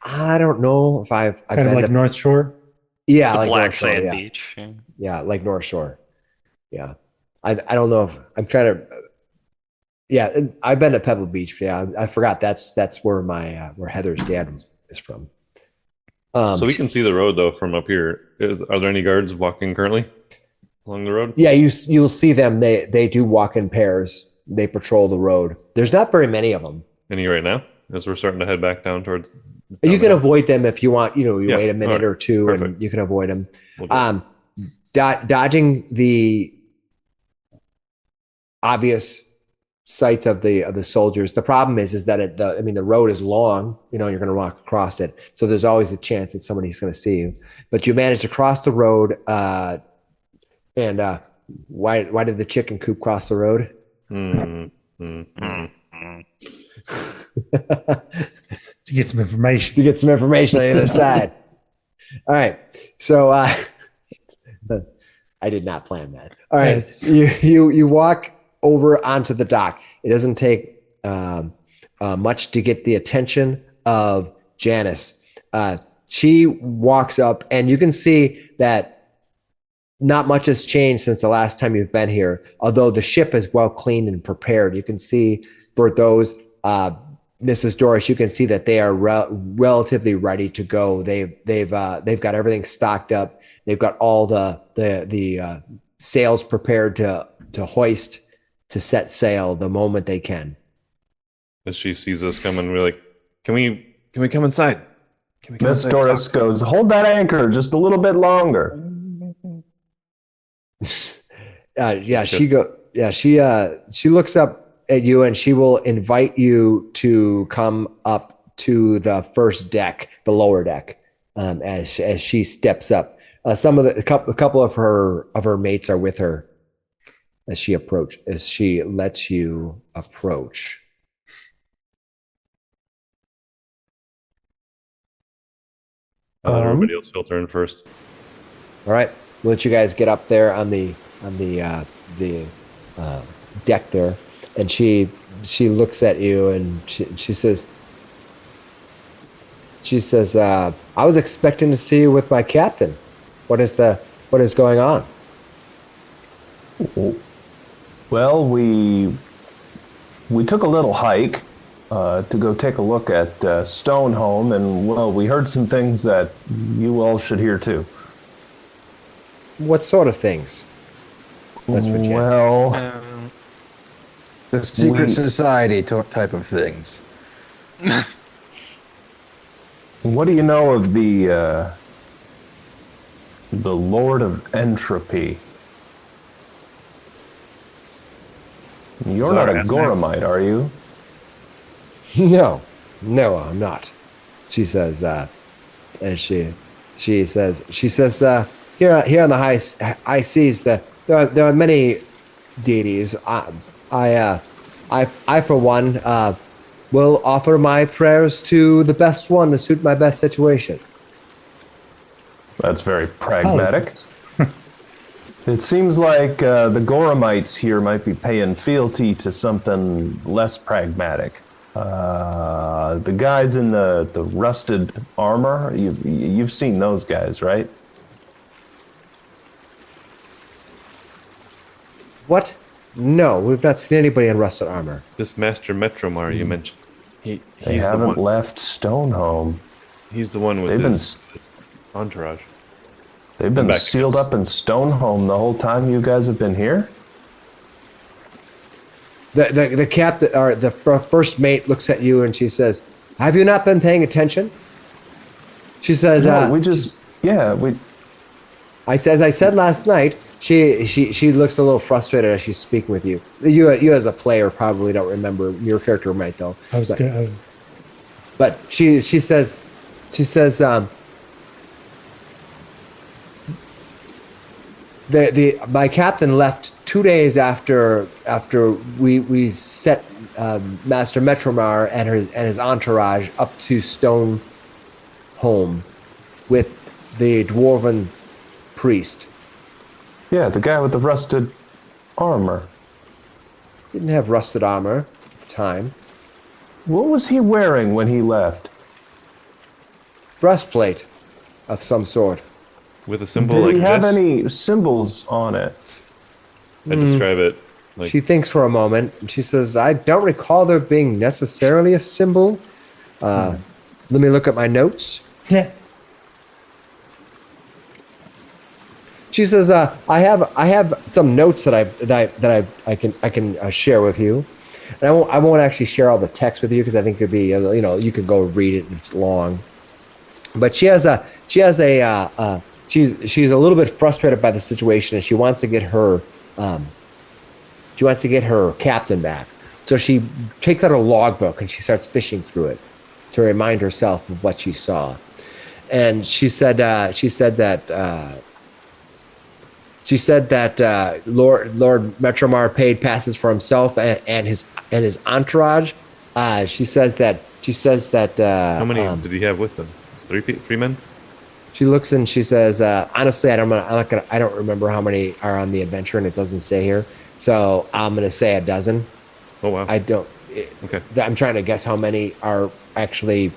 I don't know if I've Kind of been like to- North Shore. yeah, The like Black North Shore, Sand yeah. Beach. Yeah. Yeah, like North Shore. Yeah. I don't know if I'm kind of yeah, I've been to Pebble Beach. Yeah, I forgot that's where my where Heather's dad is from. So we can see the road though from up here. Are there any guards walking currently along the road? yeah, you'll see them. They do walk in pairs. They patrol the road. There's not very many of them. Any right now? As we're starting to head back down towards. You can avoid them if you want. You Yeah, wait a minute alright, or two, perfect. and you can avoid them. We'll do it. Dodging the obvious sights of the soldiers. The problem is that the road is long. You're going to walk across it, so there's always a chance that somebody's going to see you. But you managed to cross the road. And why did the chicken coop cross the road? To get some information. To get some information on the other side. All right. So I did not plan that. All right. Yes. You walk over onto the dock. It doesn't take much to get the attention of Janice. She walks up, and you can see that not much has changed since the last time you've been here, although the ship is well cleaned and prepared. You can see for those Mrs. Doris, you can see that they are relatively ready to go. They've got everything stocked up. They've got all the sails prepared to hoist, to set sail the moment they can. As she sees us coming, we're like, "Can we come inside?" Can we come Miss inside? Doris goes, hold that anchor just a little bit longer. She looks up at you, and she will invite you to come up to the first deck, the lower deck, as she steps up. A couple of her mates are with her as she lets you approach. I'll let everybody else filter in first. All right, we'll let you guys get up there on the deck there, and she looks at you, and she says, "I was expecting to see you with my captain. What is going on?" Well, we took a little hike to go take a look at Stonehome, and well, we heard some things that you all should hear too. What sort of things? That's what Jan said. Well, The secret We- society type of things. what do you know of the Lord of Entropy? You're not a Goromite, are you? No, I'm not. She says, as she says, here on the high seas, there are many deities. I for one will offer my prayers to the best one to suit my best situation. That's very pragmatic. It seems like the Goramites here might be paying fealty to something less pragmatic. The guys in the rusted armor, you've seen those guys, right? What? No, we've not seen anybody in rusted armor. This Master Metromar you mentioned. They He's the haven't one. left Stoneholm. He's the one with They've his entourage. They've been Back. sealed up in Stoneholm the whole time you guys have been here? The captain or the first mate looks at you and she says, "Have you not been paying attention?" She said, No, we just, yeah, we, As I said last night, she looks a little frustrated as she's speaking with you. You as a player probably don't remember. Your character might though. But she says, my captain left 2 days after we set Master Metromar and his entourage up to Stoneholm with the dwarven priest. yeah, the guy with the rusted armor. Didn't have rusted armor at the time. What was he wearing when he left? Breastplate of some sort. With a symbol Did like he have this. any symbols on it? I describe it like She thinks for a moment. And she says, "I don't recall there being necessarily a symbol. Let me look at my notes." Yeah. She says, "I have some notes that I can share with you, and I won't actually share all the text with you because I think it'd be you could go read it and it's long, but she's a little bit frustrated by the situation and she wants to get her captain back, so she takes out a logbook and she starts fishing through it to remind herself of what she saw, and she said that Lord Metromar paid passes for himself and his entourage. She says that. how many did he have with him? Three men? She looks and she says, "Honestly, I don't remember how many are on the adventure, and it doesn't say here. So I'm gonna say a dozen. Oh wow. I don't. Okay. I'm trying to guess how many are actually.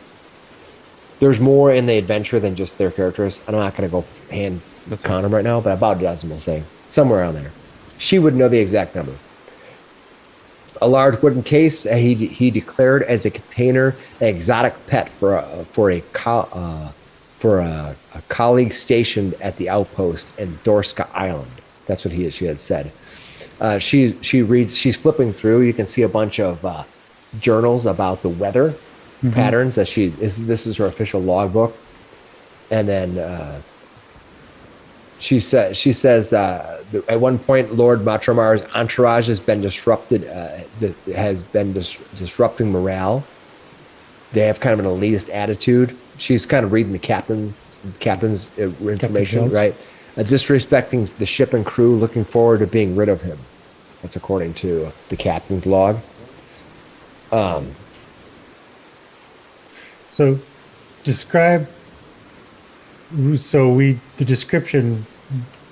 There's more in the adventure than just their characters. I'm not gonna go count them right now, but about a dozen, we'll say, somewhere around there. She would know the exact number. A large wooden case he declared as a container, an exotic pet for a colleague stationed at the outpost in Dorska Island. That's what she had said. She's flipping through. You can see a bunch of journals about the weather patterns. This is her official logbook, and then. She says at one point Lord Matromar's entourage has been disrupted, disrupting morale. They have kind of an elitist attitude. She's kind of reading the captain's information, right? Disrespecting the ship and crew, looking forward to being rid of him. That's according to the captain's log. So, describe. So the description,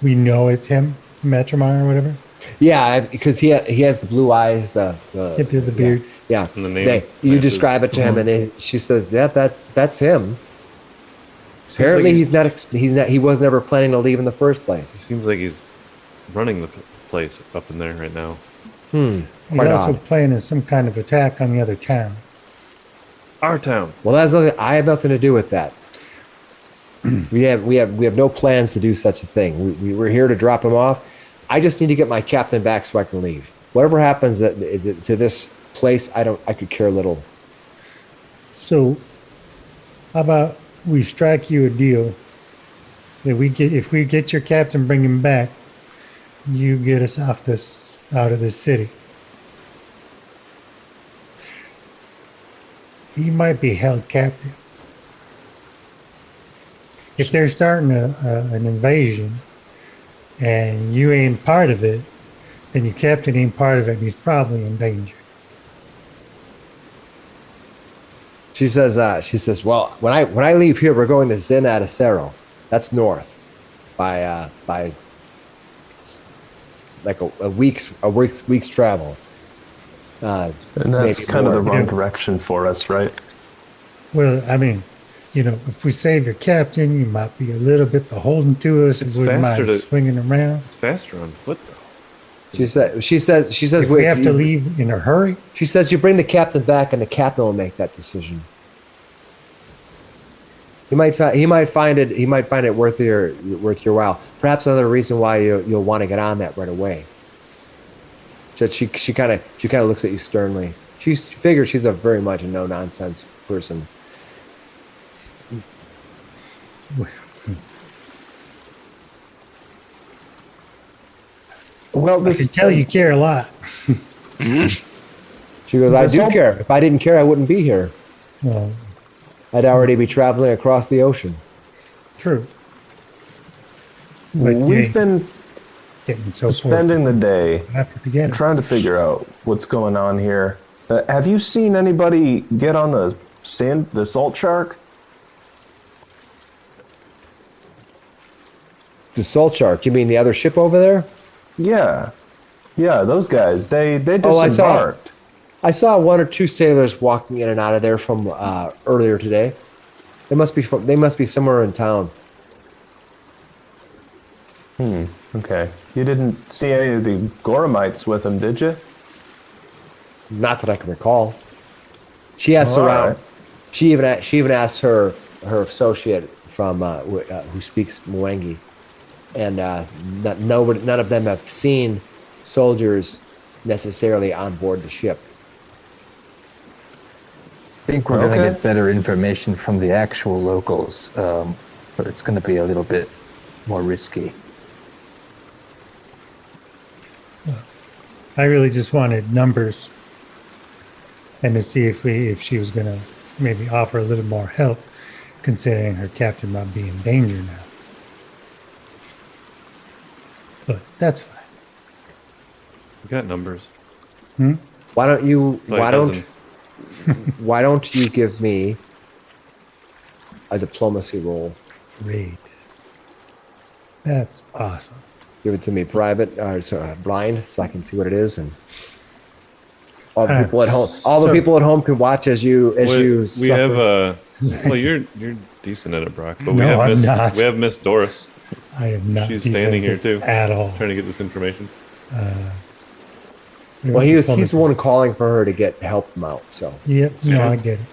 we know it's him, Metromar or whatever. Yeah, because he has the blue eyes, the beard. Yeah, And the name you matches. describe it to him, and she says, "Yeah, that's him." Seems Apparently, like he was never planning to leave in the first place. He seems like he's running the place up in there right now. He's Quite also odd. planning some kind of attack on the other town. Our town. Well, I have nothing to do with that. We have no plans to do such a thing. We were here to drop him off. I just need to get my captain back so I can leave. Whatever happens to this place, I could care little. So, how about we strike you a deal that if we get your captain, bring him back, you get us out of this city. He might be held captive. If they're starting an invasion and you ain't part of it, then your captain ain't part of it and he's probably in danger. She says, well, when I leave here, we're going to Zinadacero. That's north, by like a week's travel. And that's Maybe kind of the more. wrong direction for us, right? Well, I mean, if we save your captain, you might be a little bit beholden to us. It's We wouldn't faster mind to- swinging around. It's faster on foot though. She says If we have to leave in a hurry, She says you bring the captain back, and the captain will make that decision. He might find it worth your while. Perhaps another reason why you'll want to get on that right away. Just she kind of looks at you sternly. She figures she's a very much a no nonsense person. Well, I can tell you care a lot. She goes, I do care. If I didn't care, I wouldn't be here. Well, I'd already be traveling across the ocean. true. But we've been getting so spending the day after to get it. trying to figure out what's going on here. Have you seen anybody get on the salt shark? The Salt Shark? You mean the other ship over there? Yeah, those guys. They Oh, disembarked. I saw one or two sailors walking in and out of there from earlier today. They must be somewhere in town. Okay. You didn't see any of the Goramites with them, did you? Not that I can recall. She asked All around. right. She even asked her associate from who speaks Mwangi, and none of them have seen soldiers necessarily on board the ship. I think we're going Okay. to get better information from the actual locals, but it's going to be a little bit more risky. I really just wanted numbers and to see if she was going to maybe offer a little more help, considering her captain might be in danger now. But that's fine. We got numbers. Why don't you? Like Why don't? dozen. Why don't you give me a diplomacy roll? Great. That's awesome. Give it to me private, blind, so I can see what it is, and all the people at home. All the people at home can watch as you We suffer. have well, you're decent at it, Brock. But we No, have I'm not. We have Miss Doris I am not She's decent standing at here this too. at all. trying to get this information. Well, he's the one calling for her to help him out. So Yep, no, Sure. I get it.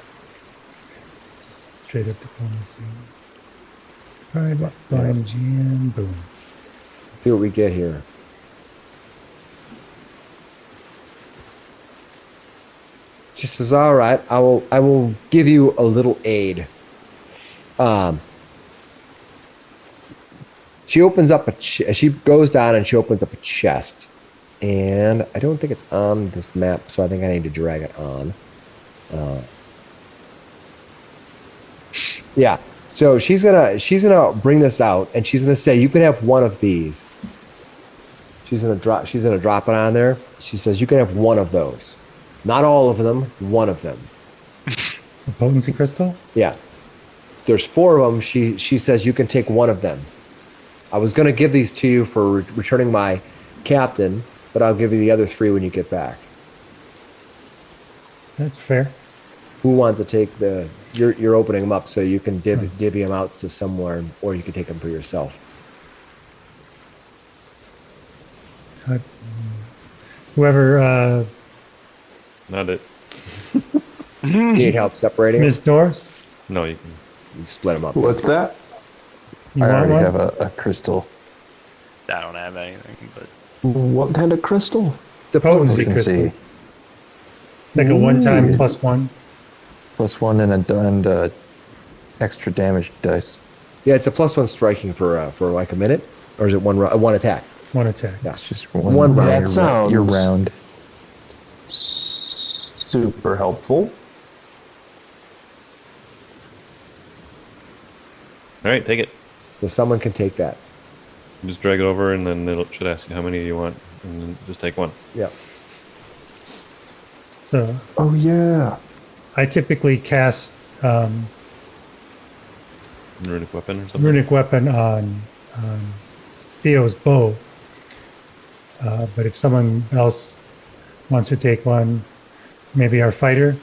Just straight up diplomacy. Private, blind GM, boom. see what we get here. She says, "All right, I will give you a little aid." She opens up she goes down and she opens up a chest, and I don't think it's on this map, so I think I need to drag it on. Yeah. So she's gonna bring this out, and she's gonna say, "You can have one of these." She's gonna drop it on there. She says, "You can have one of those, not all of them, one of them." The potency crystal? Yeah. There's 4 of them. She says you can take one of them. I was gonna give these to you for returning my captain, but I'll give you the other 3 when you get back. That's fair. Who wants to take the? You're opening them up so you can divvy them out to somewhere, or you can take them for yourself. Whoever, Not it. You need help separating them? Miss Doris, No, you can. You split them up. What's that? you I want already one? have a crystal. I don't have anything, but What kind of crystal? It's a Potency potency. Potency. crystal. Like a one-time +1. +1 and a extra damage dice. Yeah, it's a +1 striking for like a minute, or is it one attack? One attack. Yeah. It's just One round. round. That sounds You're round. super helpful. All right, take it. So someone can take that. Just drag it over, and then it should ask you how many you want, and then just take one. Yeah. So Oh yeah. I typically cast Runic weapon or something. runic weapon on Theo's bow. But if someone else wants to take one, maybe our fighter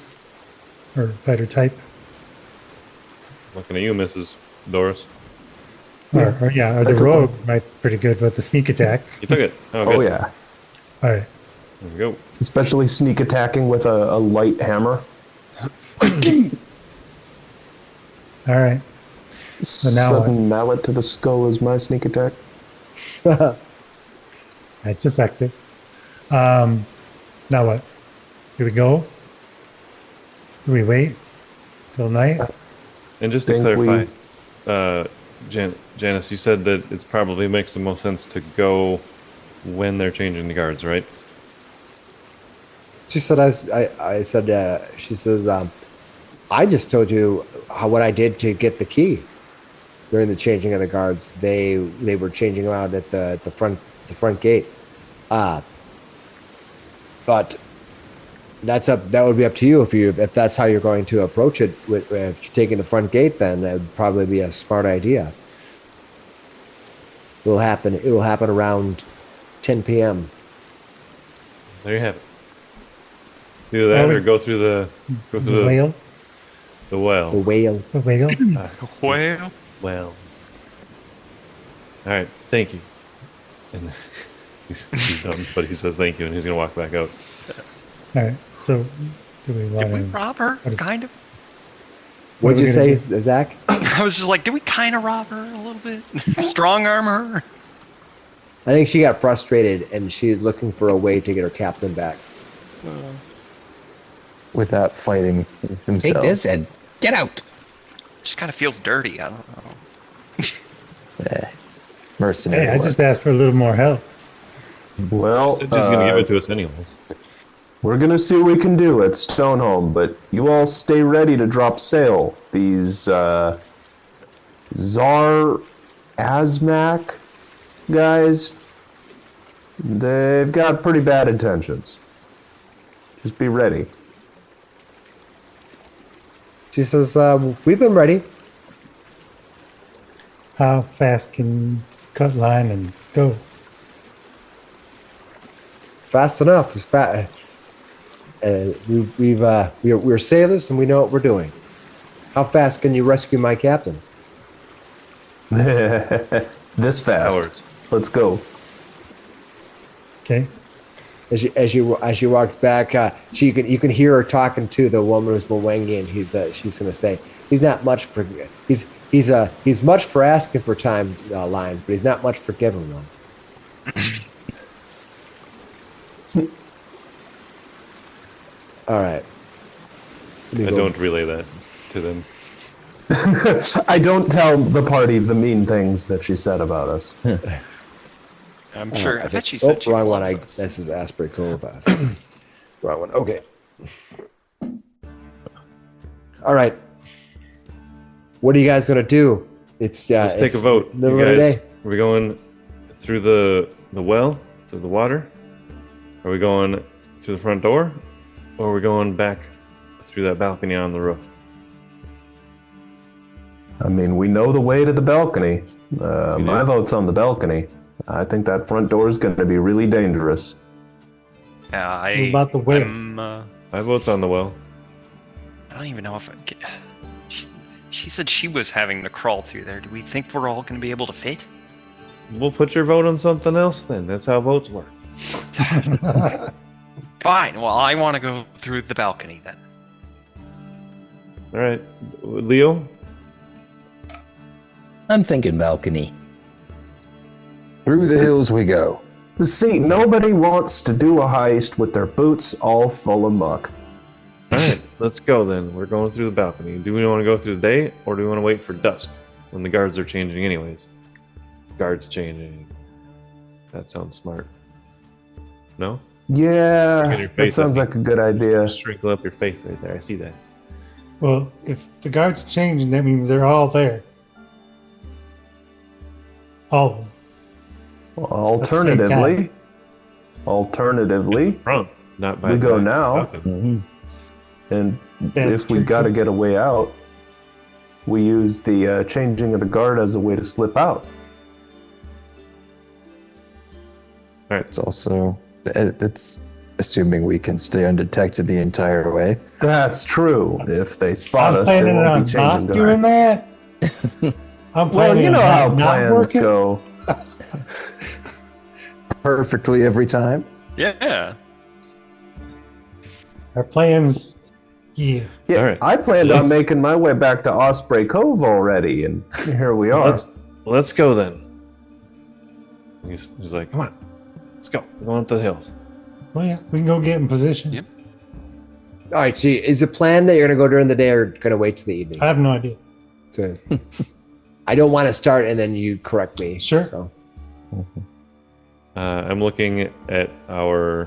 or fighter type, Looking at you, Mrs. Doris. or the rogue might be pretty good with the sneak attack. You took it. Oh, Oh good. yeah, All right. There we go. especially sneak attacking with a light hammer. All right. So now Sudden mallet to the skull is my sneak attack. that's effective. Now what? Do we go? Do we wait till night? And just to Think clarify, Janice, you said that it probably makes the most sense to go when they're changing the guards, right? She said, she said, I just told you what I did to get the key during the changing of the guards. They were changing around at the front gate. But that would be up to you if that's how you're going to approach it with taking the front gate. Then that would probably be a smart idea. It will happen around 10 p.m. There you have it. Do that or go through the whale? the well. The whale. The whale? Well, Well. All right. Thank you. And he's done, but he says thank you, and he's gonna walk back out. All right. So do we want did we to... rob her? Kind of. What'd are we you gonna say, Zach? I was just like, did we kind of rob her a little bit? Strong arm her? I think she got frustrated and she's looking for a way to get her captain back. Without fighting themselves. Take this and get out. Just kind of feels dirty. I don't know. Mercenary. Hey, I work. just asked for a little more help. Well, He's gonna give it to us anyways. we're gonna see what we can do at Stoneholm, but you all stay ready to drop sail. These Czar Azmak guys, they've got pretty bad intentions. Just be ready. She says, we've been ready. How fast can you cut line and go? Fast enough. It's we're sailors and we know what we're doing. How fast can you rescue my captain? This fast. Hours. Let's go. Okay. As she walks back, you can hear her talking to the woman who's Mwangi, and she's gonna say he's not much for he's much for asking for time lines, but he's not much for giving them. All right. I don't relay that to them. I don't tell the party the mean things that she said about us. I'm sure. I bet she Oh, said she wrong one. loves us. This is Asprey Cove. Wrong one. Okay. All right. What are you guys gonna do? Let's take a vote. Middle You of the guys, day. are we going through the well, through the water? Are we going through the front door? Or are we going back through that balcony on the roof? I mean, we know the way to the balcony. My vote's on the balcony. I think that front door is going to be really dangerous. Yeah, What about the whale? My vote's on the well. I don't even know if she said she was having to crawl through there. Do we think we're all going to be able to fit? We'll put your vote on something else then. That's how votes work. Fine. Well, I want to go through the balcony then. All right. Leo? I'm thinking balcony. Through the hills we go. See, nobody wants to do a heist with their boots all full of muck. All right. Let's go then. We're going through the balcony. Do we want to go through the day or do we want to wait for dusk when the guards are changing anyways? Guards changing. That sounds smart. No? Yeah, Look at your that face, sounds I like a good idea. Sprinkle up your face right there. I see that. Well, if the guards change, that means they're all there. All of them. Alternatively, Front, not by we go the now. balcony. and That's if we true. got to get a way out, we use the changing of the guard as a way to slip out. All All right. It's also it's assuming we can stay undetected the entire way. That's true. If they spot I'm us, they planning won't on be changing not doing guards. that. I'm Well, planning you know on how not plans working. go. Perfectly every time. Yeah. Our plans, yeah. Yeah, All right. I planned on Please. making my way back to Osprey Cove already, and here we are. Let's go then. He's like, come on, let's go. We're going up to the hills. Well, yeah, we can go get in position. Yep. All right. So is the plan that you're going to go during the day or going to wait till the evening? I have no idea. So, I don't want to start and then you correct me. Sure. So. I'm looking at our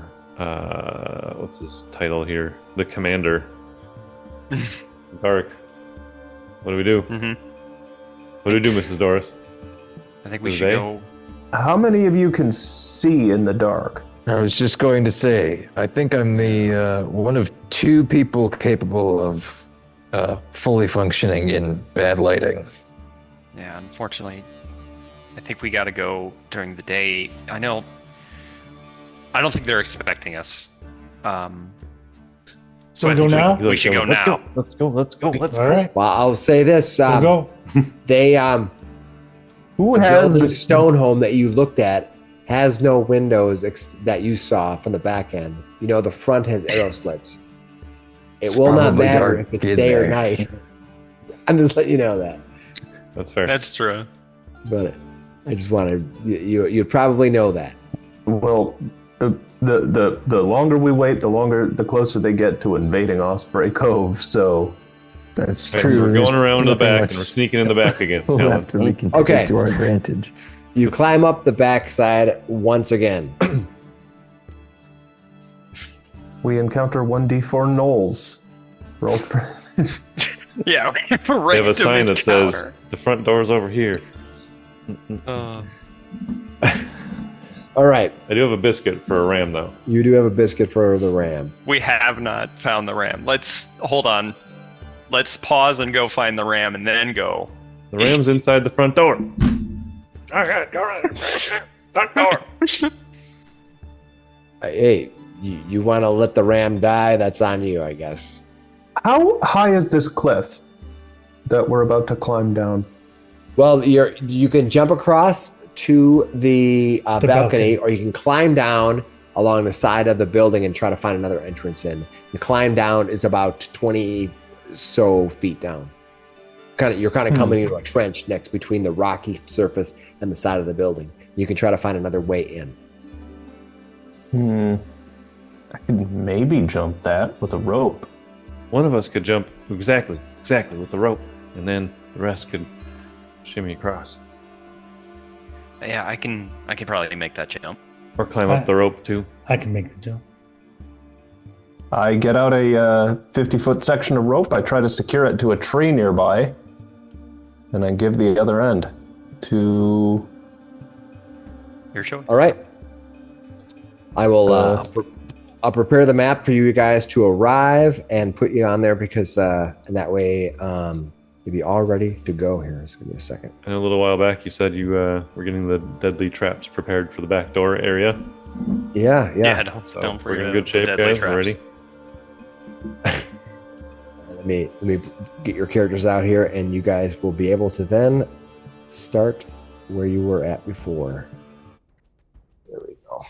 what's his title here? The commander. Dark. What do we do? Mm-hmm. What do we do, Mrs. Doris? I think we For should the day? go. How many of you can see in the dark? I was just going to say, I think I'm the one of two people capable of fully functioning in bad lighting. Yeah, unfortunately, I think we got to go during the day. I don't think they're expecting us. So I we go think now? He's We like, should go let's now. Go. Let's go. Let's go. Let's All go. right. Well, I'll say this. We'll go. They Who the has building the stone home that you looked at has no windows that you saw from the back end. You know, the front has arrow slits. It It's will not probably matter dark if it's in day or there. night. I'm just letting you know that. That's fair. That's true. But I just wanted you probably know that. Well, the longer we wait, the closer they get to invading Osprey Cove. So That's All right, so true. we're There's going around to the nothing back much and we're sneaking in the back again. We'll Alan. have to we can take Okay. it to our advantage. You climb up the backside once again. we encounter 1d4 gnolls. Roll for Yeah, They have a sign that says the front door's over here. All right. I do have a biscuit for a ram, though. You do have a biscuit for the ram. We have not found the ram. Let's hold on. Let's pause and go find the ram, and then go. The ram's inside the front door. All right. Front door. Hey, you want to let the ram die? That's on you, I guess. How high is this cliff that we're about to climb down? Well, you can jump across to the balcony, balcony. or you can climb down along the side of the building and try to find another entrance in. The climb down is about 20 so feet down. You're kind of coming into a trench next between the rocky surface and the side of the building. You can try to find another way in. I could maybe jump that with a rope. One of us could jump exactly with the rope, and then the rest could shimmy across. Yeah, I can probably make that jump. Or climb up the rope, too. I can make the jump. I get out a 50-foot section of rope. I try to secure it to a tree nearby, and I give the other end to. Your choice. All right. I will. I'll prepare the map for you guys to arrive and put you on there because, and that way, you'll be all ready to go here. Just give me a second. And a little while back, you said you were getting the deadly traps prepared for the back door area. Yeah. Yeah, don't So don't we're forget in good shape, the deadly guys. traps. We're ready. Let me get your characters out here, and you guys will be able to then start where you were at before. There we go.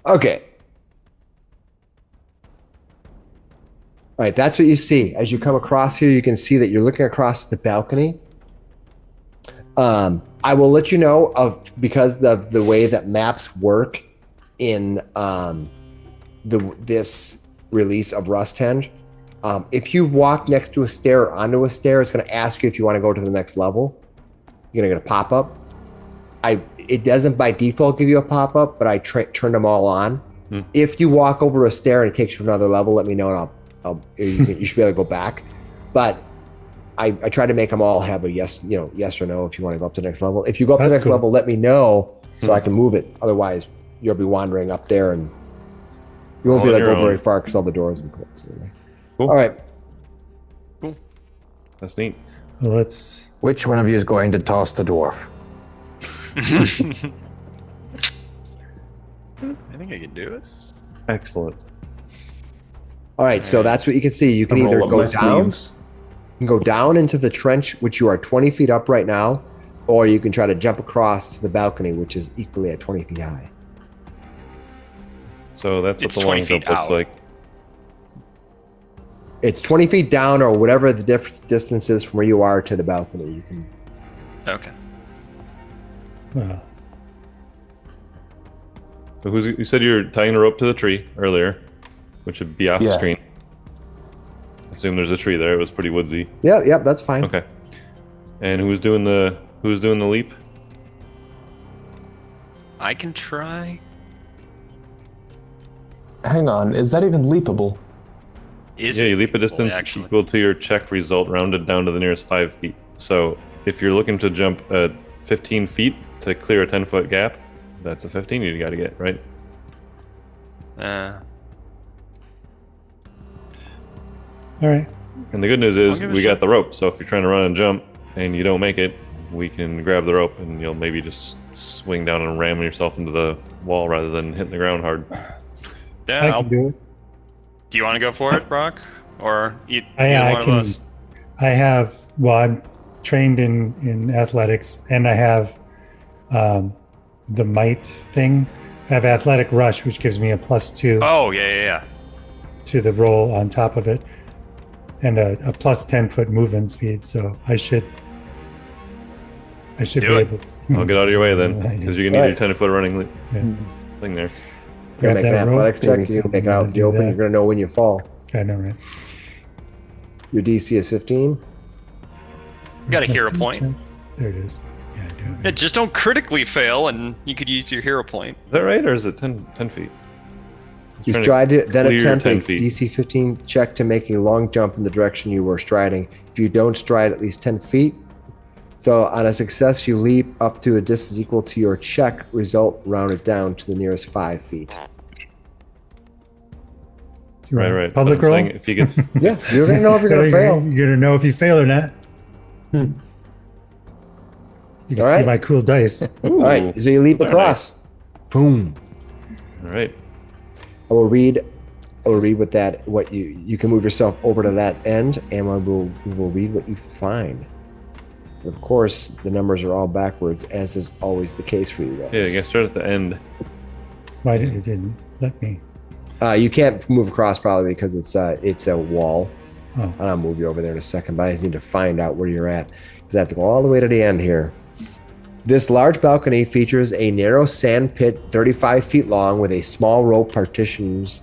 Okay. All right, that's what you see. As you come across here, you can see that you're looking across the balcony. I will let you know because of the way that maps work in this release of Rusthenge. If you walk next to a stair or onto a stair, it's going to ask you if you want to go to the next level. You're going to get a pop-up. It doesn't by default give you a pop-up, but I turned them all on. If you walk over a stair and it takes you to another level, let me know, and you should be able to go back. But I try to make them all have a yes or no if you want to go up to the next level. If you go up to the That's next cool. level, let me know so I can move it. Otherwise, you'll be wandering up there and you won't All be on able to your go own. very far because all the doors are closed. Anyway. Cool. All right. That's neat. Well, let's. Which one of you is going to toss the dwarf? I think I can do it. Excellent. All right, so that's what you can see. You can Roll either up go my down, sleeves. you can go down into the trench, which you are 20 feet up right now, or you can try to jump across to the balcony, which is equally at 20 feet high. So that's what It's the 20 long feet jump looks out. like. It's 20 feet down, or whatever the distance is from where you are to the balcony. You can. Okay. Well, So you said you're tying a rope to the tree earlier, which would be off Yeah. screen. I assume there's a tree there. It was pretty woodsy. Yep, that's fine. Okay. And who's doing the leap? I can try. Hang on, is that even leapable? Is Yeah, it you leap a leapable, distance actually? equal to your checked result, rounded down to the nearest 5 feet. So if you're looking to jump 15 feet to clear a 10-foot gap, that's a 15 you got to get, right? all right. And the good news is give it a we shot. got the rope. So if you're trying to run and jump and you don't make it, we can grab the rope and you'll maybe just swing down and ram yourself into the wall rather than hitting the ground hard. Yeah. I can do it. Do you want to go for it, Brock, or either I one can. of us? I have. Well, I'm trained in athletics, and I have the might thing. I have athletic rush, which gives me a +2 Oh yeah. to the roll on top of it, and a +10-foot movement speed. So I should Do be it. able. I'll get out of your way then, because you're gonna need your Right. 10-foot running Yeah. thing there. You're Grab gonna make an that rope. athletics check. You can make it out in the Do open. that. You're gonna know when you fall. I know, right? Your DC is 15. You got a My hero skill point. checks. There it is. Yeah, I do. Yeah, just don't critically fail, and you could use your hero point. Is that right, or is it 10 feet? You trying to stride to then clear attempt 10 a feet. DC 15 check to make a long jump in the direction you were striding. If you don't stride at least 10 feet, so on a success, you leap up to a distance equal to your check result, rounded down to the nearest 5 feet. Right. Public But I'm roll. saying if you get Yeah, you're gonna know if you're gonna fail. You're gonna know if you fail or not. You can All see right. my cool dice. All right, so you leap Very across. Boom. all right. I will read what you can move yourself over to that end, and we will read what you find. Of course, the numbers are all backwards, as is always the case for you guys. Yeah, you gotta start at the end. Why did it didn't let me? You can't move across probably because it's a wall. Oh. And I'll move you over there in a second, but I just need to find out where you're at because I have to go all the way to the end here. This large balcony features a narrow sand pit 35 feet long with a small rope partitions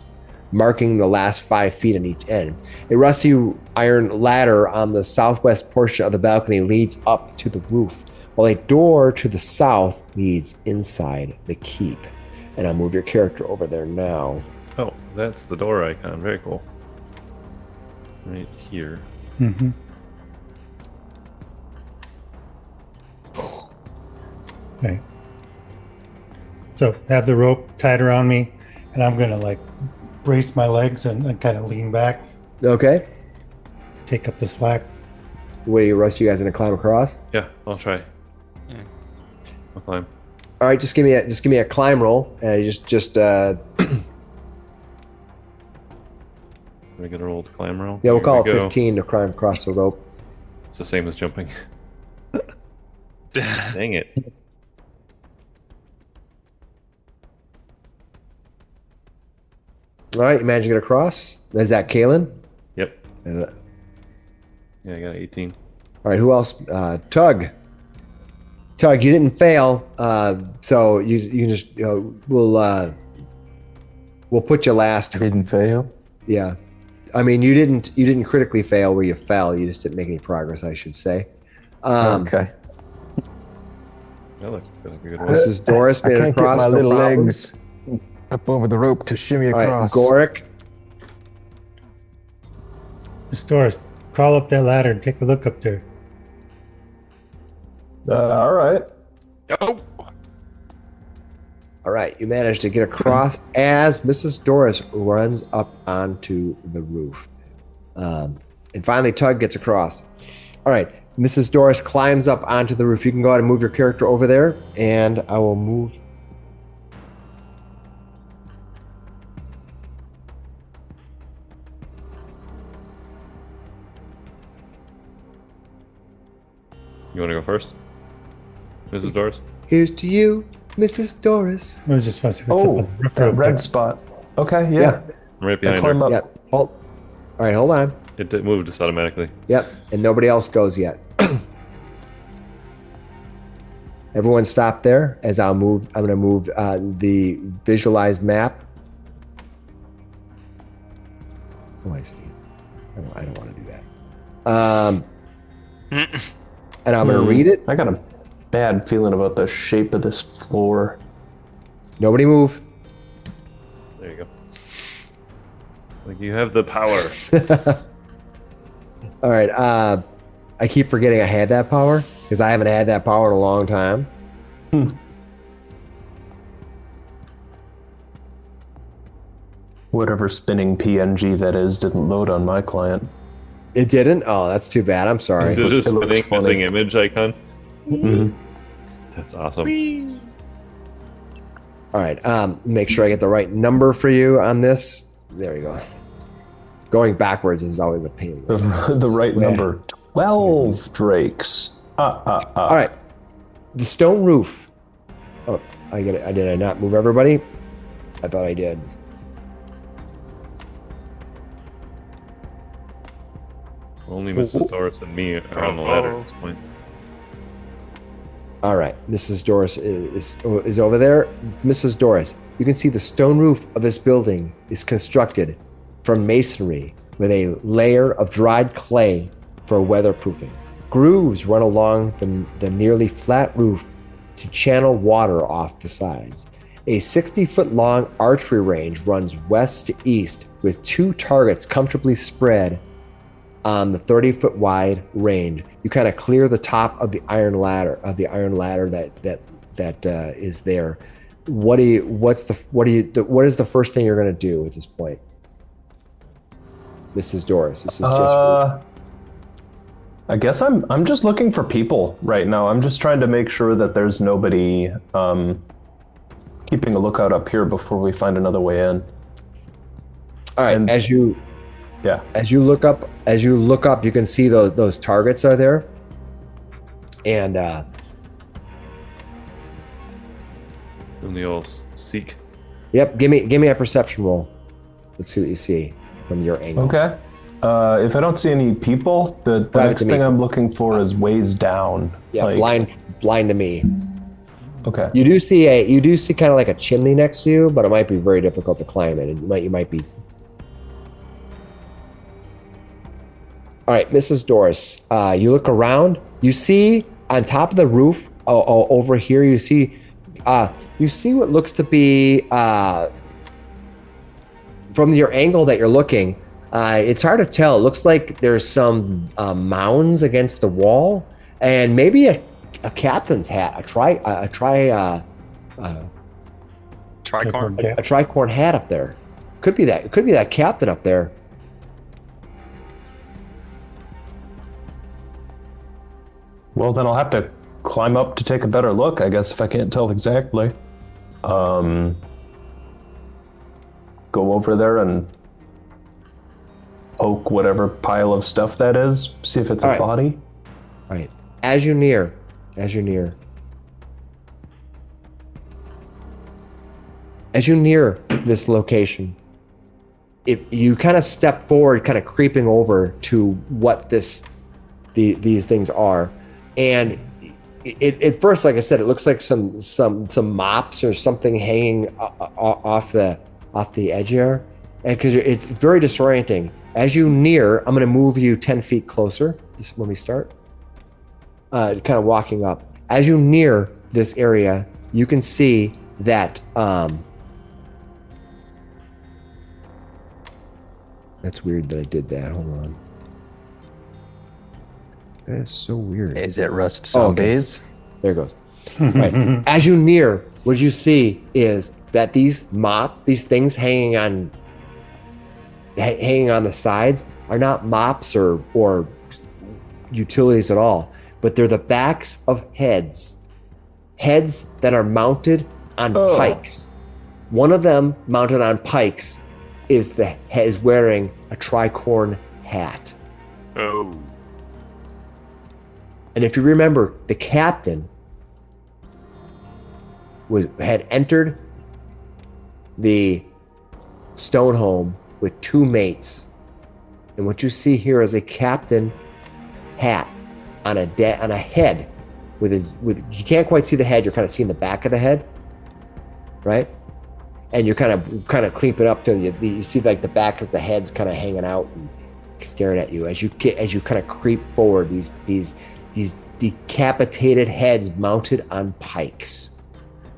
marking the last 5 feet on each end. A rusty iron ladder on the southwest portion of the balcony leads up to the roof, while a door to the south leads inside the keep. And I'll move your character over there now. Oh, that's the door icon. Very cool. Right here. Mm-hmm. Right. So have the rope tied around me, and I'm gonna like brace my legs and kind of lean back, Okay. take up the slack. What do you, Russ? You guys gonna climb across? Yeah, I'll try. I'll climb. All right, just give me a climb roll. Regular old climb roll. Yeah, we'll Here call we it go. 15 to climb across the rope. It's the same as jumping. Dang it. All right, you managed to get across. Is that Kalen? Yep. Is it- Yeah, I got 18. All right, who else? Tug. Tug, you didn't fail, so you can just we'll put you last. I didn't fail. Yeah, I mean you didn't critically fail where you fell. You just didn't make any progress, I should say. Okay. That looks like a good one. This is Doris. I Made it can't get across. my no little problem. legs up over the rope to shimmy All right, across. Goric. Miss Doris, crawl up that ladder and take a look up there. All right. Oh, All right, you managed to get across as Mrs. Doris runs up onto the roof. And finally, Tug gets across. All right, Mrs. Doris climbs up onto the roof. You can go ahead and move your character over there, and I will move You want to go first, Mrs. Doris? Here's to you, Mrs. Doris. I was just supposed to go Oh, up the roof that real red quick. spot. Okay, yeah. Yeah. I'm right I behind climb her. up. Yep. Hold. All right, hold on. It moved just automatically. Yep. And nobody else goes yet. Everyone stop there as I'm going to move the visualized map. Oh, I see. I don't want to do that. And I'm going to read it. I got a bad feeling about the shape of this floor. Nobody move. There you go. Like you have the power. All right. I keep forgetting I had that power because I haven't had that power in a long time. Whatever spinning PNG that is didn't load on my client. It didn't? Oh, that's too bad. I'm sorry. Is it just It looks spinning funny. missing image icon? Mhm. That's awesome. All right. Make sure I get the right number for you on this. There you go. Going backwards is always a pain. The right number. 12 drakes. All right. The stone roof. Oh, I get it. Did I not move everybody? I thought I did. Only Mrs. Doris and me are on the ladder at this point. All right. Mrs. Doris is over there. Mrs. Doris, you can see the stone roof of this building is constructed from masonry with a layer of dried clay for weatherproofing. Grooves run along the nearly flat roof to channel water off the sides. A 60-foot-long archery range runs west to east with 2 targets comfortably spread on the 30-foot-wide range. You kind of clear the top of the iron ladder that is there. What is the first thing you're going to do at this point, Mrs. Doris? This is just for you. I guess I'm just looking for people right now. I'm just trying to make sure that there's nobody keeping a lookout up here before we find another way in. All right, and- as you look up, you can see those targets are there, and And the old seek. yep. Give me a perception roll. Let's see what you see from your angle. Okay. If I don't see any people, the Private next to me. thing I'm looking for is ways down. Yeah, Like- blind to me. Okay. You do see kind of like a chimney next to you, but it might be very difficult to climb it. You might be. All right, Mrs. Doris, you look around. You see on top of the roof over here. You see what looks to be from your angle that you're looking. It's hard to tell. It looks like there's some mounds against the wall, and maybe a captain's hat, a tricorn hat up there. Could be that. It could be that captain up there. Well, then I'll have to climb up to take a better look, I guess, if I can't tell exactly. Go over there and poke whatever pile of stuff that is, see if it's All a right. body. All right. As you near this location, if you kind of step forward, kind of creeping over to what these things are, and at first, like I said, it looks like some mops or something hanging off the edge here, and because it's very disorienting. As you near, I'm going to move you 10 feet closer. Just when we start. Kind of walking up. As you near this area, you can see that that's weird that I did that. Hold on. That's so weird. Is it Rust Oh, okay. Zombies? There it goes. Right. As you near, what you see is that these things hanging on the sides are not mops or utilities at all, but they're the backs of heads that are mounted on pikes. One of them mounted on pikes is wearing a tricorn hat. Oh. And if you remember, the captain had entered the stone home with 2 mates. And what you see here is a captain hat on a head with you can't quite see the head, you're kind of seeing the back of the head, right? And you're kind of creeping up to you see like the back of the head's kind of hanging out and staring at you as you kind of creep forward. These decapitated heads mounted on pikes.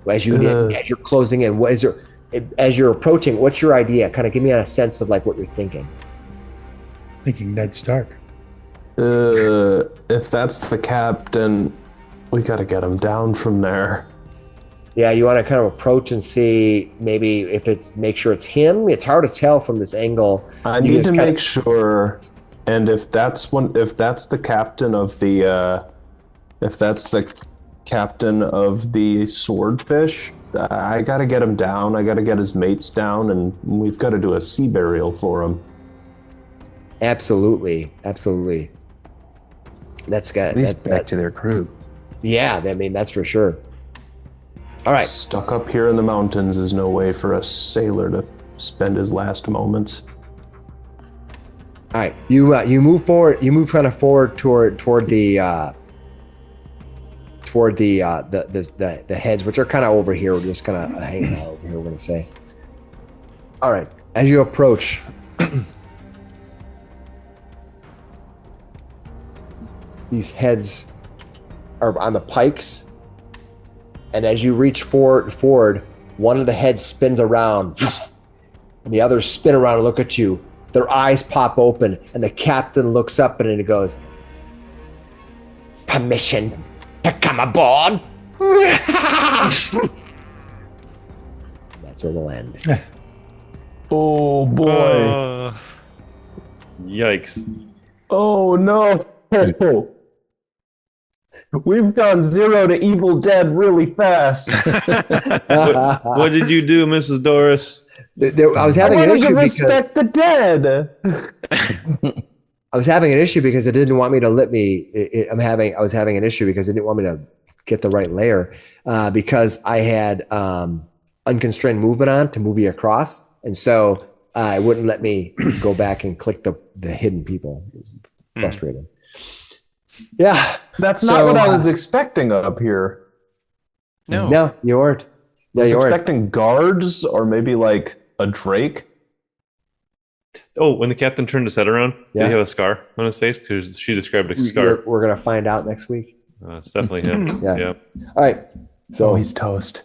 As you're closing in, as you're approaching, what's your idea? Kind of give me a sense of like what you're thinking. Thinking Ned Stark. If that's the captain, we got to get him down from there. Yeah, you want to kind of approach and see maybe make sure it's him. It's hard to tell from this angle. I need to make sure, and if that's the captain of the swordfish, I got to get him down. I got to get his mates down, and we've got to do a sea burial for him. Absolutely. That's good. At least back to their crew. Yeah, I mean that's for sure. All right. Stuck up here in the mountains is no way for a sailor to spend his last moments. All right, you move forward. You move kind of forward toward the heads, which are kind of over here. We're just kind of hanging out over here. We're gonna say. All right, as you approach, these heads are on the pikes, and as you reach forward, one of the heads spins around, and the others spin around and look at you. Their eyes pop open, and the captain looks up and it goes, "Permission to come aboard?" That's where we'll end. Oh boy! Yikes! Oh no! We've gone 0 to Evil Dead really fast. What did you do, Mrs. Doris? I was having an issue because respect the dead. I was having an issue because it didn't want me to let me. I was having an issue because it didn't want me to get the right layer because I had unconstrained movement on to move you across, and so it wouldn't let me go back and click the hidden people. It was frustrating. Yeah, That's not what I was expecting up here. No, you weren't. I was expecting guards or maybe like a drake. Oh, when the captain turned his head around, did he have a scar on his face? Because she described a scar. We're gonna find out next week. It's definitely him. Yeah. All right. So he's toast.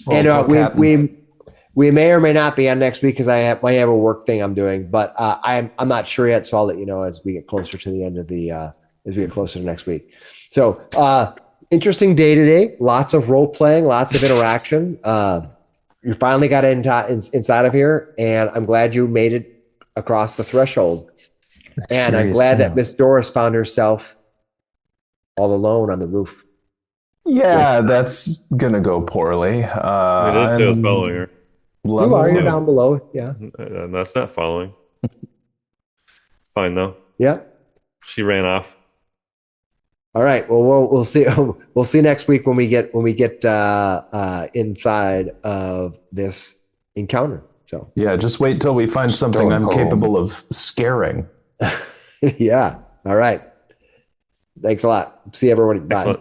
And we may or may not be on next week because I might have a work thing I'm doing, but I'm not sure yet. So I'll let you know as we get closer to the end of as we get closer to next week. So interesting day today. Lots of role playing, lots of interaction. You finally got inside of here, and I'm glad you made it across the threshold. And I'm glad that Miss Doris found herself all alone on the roof. Yeah, that's gonna go poorly. I didn't say I was following her. You're down below. Yeah. That's not following. It's fine though. Yeah. She ran off. All right. Well, we'll see. We'll see next week when we get inside of this encounter. So yeah, just wait till we find something I'm capable of scaring. Yeah. All right. Thanks a lot. See everybody. Bye. Excellent.